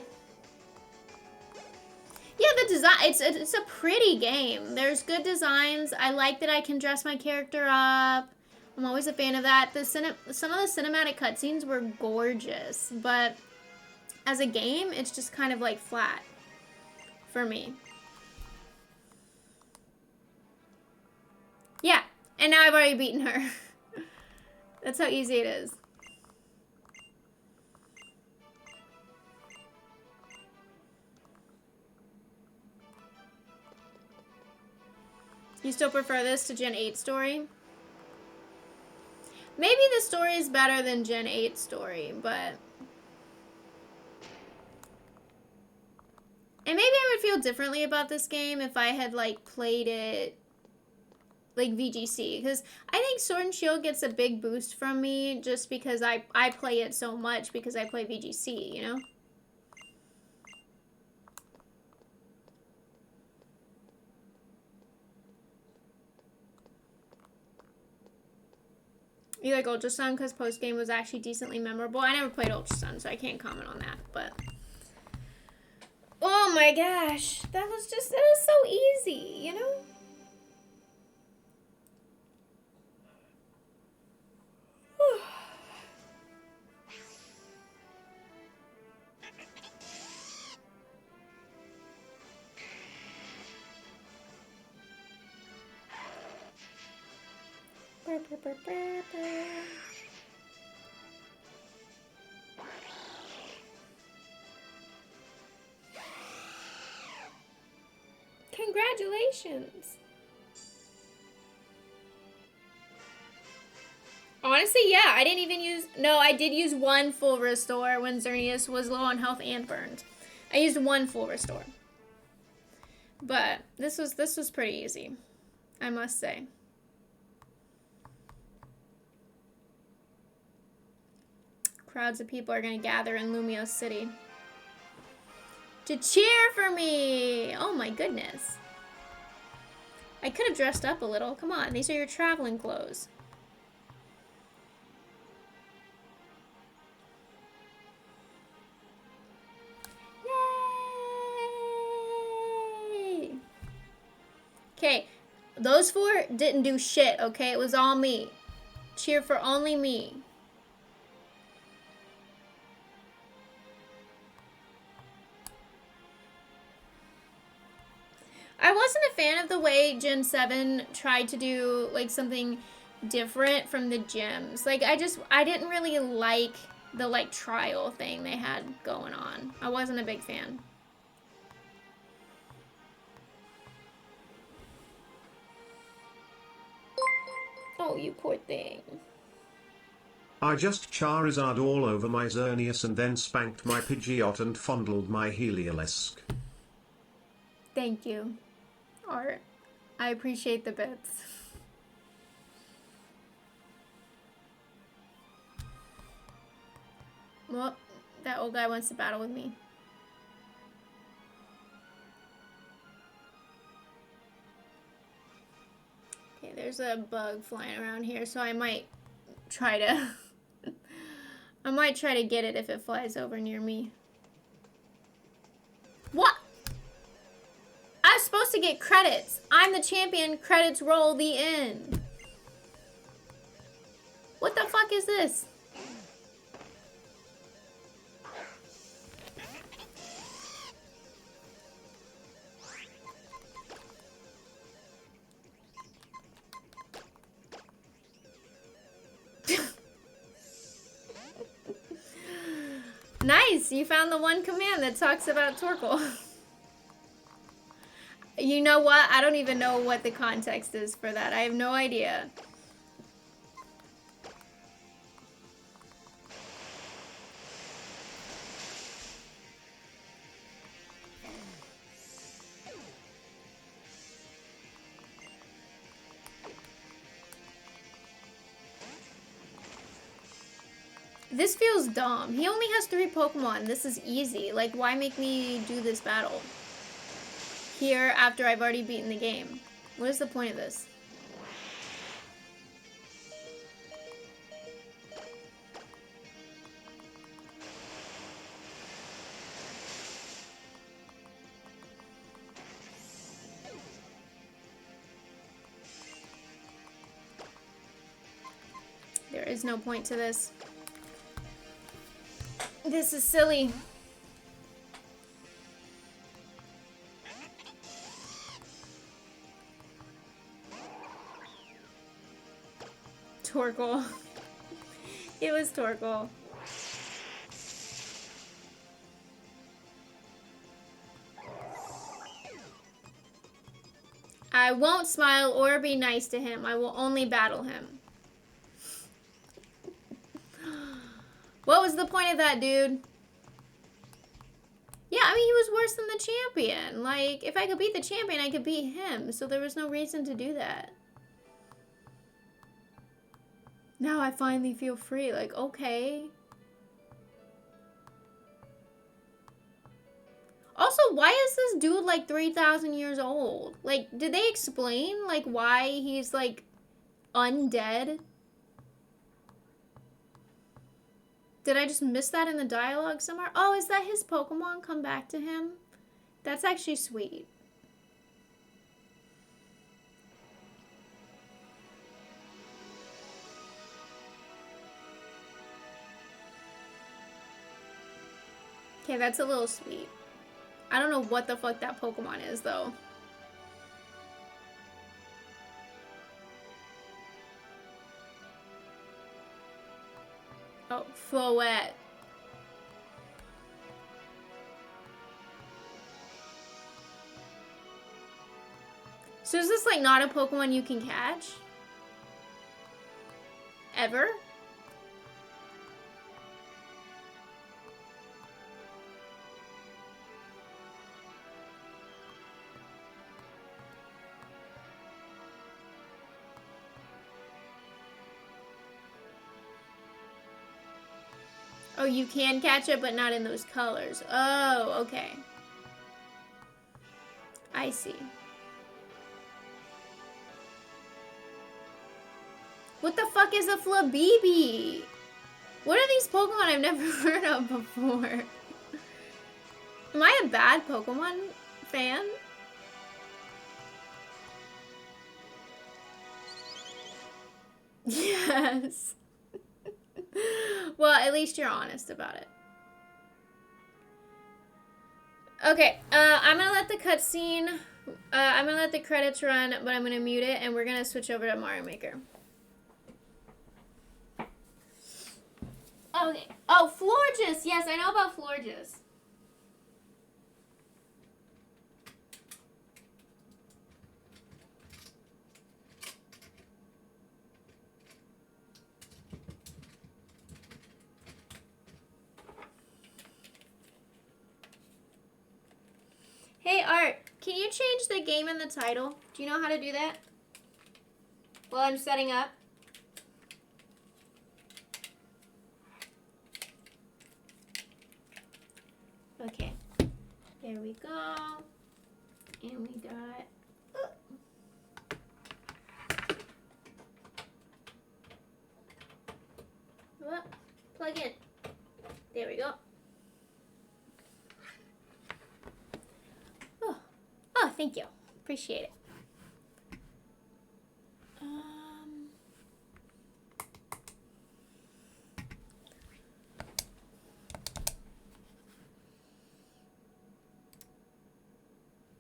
Yeah, the design, it's a pretty game. There's good designs. I like that I can dress my character up. I'm always a fan of that. Some of the cinematic cutscenes were gorgeous, but as a game, it's just kind of like flat for me. Yeah, and now I've already beaten her. That's how easy it is. You still prefer this to Gen 8 story? Maybe the story is better than Gen 8 story, but... And maybe I would feel differently about this game if I had, like, played it, like, VGC. Because I think Sword and Shield gets a big boost from me just because I play it so much because I play VGC, you know? You like Ultra Sun because post-game was actually decently memorable? I never played Ultra Sun, so I can't comment on that, but... Oh my gosh, that was so easy, you know? Congratulations. Honestly, yeah, I didn't even use... No, I did use one full restore when Xerneas was low on health and burned. I used one full restore. But this was pretty easy, I must say. Crowds of people are going to gather in Lumiose City to cheer for me. Oh my goodness. I could have dressed up a little. Come on, these are your traveling clothes. Yay! Okay, those four didn't do shit, okay? It was all me. Cheer for only me. I wasn't a fan of the way Gen 7 tried to do, like, something different from the gyms. Like, I didn't really like the, like, trial thing they had going on. I wasn't a big fan. Oh, you poor thing. I just Charizard all over my Xerneas and then spanked my Pidgeot and fondled my Heliolisk. Thank you, Art. I appreciate the bits. Well, that old guy wants to battle with me. Okay, there's a bug flying around here, so I might try to... I might try to get it if it flies over near me. What? I'm supposed to get credits. I'm the champion. Credits roll. The end. What the fuck is this? Nice, you found the one command that talks about Torkoal. You know what? I don't even know what the context is for that. I have no idea. This feels dumb. He only has 3 Pokemon. This is easy. Like, why make me do this battle here after I've already beaten the game? What is the point of this? There is no point to this. This is silly. Torkoal. It was Torkoal. I won't smile or be nice to him. I will only battle him. What was the point of that, dude? Yeah, I mean, he was worse than the champion. Like, if I could beat the champion, I could beat him. So there was no reason to do that. Now I finally feel free. Like, okay. Also, why is this dude, like, 3,000 years old? Like, did they explain, like, why he's, like, undead? Did I just miss that in the dialogue somewhere? Oh, is that his Pokemon come back to him? That's actually sweet. Okay, that's a little sweet. I don't know what the fuck that Pokemon is, though. Oh, Floette. So is this, like, not a Pokemon you can catch? Ever? Oh, you can catch it, but not in those colors. Oh, okay. I see. What the fuck is a Flabébé? What are these Pokemon I've never heard of before? Am I a bad Pokemon fan? Yes. Well, at least you're honest about it. Okay, I'm gonna let the cutscene, I'm gonna let the credits run, but I'm gonna mute it, and we're gonna switch over to Mario Maker. Okay. Oh, Florges! Yes, I know about Florges. Hey, Art, can you change the game in the title? Do you know how to do that? While I'm setting up? Okay. There we go. And we got... Plug in. There we go. Oh, thank you. Appreciate it.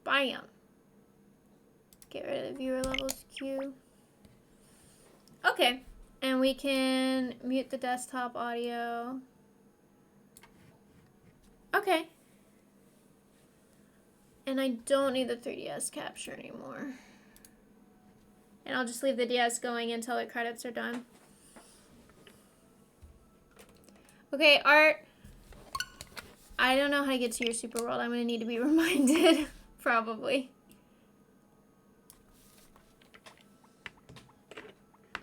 Bam. Get rid of the viewer levels queue. Okay. And we can mute the desktop audio. Okay. And I don't need the 3DS capture anymore. And I'll just leave the DS going until the credits are done. Okay, Art. I don't know how to get to your super world. I'm going to need to be reminded. Probably.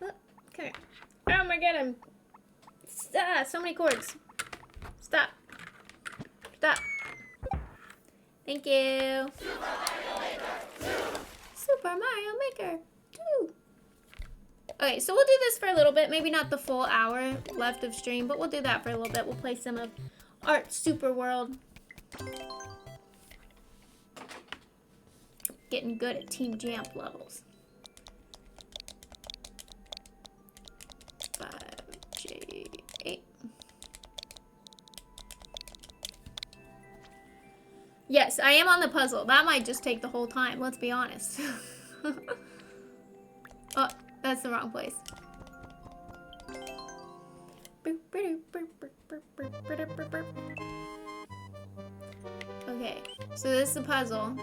Oh, come here. Oh my god, I'm So many cords. Stop. Stop. Thank you. Super Mario Maker 2. Okay, so we'll do this for a little bit. Maybe not the full hour left of stream, but we'll do that for a little bit. We'll play some of Art Super World. Getting good at Team Jamp levels. 5J8. Yes, I am on the puzzle. That might just take the whole time, let's be honest. Oh, that's the wrong place. Okay, so this is the puzzle.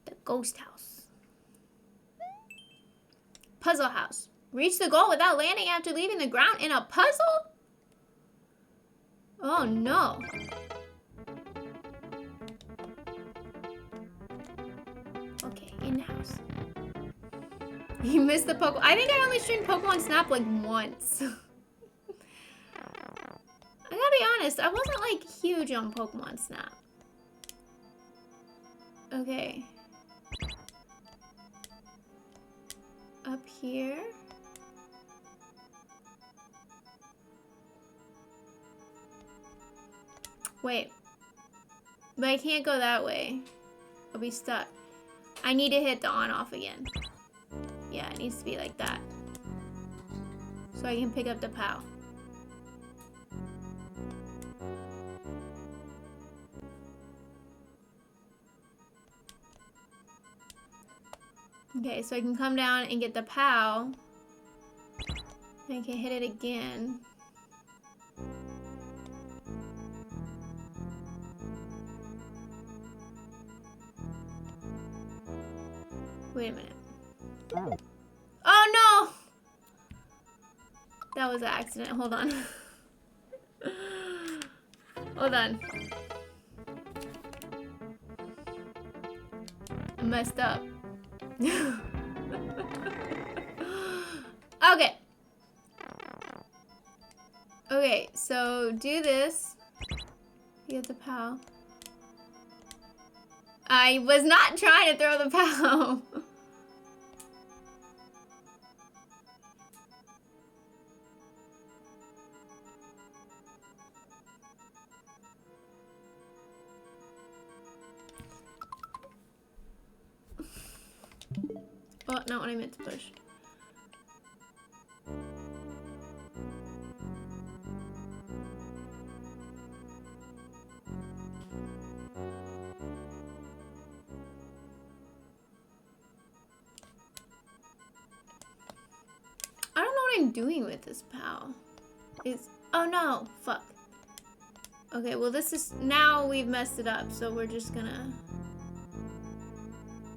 The ghost house. Puzzle house. Reach the goal without landing after leaving the ground in a puzzle? Oh no. Okay, in-house. You missed the Pokemon. I think I only streamed Pokemon Snap like once. I gotta be honest, I wasn't like huge on Pokemon Snap. Okay. Up here. Wait. But I can't go that way. I'll be stuck. I need to hit the on-off again. Yeah, it needs to be like that. So I can pick up the POW. Okay, so I can come down and get the POW. I can hit it again. Wait a minute. Oh no! That was an accident. Hold on. Hold on. I messed up. Okay. Okay, so do this. Get the POW. I was not trying to throw the POW. Oh, not what I meant to push. I don't know what I'm doing with this POW. Oh no, fuck. Okay, well this is, now we've messed it up, so we're just gonna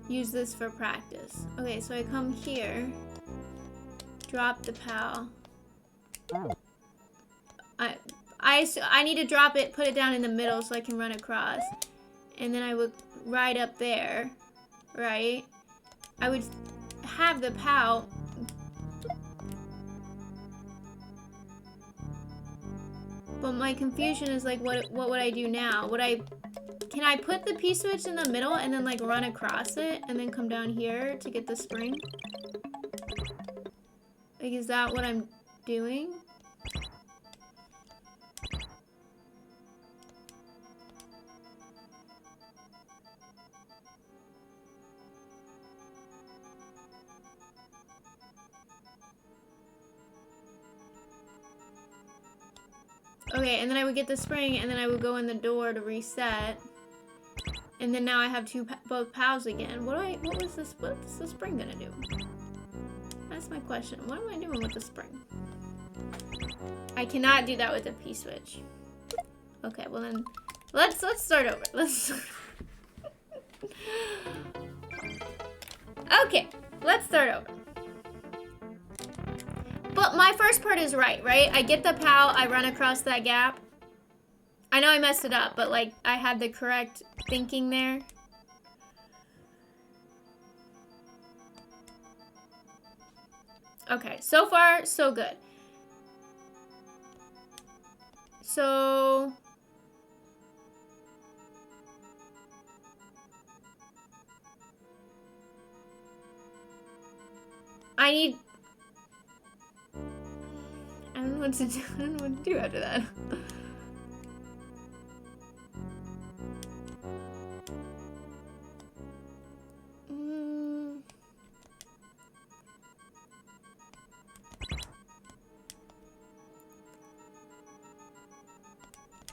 use this for practice. Okay, so I come here, drop the POW. I need to drop it, put it down in the middle so I can run across. And then I would ride up there, right? I would have the POW. But my confusion is like, what would I do now? Can I put the P-switch in the middle and then like run across it and then come down here to get the spring? Like, is that what I'm doing? Okay, and then I would get the spring, and then I would go in the door to reset. And then now I have both POWs again. What's the spring gonna do? That's my question. What am I doing with the spring? I cannot do that with the P-switch. Okay, well then, let's start over. Okay, let's start over. But my first part is right? I get the POW, I run across that gap. I know I messed it up, but like, I had the correct thinking there. Okay, so far, so good. So I don't know what to do. I don't know what to do after that.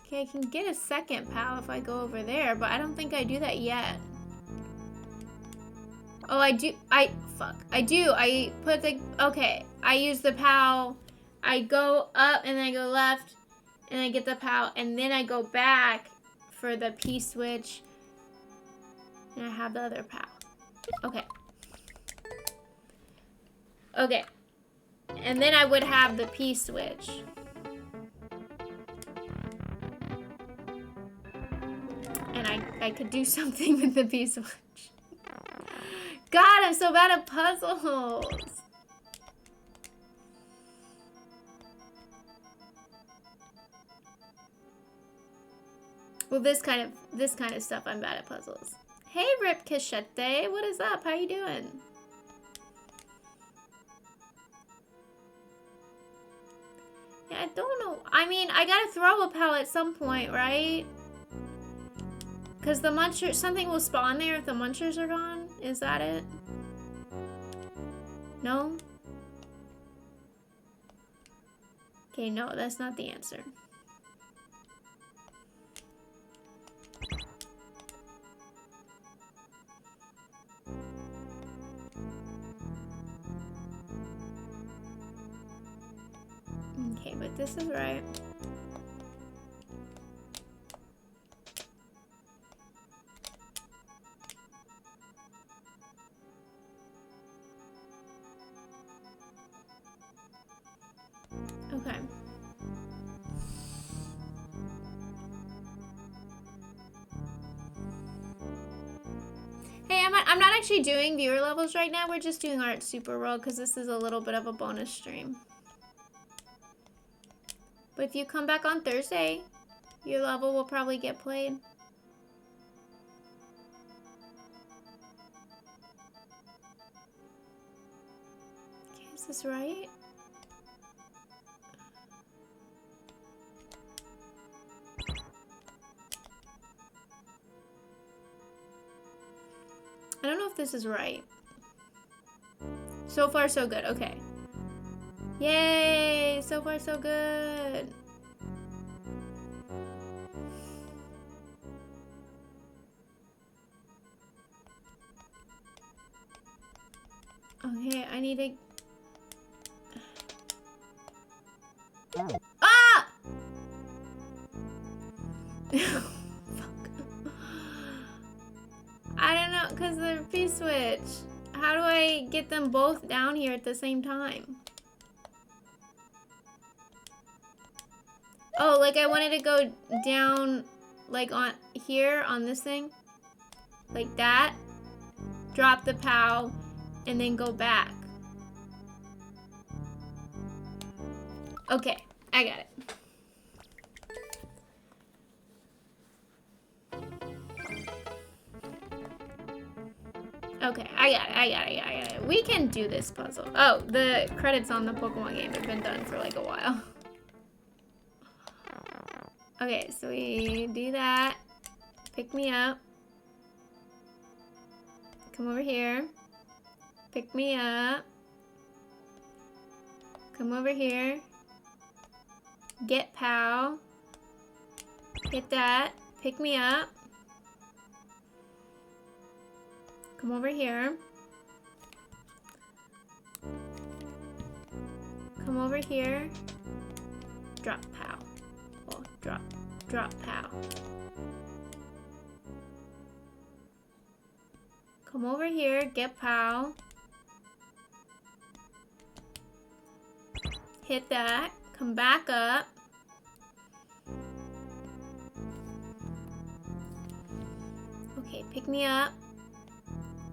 Okay, I can get a second pal if I go over there, but I don't think I do that yet. Oh, I do. Fuck. I do. I put the, okay. I use the pal. I go up and then I go left and I get the pal and then I go back for the P-switch and I have the other pal. Okay. Okay. And then I would have the P-switch. And I could do something with the P-switch. God, I'm so bad at puzzles. Well, this kind of stuff, I'm bad at puzzles. Hey, Rip Cachete, what is up? How you doing? Yeah, I don't know. I mean, I gotta throw a pal at some point, right? Because the muncher, something will spawn there if the munchers are gone. Is that it? No? Okay, no, that's not the answer. Okay, but this is right. Okay. Hey, I'm not actually doing viewer levels right now. We're just doing Art Super World because this is a little bit of a bonus stream. But if you come back on Thursday, your level will probably get played. Okay, is this right? I don't know if this is right. So far, so good. Okay. Yay! So far, so good. Okay, I need to... Ah! Fuck. I don't know, because they're P-switch. How do I get them both down here at the same time? Oh, like I wanted to go down, like on here, on this thing. Like that. Drop the POW, and then go back. Okay, I got it. Okay, I got it. We can do this puzzle. Oh, the credits on the Pokemon game have been done for like a while. Okay, so we do that. Pick me up. Come over here. Pick me up. Come over here. Get POW. Hit that. Pick me up. Come over here. Come over here. Drop POW. Oh, drop POW. Come over here, get POW. Hit that. Come back up. Okay, pick me up.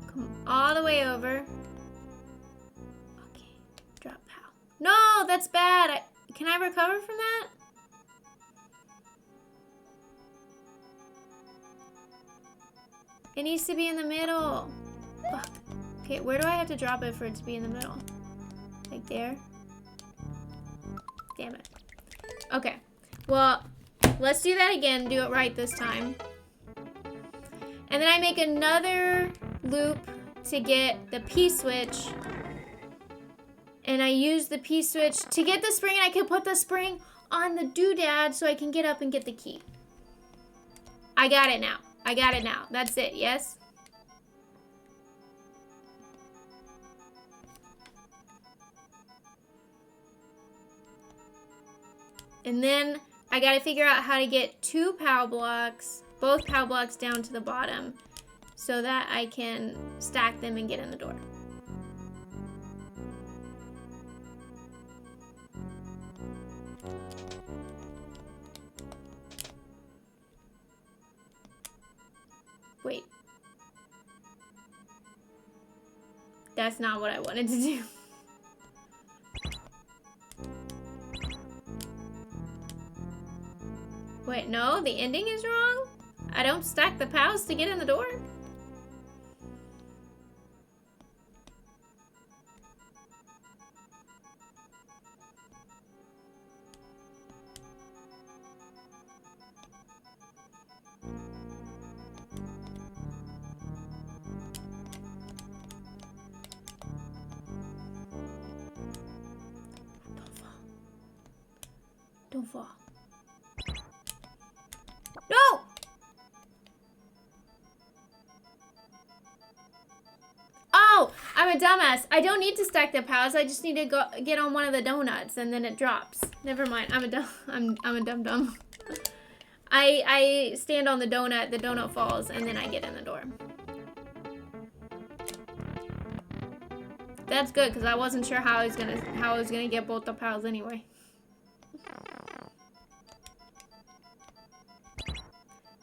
Come all the way over. Okay, drop POW. No, that's bad. Can I recover from that? It needs to be in the middle. Fuck. Okay, where do I have to drop it for it to be in the middle? Like there? Damn it. Okay. Well, let's do that again. Do it right this time. And then I make another loop to get the P-switch. And I use the P-switch to get the spring, and I can put the spring on the doodad so I can get up and get the key. I got it now. I got it now. That's it, yes? And then I gotta figure out how to get 2 POW blocks, both POW blocks down to the bottom, so that I can stack them and get in the door. Wait. That's not what I wanted to do. Wait, no, the ending is wrong? I don't stack the POWs to get in the door? Don't fall. No! Oh, I'm a dumbass. I don't need to stack the POWs. I just need to go get on one of the donuts and then it drops. Never mind. I'm a dumb. I stand on the donut falls, and then I get in the door. That's good, because I wasn't sure how I was gonna get both the POWs anyway.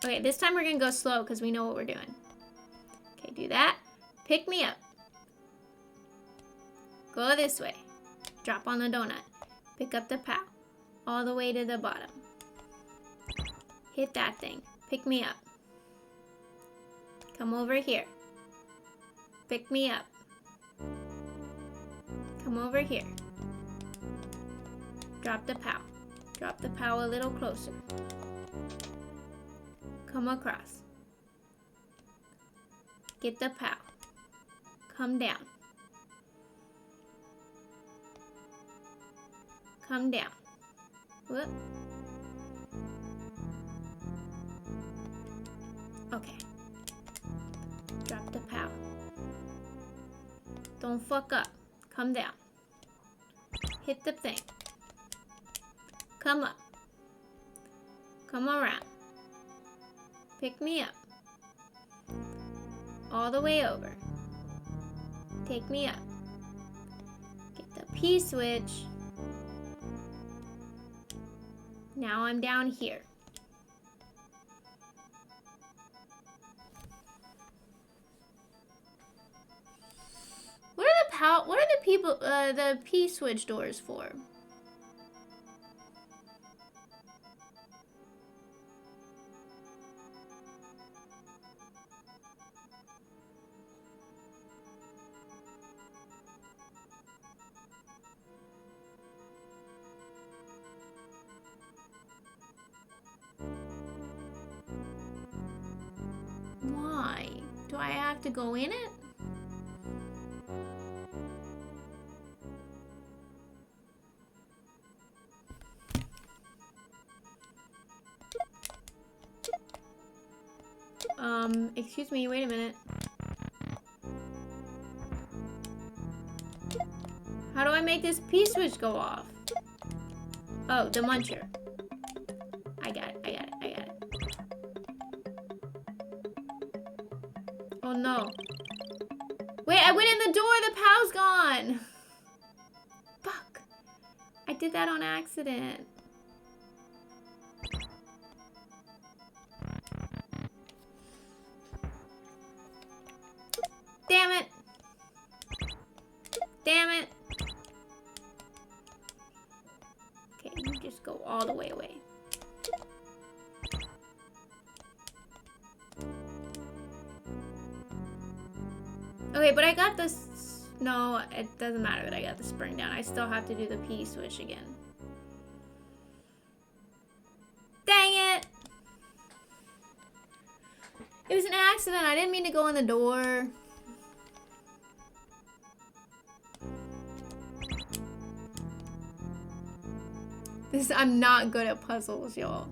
Okay, this time we're gonna go slow because we know what we're doing. Okay, do that. Pick me up. Go this way. Drop on the donut. Pick up the POW. All the way to the bottom. Hit that thing. Pick me up. Come over here. Pick me up. Come over here. Drop the POW. Drop the POW a little closer. Come across. Get the POW. Come down. Come down. Whoop. Okay. Drop the POW. Don't fuck up. Come down. Hit the thing. Come up. Come around. Pick me up. All the way over. Take me up. Get the P-switch. Now I'm down here. What are the people, the P-switch doors for? Why? Do I have to go in it? Excuse me, wait a minute. How do I make this P-switch go off? Oh, the muncher. I got it. Oh no. Wait, I went in the door, the POW's gone. Fuck. I did that on accident. Damn it. Damn it. Okay, you just go all the way away. Okay, but I got this. No, it doesn't matter that I got the spring down. I still have to do the P switch again. Dang it! It was an accident. I didn't mean to go in the door. I'm not good at puzzles, y'all.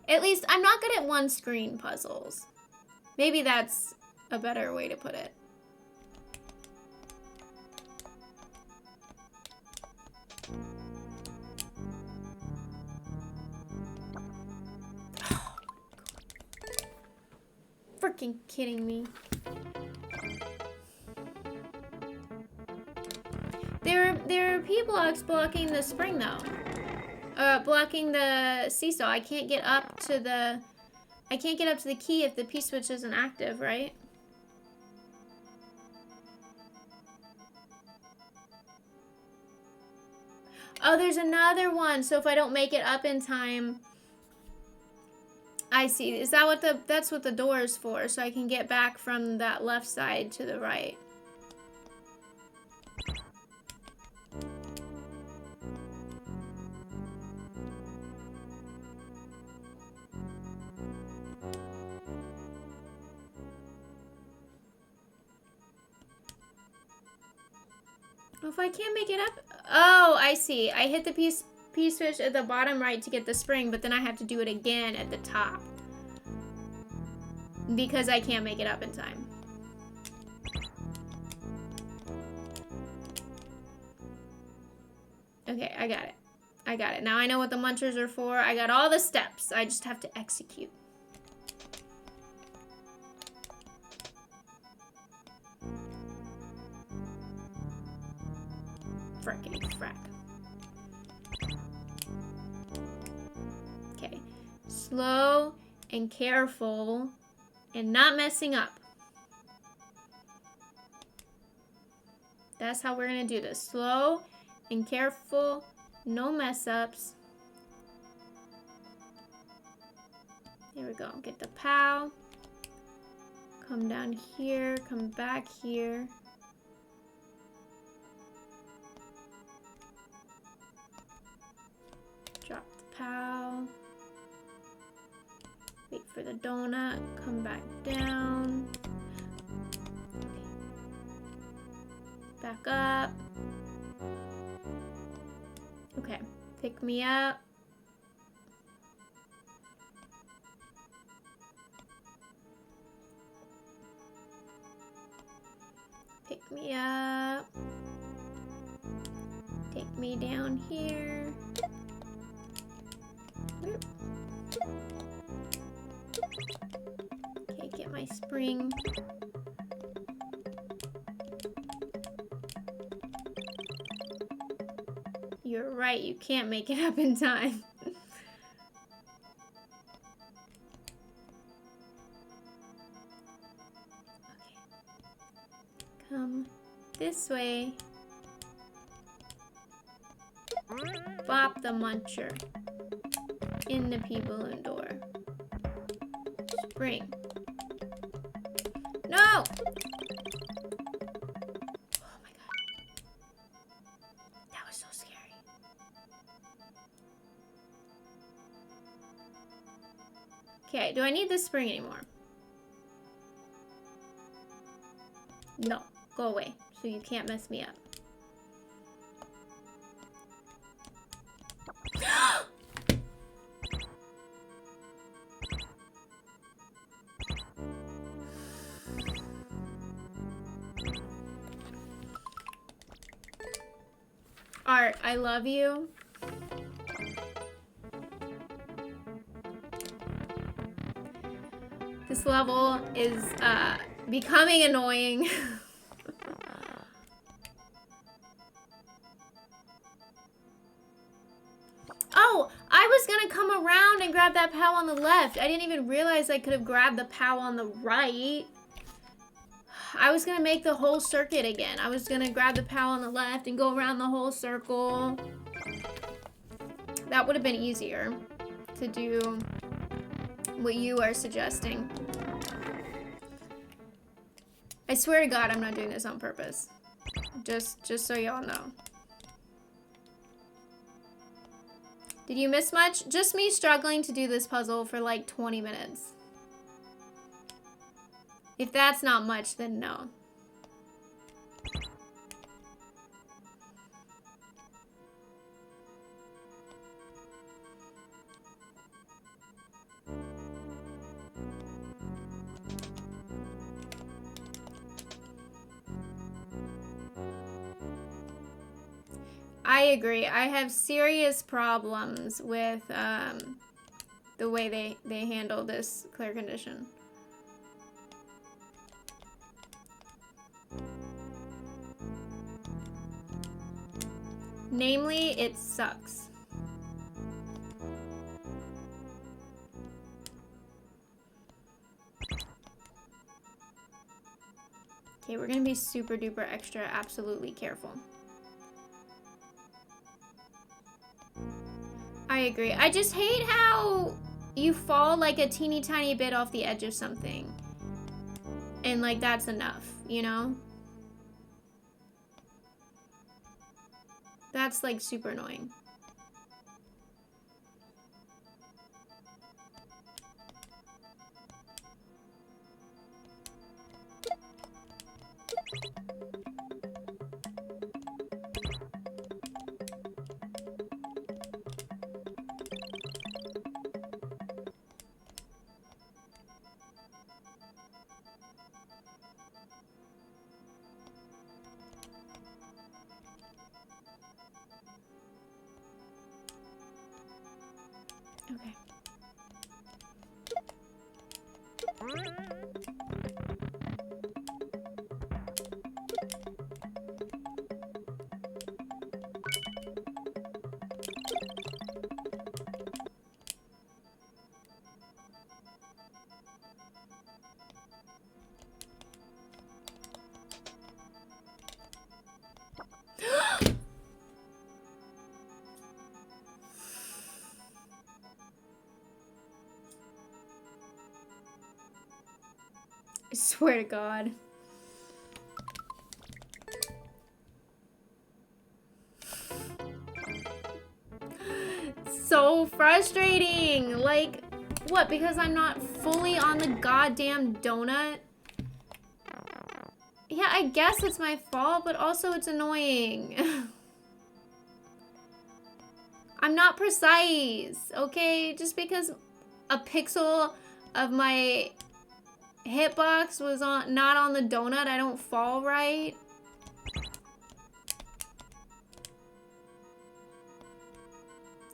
At least I'm not good at one screen puzzles. Maybe that's a better way to put it. Freaking kidding me. There are P-blocks blocking the spring though. Blocking the seesaw. I can't get up to the key if the P-switch isn't active, right? Oh, there's another one. So if I don't make it up in time, I see. Is that what that's what the door is for? So I can get back from that left side to the right. If I can't make it up... Oh, I see. I hit the P switch at the bottom right to get the spring, but then I have to do it again at the top. Because I can't make it up in time. Okay, I got it. I got it. Now I know what the munchers are for. I got all the steps. I just have to execute. Frackity frack. Okay. Slow and careful and not messing up. That's how we're gonna do this. Slow and careful, no mess ups. There we go. Get the POW. Come down here, come back here. Drop the POW. Wait for the donut. Come back down. Back up. Okay. Pick me up. Pick me up. Take me down here. Okay, get my spring. You're right, you can't make it up in time. Okay. Come this way. Bop the muncher in the P-balloon door. Spring. No! Oh my god. That was so scary. Okay, do I need this spring anymore? No. Go away, so you can't mess me up. Art, I love you. This level is becoming annoying. Oh, I was gonna come around and grab that POW on the left. I didn't even realize I could have grabbed the POW on the right. I was gonna make the whole circuit again. I was gonna grab the POW on the left and go around the whole circle. That would have been easier to do what you are suggesting. I swear to God, I'm not doing this on purpose. Just so y'all know. Did you miss much? Just me struggling to do this puzzle for like 20 minutes. If that's not much, then no. I agree. I have serious problems with the way they handle this clear condition. Namely, it sucks. Okay, we're gonna be super duper extra absolutely careful. I agree. I just hate how you fall like a teeny tiny bit off the edge of something. And like that's enough, you know? That's like super annoying. Okay. I swear to God. So frustrating. Like, what? Because I'm not fully on the goddamn donut? Yeah, I guess it's my fault, but also it's annoying. I'm not precise, okay? Just because a pixel of my hitbox was not on the donut, I don't fall right.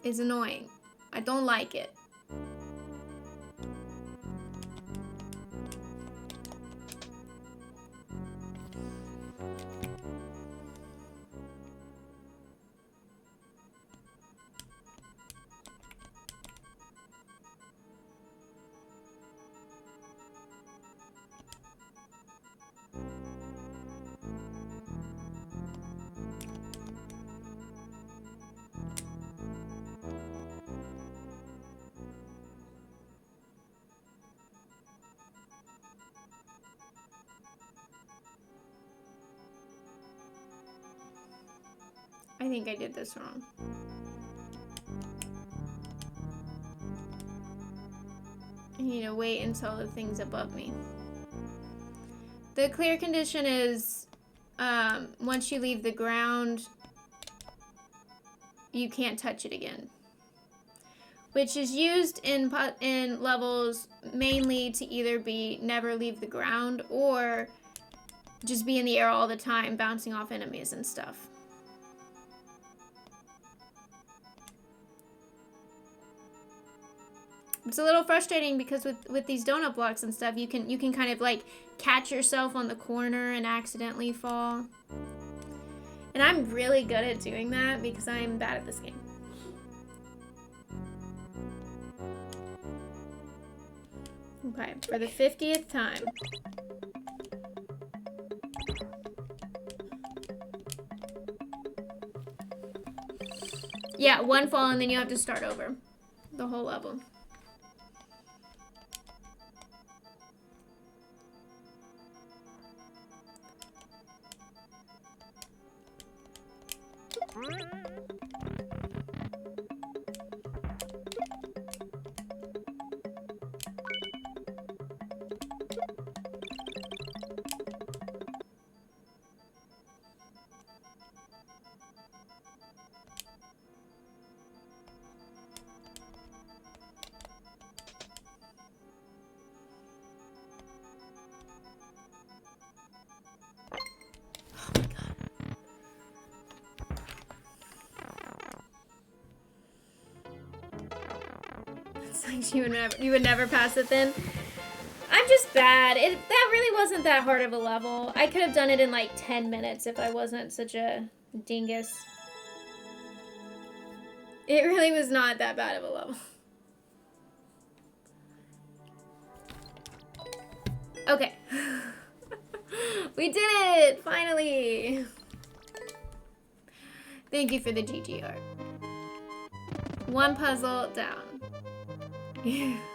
It's annoying. I don't like it. I think I did this wrong. I need to wait until the thing's above me. The clear condition is once you leave the ground, you can't touch it again. Which is used in levels mainly to either be never leave the ground or just be in the air all the time, bouncing off enemies and stuff. It's a little frustrating because with these donut blocks and stuff, you can kind of like catch yourself on the corner and accidentally fall. And I'm really good at doing that because I'm bad at this game. Okay, for the 50th time. Yeah, one fall and then you have to start over. The whole level. It's like you would never pass it then. I'm just bad. That really wasn't that hard of a level. I could have done it in like 10 minutes if I wasn't such a dingus. It really was not that bad of a level. Okay. We did it! Finally! Thank you for the GG art. One puzzle down.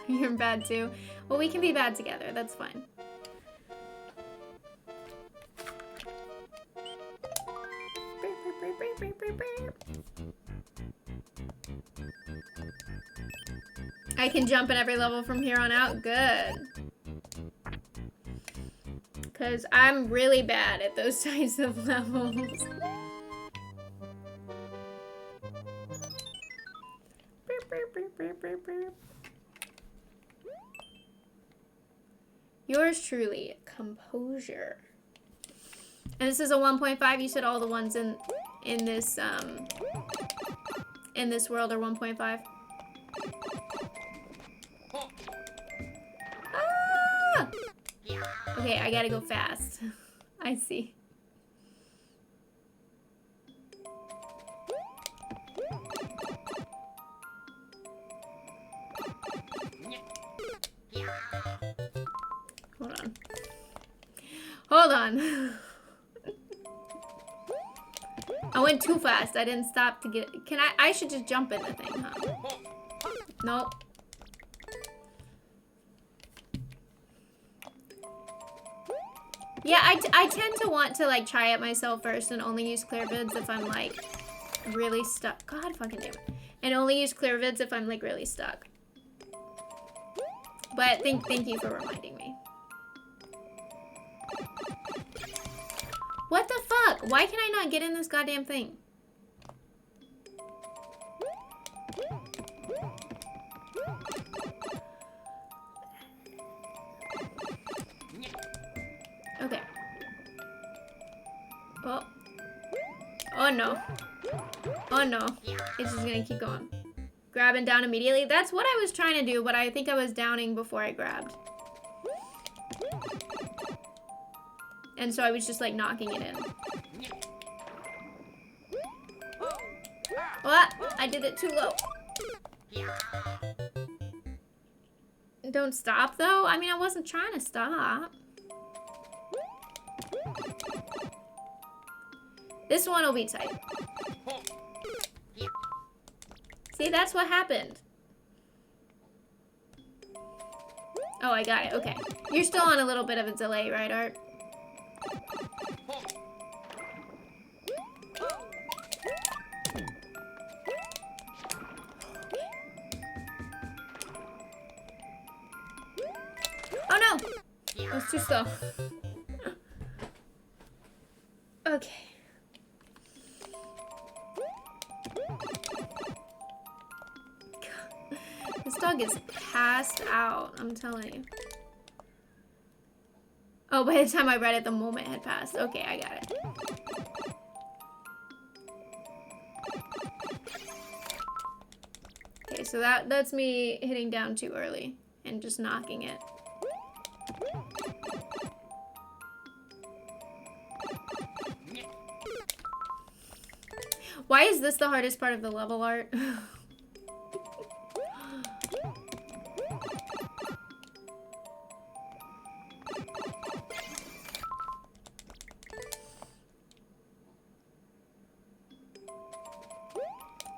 You're bad too. Well, we can be bad together. That's fine. I can jump in every level from here on out. Good. Because I'm really bad at those types of levels. Yours truly, Composure. And this is a 1.5. You said all the ones in this world are 1.5. Ah! Okay, I gotta go fast. I see. Hold on. Hold on. I went too fast. I didn't stop to get... Can I should just jump in the thing, huh? Nope. Yeah, I tend to want to, like, try it myself first and only use clear vids if I'm, like, really stuck. God fucking damn it. And only use clear vids if I'm, like, really stuck. But thank you for reminding me. What the fuck? Why can I not get in this goddamn thing? Okay. Oh. Oh no. Oh no. It's just gonna keep going. Grab and down immediately. That's what I was trying to do, but I think I was downing before I grabbed. And so I was just like knocking it in. What? I did it too low. Don't stop though? I mean, I wasn't trying to stop. This one will be tight. See, that's what happened. Oh, I got it. Okay. You're still on a little bit of a delay, right, Art? Oh no! It was too slow. Okay. This dog is passed out, I'm telling you. Oh, by the time I read it, the moment had passed. Okay, I got it. Okay, so that's me hitting down too early and just knocking it. Why is this the hardest part of the level, Art?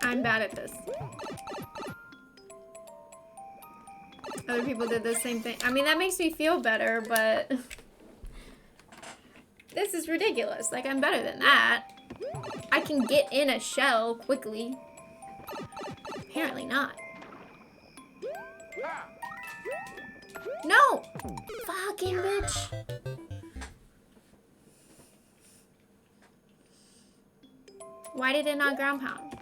I'm bad at this. Other people did the same thing. I mean, that makes me feel better, but this is ridiculous. Like, I'm better than that. I can get in a shell quickly. Apparently not. No! Fucking bitch. Why did it not ground pound?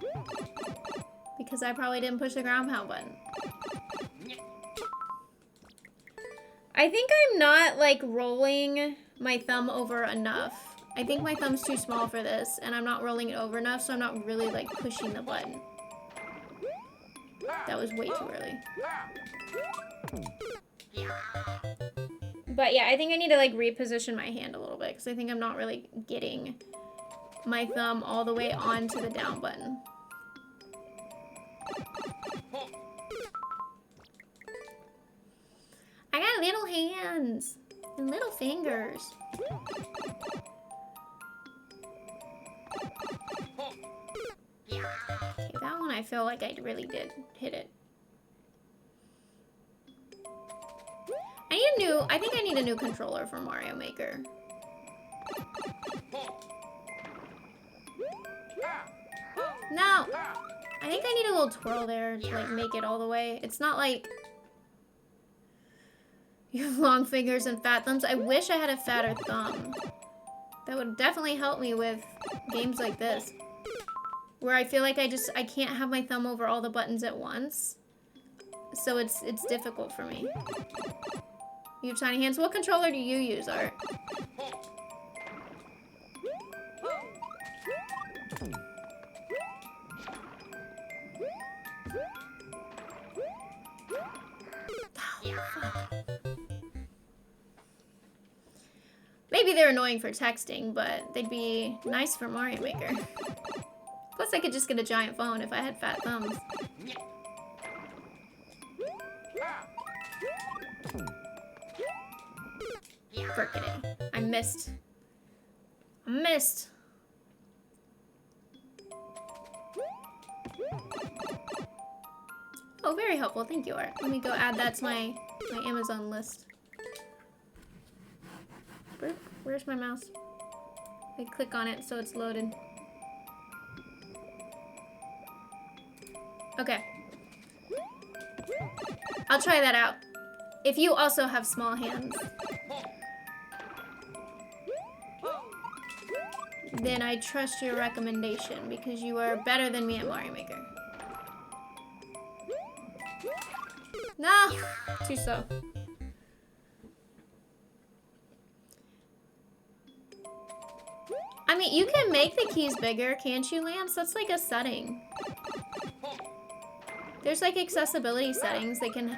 Because I probably didn't push the ground pound button. I think I'm not, like, rolling my thumb over enough. I think my thumb's too small for this, and I'm not rolling it over enough, so I'm not really, like, pushing the button. That was way too early. But yeah, I think I need to like reposition my hand a little bit because I think I'm not really getting my thumb all the way onto the down button. I got little hands and little fingers. Okay, that one I feel like I really did hit it. I think I need a new controller for Mario Maker. No! I think I need a little twirl there to like make it all the way. It's not like you have long fingers and fat thumbs. I wish I had a fatter thumb. That would definitely help me with games like this. Where I feel like I can't have my thumb over all the buttons at once. So it's difficult for me. You have tiny hands. What controller do you use, Art? Maybe they're annoying for texting, but they'd be nice for Mario Maker. Plus, I could just get a giant phone if I had fat thumbs. Frickity. I missed. I missed. Oh, very helpful. Thank you, Art. Let me go add that to my Amazon list. Where's my mouse? I click on it so it's loaded. Okay. I'll try that out. If you also have small hands, then I trust your recommendation because you are better than me at Mario Maker. No! Too slow. I mean, you can make the keys bigger, can't you, Lance? That's like a setting. There's like accessibility settings that can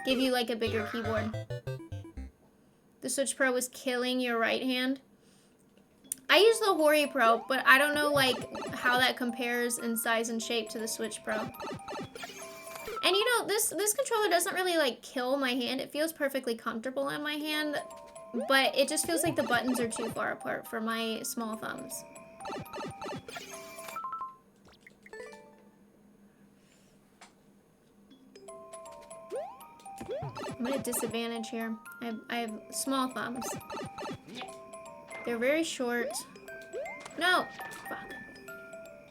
give you like a bigger keyboard. The Switch Pro was killing your right hand. I use the Hori Pro, but I don't know like how that compares in size and shape to the Switch Pro. And you know, this controller doesn't really like kill my hand. It feels perfectly comfortable in my hand, but it just feels like the buttons are too far apart for my small thumbs. I'm at a disadvantage here. I have small thumbs. They're very short. No! Fuck.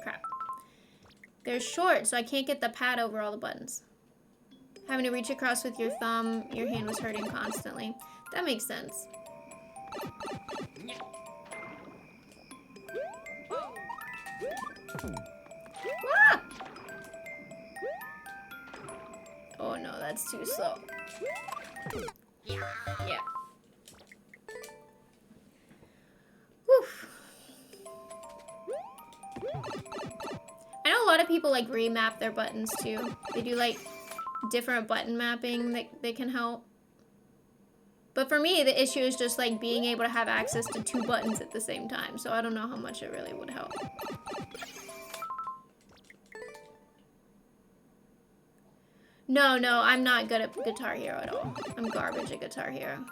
Crap. They're short, so I can't get the pad over all the buttons. Having to reach across with your thumb, your hand was hurting constantly. That makes sense. Ah! Oh no, that's too slow. Yeah. Whew. I know a lot of people like remap their buttons too. They do like different button mapping that can help. But for me, the issue is just like being able to have access to two buttons at the same time. So I don't know how much it really would help. No, I'm not good at Guitar Hero at all. I'm garbage at Guitar Hero.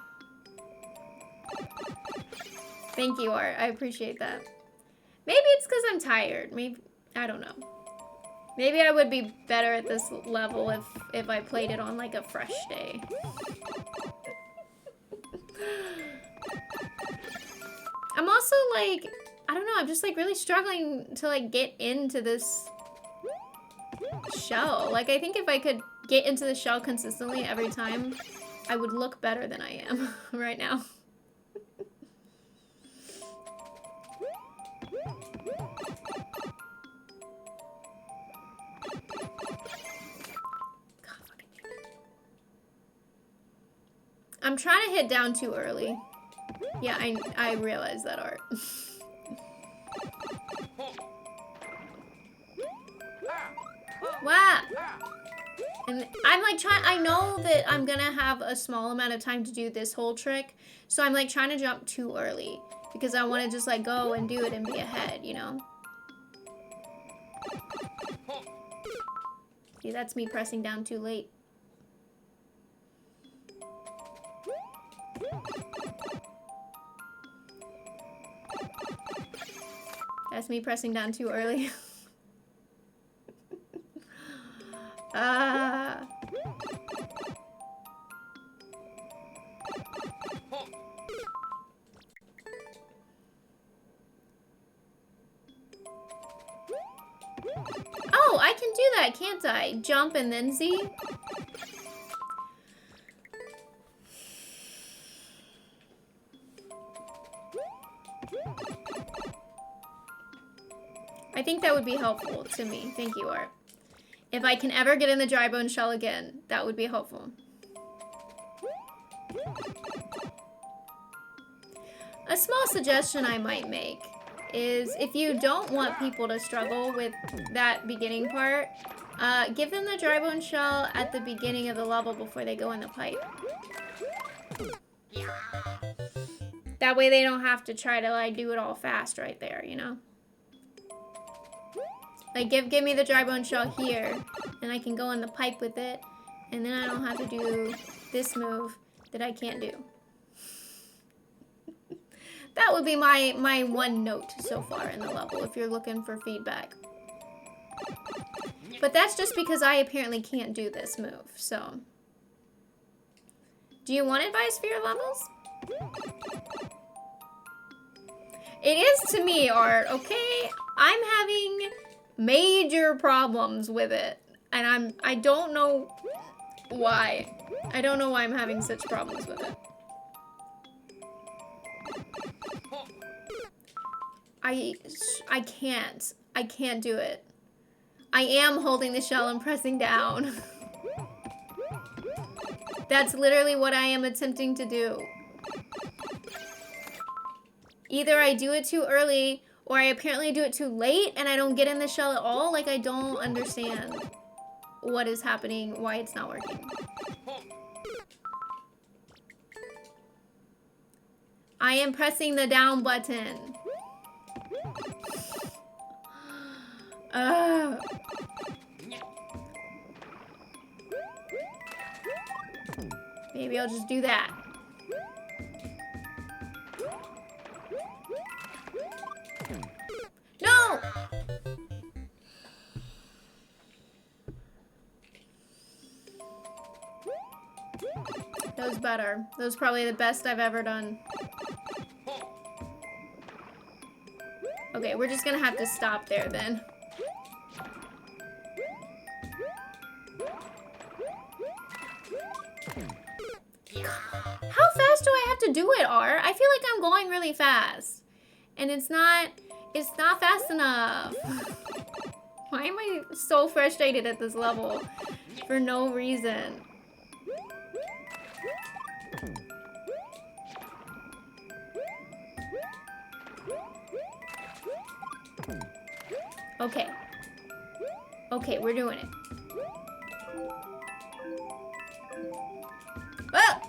Thank you, Art. I appreciate that. Maybe it's because I'm tired. Maybe, I don't know. Maybe I would be better at this level if I played it on like a fresh day. I'm also like, I don't know, I'm just like really struggling to like get into this shell. Like I think if I could get into the shell consistently every time, I would look better than I am right now. I'm trying to hit down too early. Yeah, I realize that, Art. Wow. And I'm like I know that I'm gonna have a small amount of time to do this whole trick. So I'm like trying to jump too early. Because I want to just like go and do it and be ahead, you know? See, that's me pressing down too late. That's me pressing down too early. Ah. Oh, I can do that, can't I? Jump and then Z? I think that would be helpful to me. Thank you, Art. If I can ever get in the dry bone shell again, that would be helpful. A small suggestion I might make is if you don't want people to struggle with that beginning part, give them the dry bone shell at the beginning of the level before they go in the pipe. That way they don't have to try to like do it all fast right there, you know? Like give me the dry bone shell here, and I can go in the pipe with it, and then I don't have to do this move that I can't do. That would be my one note so far in the level if you're looking for feedback. But that's just because I apparently can't do this move, so. Do you want advice for your levels? It is to me, Art, okay? I'm having major problems with it, and I don't know why. I don't know why I'm having such problems with it. I can't do it. I am holding the shell and pressing down. That's literally what I am attempting to do. Either I do it too early, or I apparently do it too late, and I don't get in the shell at all. Like, I don't understand what is happening, why it's not working. I am pressing the down button. Maybe I'll just do that. No! That was better. That was probably the best I've ever done. Okay, we're just gonna have to stop there then. How fast do I have to do it, Art? I feel like I'm going really fast. And it's not fast enough. Why am I so frustrated at this level? For no reason. Okay. Okay, we're doing it. Ah!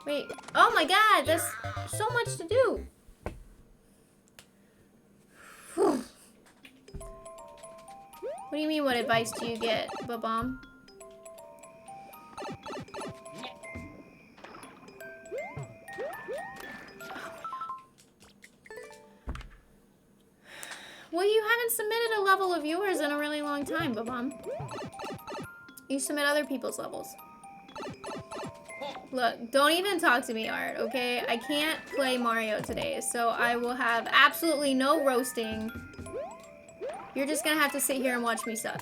Wait. Oh my god, there's so much to do. What do you mean, what advice do you get, Babam? Well, you haven't submitted a level of yours in a really long time, Babam. You submit other people's levels. Look, don't even talk to me, Art, okay? I can't play Mario today, so I will have absolutely no roasting. You're just gonna have to sit here and watch me suck.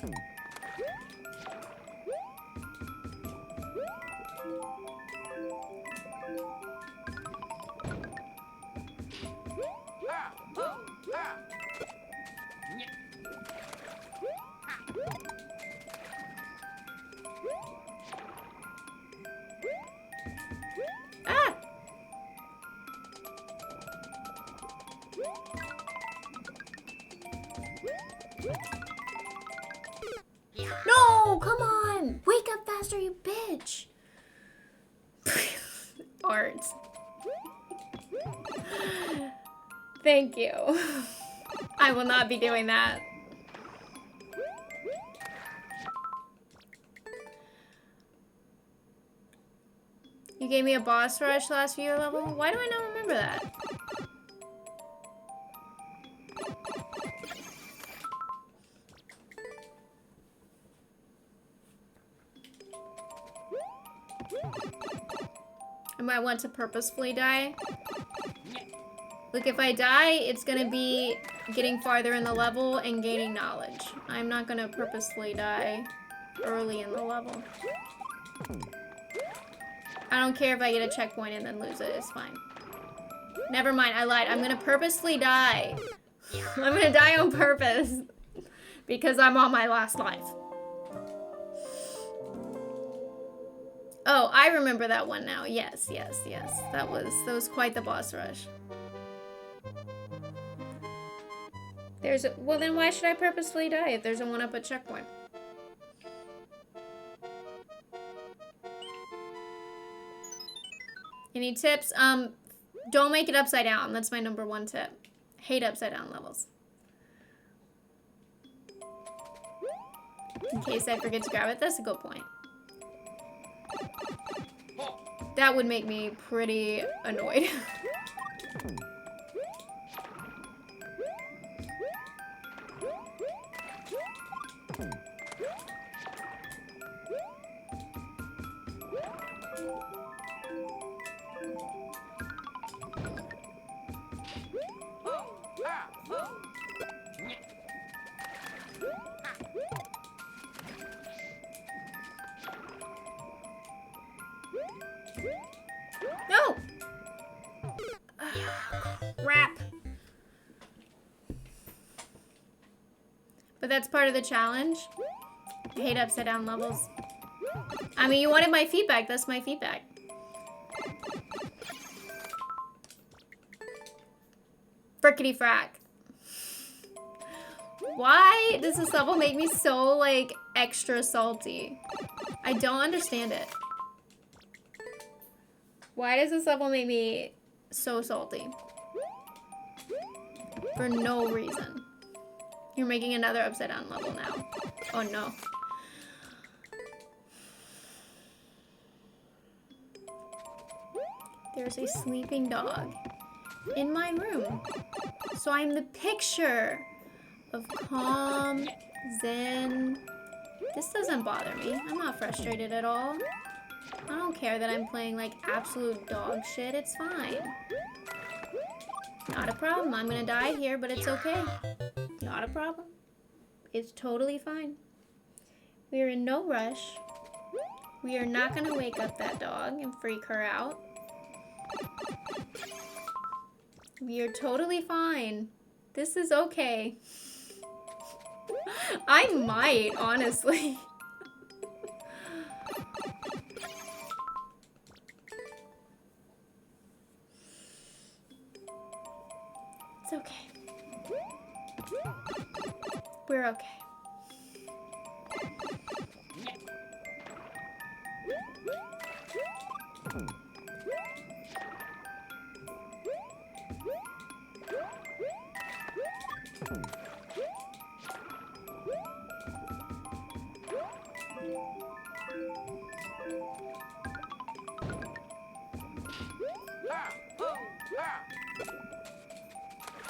Ah! No, come on. Wake up faster, you bitch. Art. Thank you. I will not be doing that. You gave me a boss rush last viewer level? Why do I not remember that? I might want to purposefully die. Look, if I die, it's gonna be getting farther in the level and gaining knowledge. I'm not gonna purposefully die early in the level. I don't care if I get a checkpoint and then lose it, it's fine. Never mind, I lied. I'm gonna purposely die. I'm gonna die on purpose. Because I'm on my last life. Oh, I remember that one now. Yes, yes, yes. That was quite the boss rush. Well then why should I purposefully die if there's a 1-up at checkpoint? Any tips? Don't make it upside down. That's my #1 tip. Hate upside down levels. In case I forget to grab it, that's a good point. That would make me pretty annoyed. No! Crap. But that's part of the challenge. I hate upside down levels. I mean, you wanted my feedback. That's my feedback. Frickety frack. Why does this level make me so, like, extra salty? I don't understand it. Why does this level make me so salty? For no reason. You're making another upside down level now. Oh no. There's a sleeping dog in my room. So I'm the picture of calm, zen. This doesn't bother me. I'm not frustrated at all. I don't care that I'm playing like absolute dog shit. It's fine. Not a problem. I'm gonna die here, but it's okay. Not a problem. It's totally fine. We are in no rush. We are not gonna wake up that dog and freak her out. We are totally fine. This is okay. I might, honestly. It's okay. We're okay.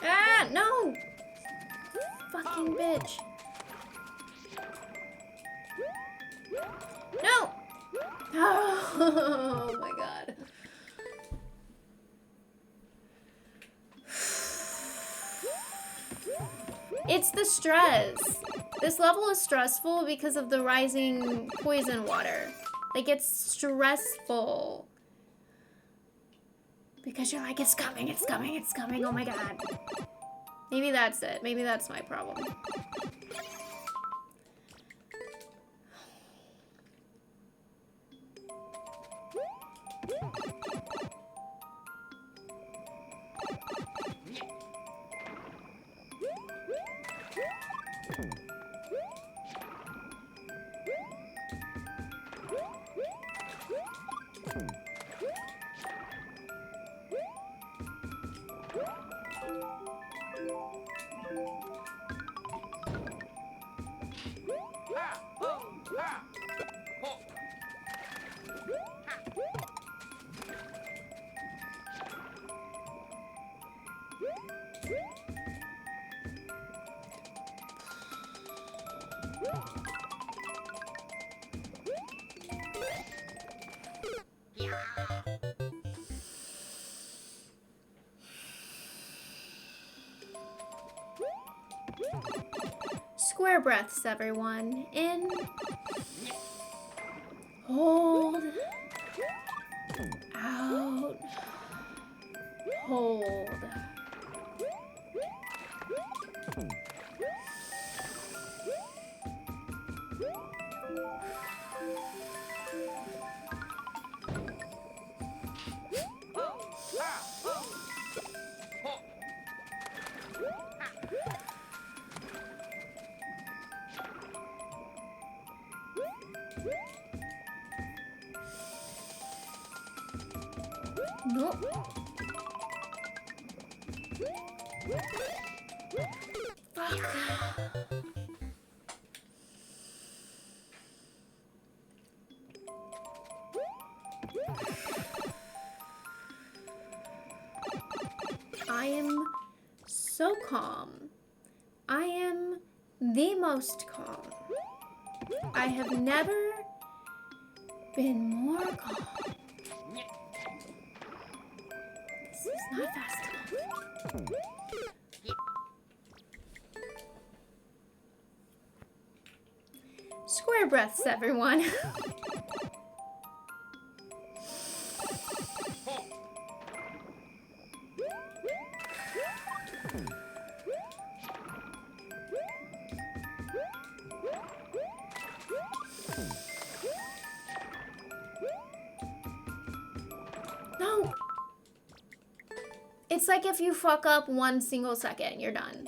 Ah, no! Fucking bitch. No! Oh my god. It's the stress. This level is stressful because of the rising poison water. Like, it's stressful. Because you're like, it's coming, it's coming, it's coming, oh my god. Maybe that's it. Maybe that's my problem. Square breaths, everyone. In. Hold. Out. Hold. Nope. Fuck. I am so calm. I am the most calm. I have never been more calm. This is not fast enough. Square breaths, everyone. No. It's like if you fuck up 1 single second, you're done.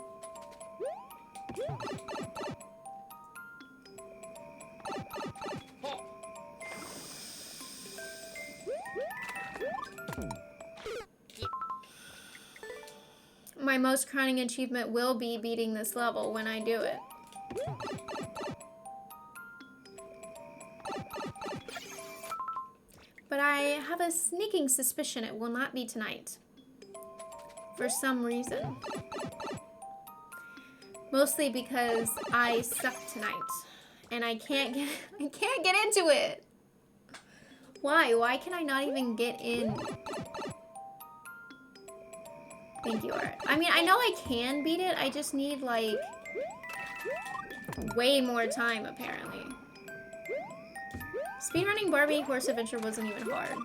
My most crowning achievement will be beating this level when I do it. But I have a sneaking suspicion it will not be tonight. For some reason. Mostly because I suck tonight. And I can't get into it. Why? Why can I not even get in? Thank you, Art. I mean, I know I can beat it. I just need, like, way more time, apparently. Speedrunning Barbie Horse Adventure wasn't even hard.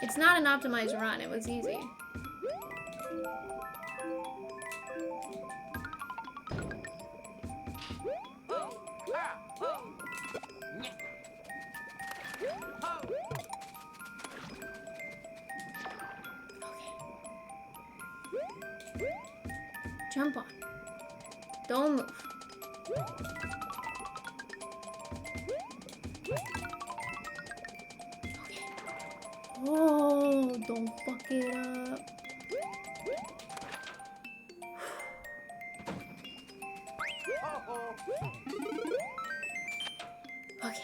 It's not an optimized run. It was easy. Jump on. Don't move. Okay. Oh, don't fuck it up. Okay.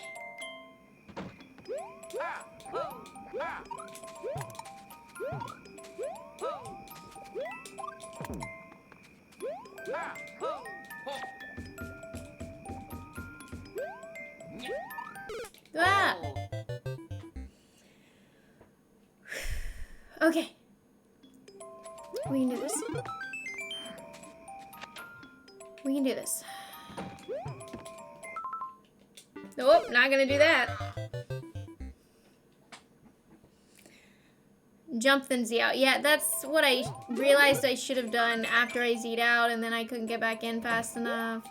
Ah! Okay. We can do this. We can do this. Nope, not gonna do that. Jump then Z out. Yeah, that's what I realized I should have done after I Z'd out and then I couldn't get back in fast enough.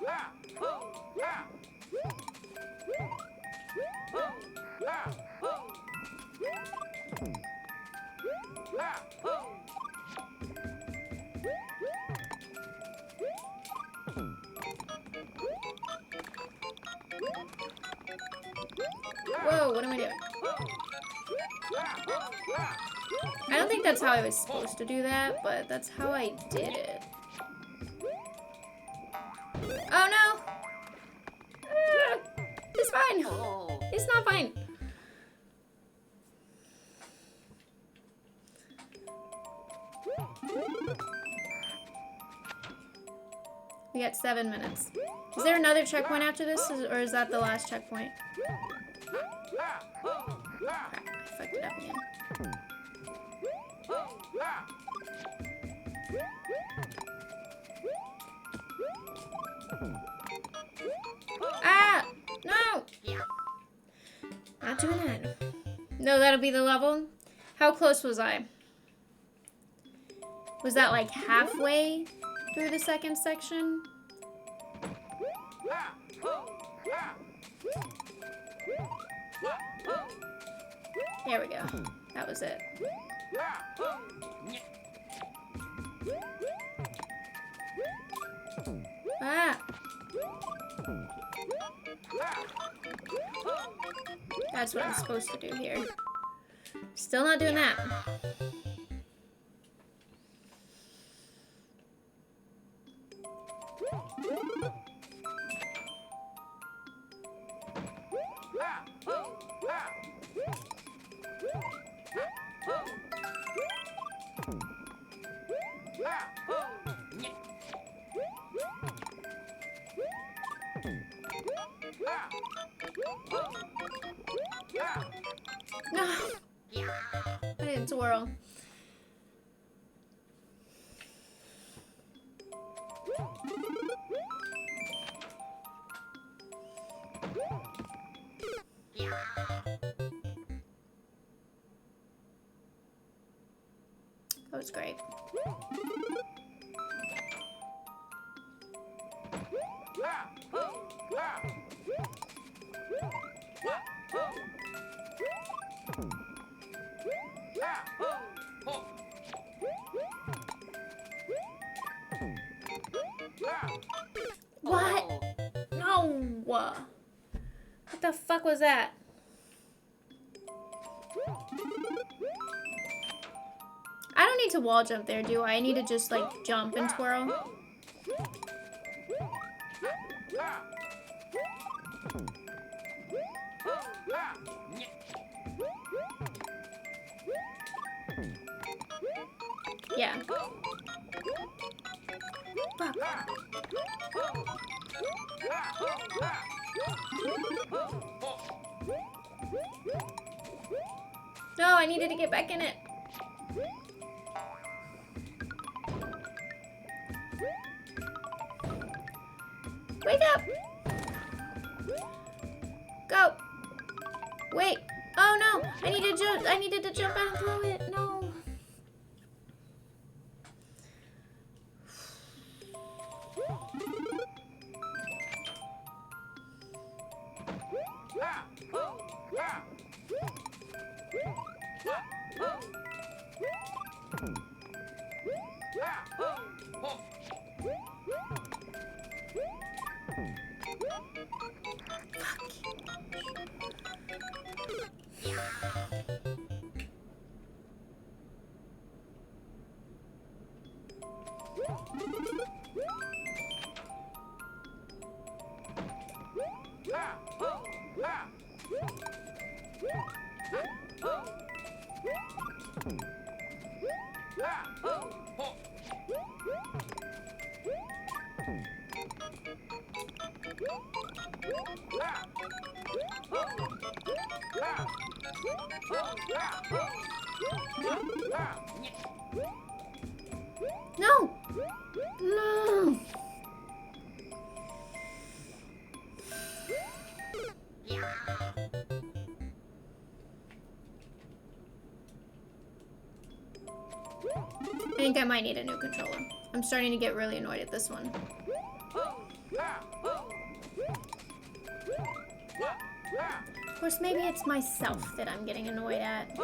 Whoa, what am I doing? I don't think that's how I was supposed to do that, but that's how I did it. Oh no! It's fine. It's not fine. We got 7 minutes. Is there another checkpoint after this, or is that the last checkpoint? Crap, I fucked it up again. Ah! No! Not doing that. No, that'll be the level. How close was I? Was that like halfway through the second section? There we go. That was it. Ah! That's what I'm supposed to do here. Still not doing that. No! I didn't twirl. That was great. What? No! What the fuck was that? I don't need to wall jump there, do I? I need to just, like, jump and twirl. Yeah. Fuck. No, I needed to get back in it. Wake up! Go! Wait! Oh no! I needed to jump out and throw it. No. No! No! I think I might need a new controller. I'm starting to get really annoyed at this one. Of course, maybe it's myself that I'm getting annoyed at.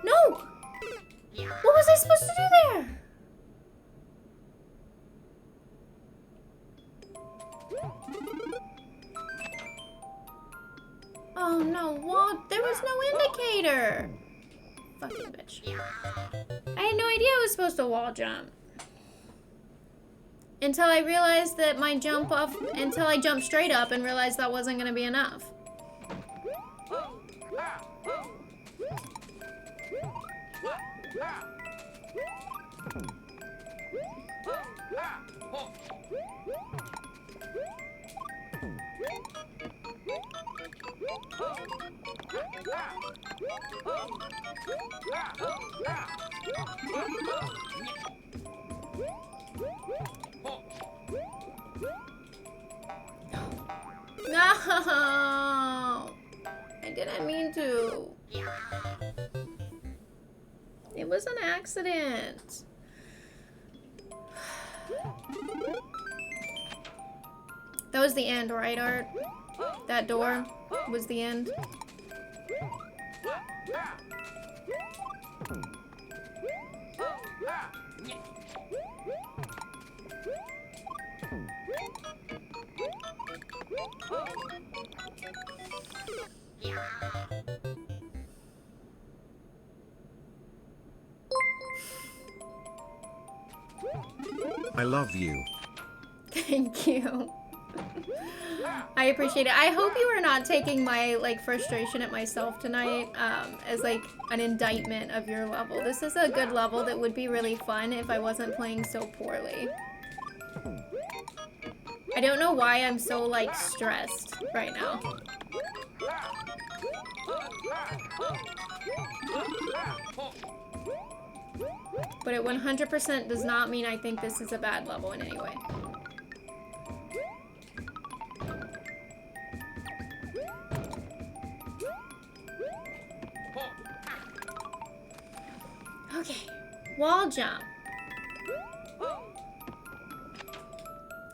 No! What was I supposed to do there? Oh no, Walt, there was no indicator. Fucking bitch. I had no idea I was supposed to wall jump. Until I realized that my jump off, until I jumped straight up and realized that wasn't gonna be enough. No! I didn't mean to. It was an accident. That was the end, right, Art? That door was the end. I love you. Thank you. I appreciate it. I hope you are not taking my like frustration at myself tonight as like an indictment of your level. This is a good level that would be really fun if I wasn't playing so poorly. I don't know why I'm so like stressed right now. But it 100% does not mean I think this is a bad level in any way. Okay, wall jump.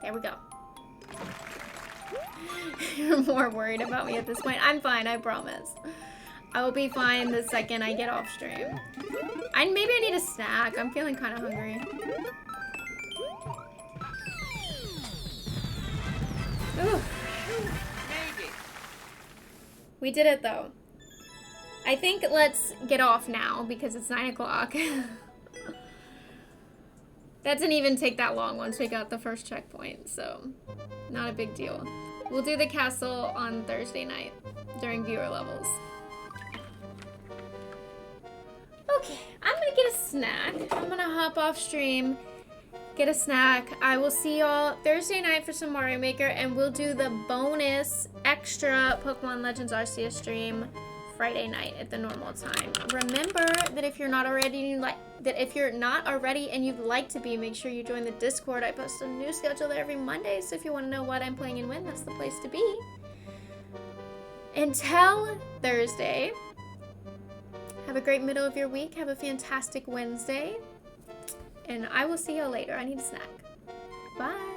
There we go. You're more worried about me at this point. I'm fine, I promise. I will be fine the second I get off stream. Maybe I need a snack. I'm feeling kind of hungry. Ooh. We did it though. I think let's get off now because it's 9 o'clock. That didn't even take that long once we got the first checkpoint, so not a big deal. We'll do the castle on Thursday night during viewer levels. Okay, I'm gonna get a snack. I'm gonna hop off stream, get a snack. I will see y'all Thursday night for some Mario Maker, and we'll do the bonus extra Pokemon Legends Arceus stream Friday night at the normal time. Remember that if you're not already and you'd like to be, make sure you join the Discord. I post a new schedule there every Monday, so if you want to know what I'm playing and when, that's the place to be. Until Thursday, have a great middle of your week. Have a fantastic Wednesday. And I will see you later. I need a snack. Bye.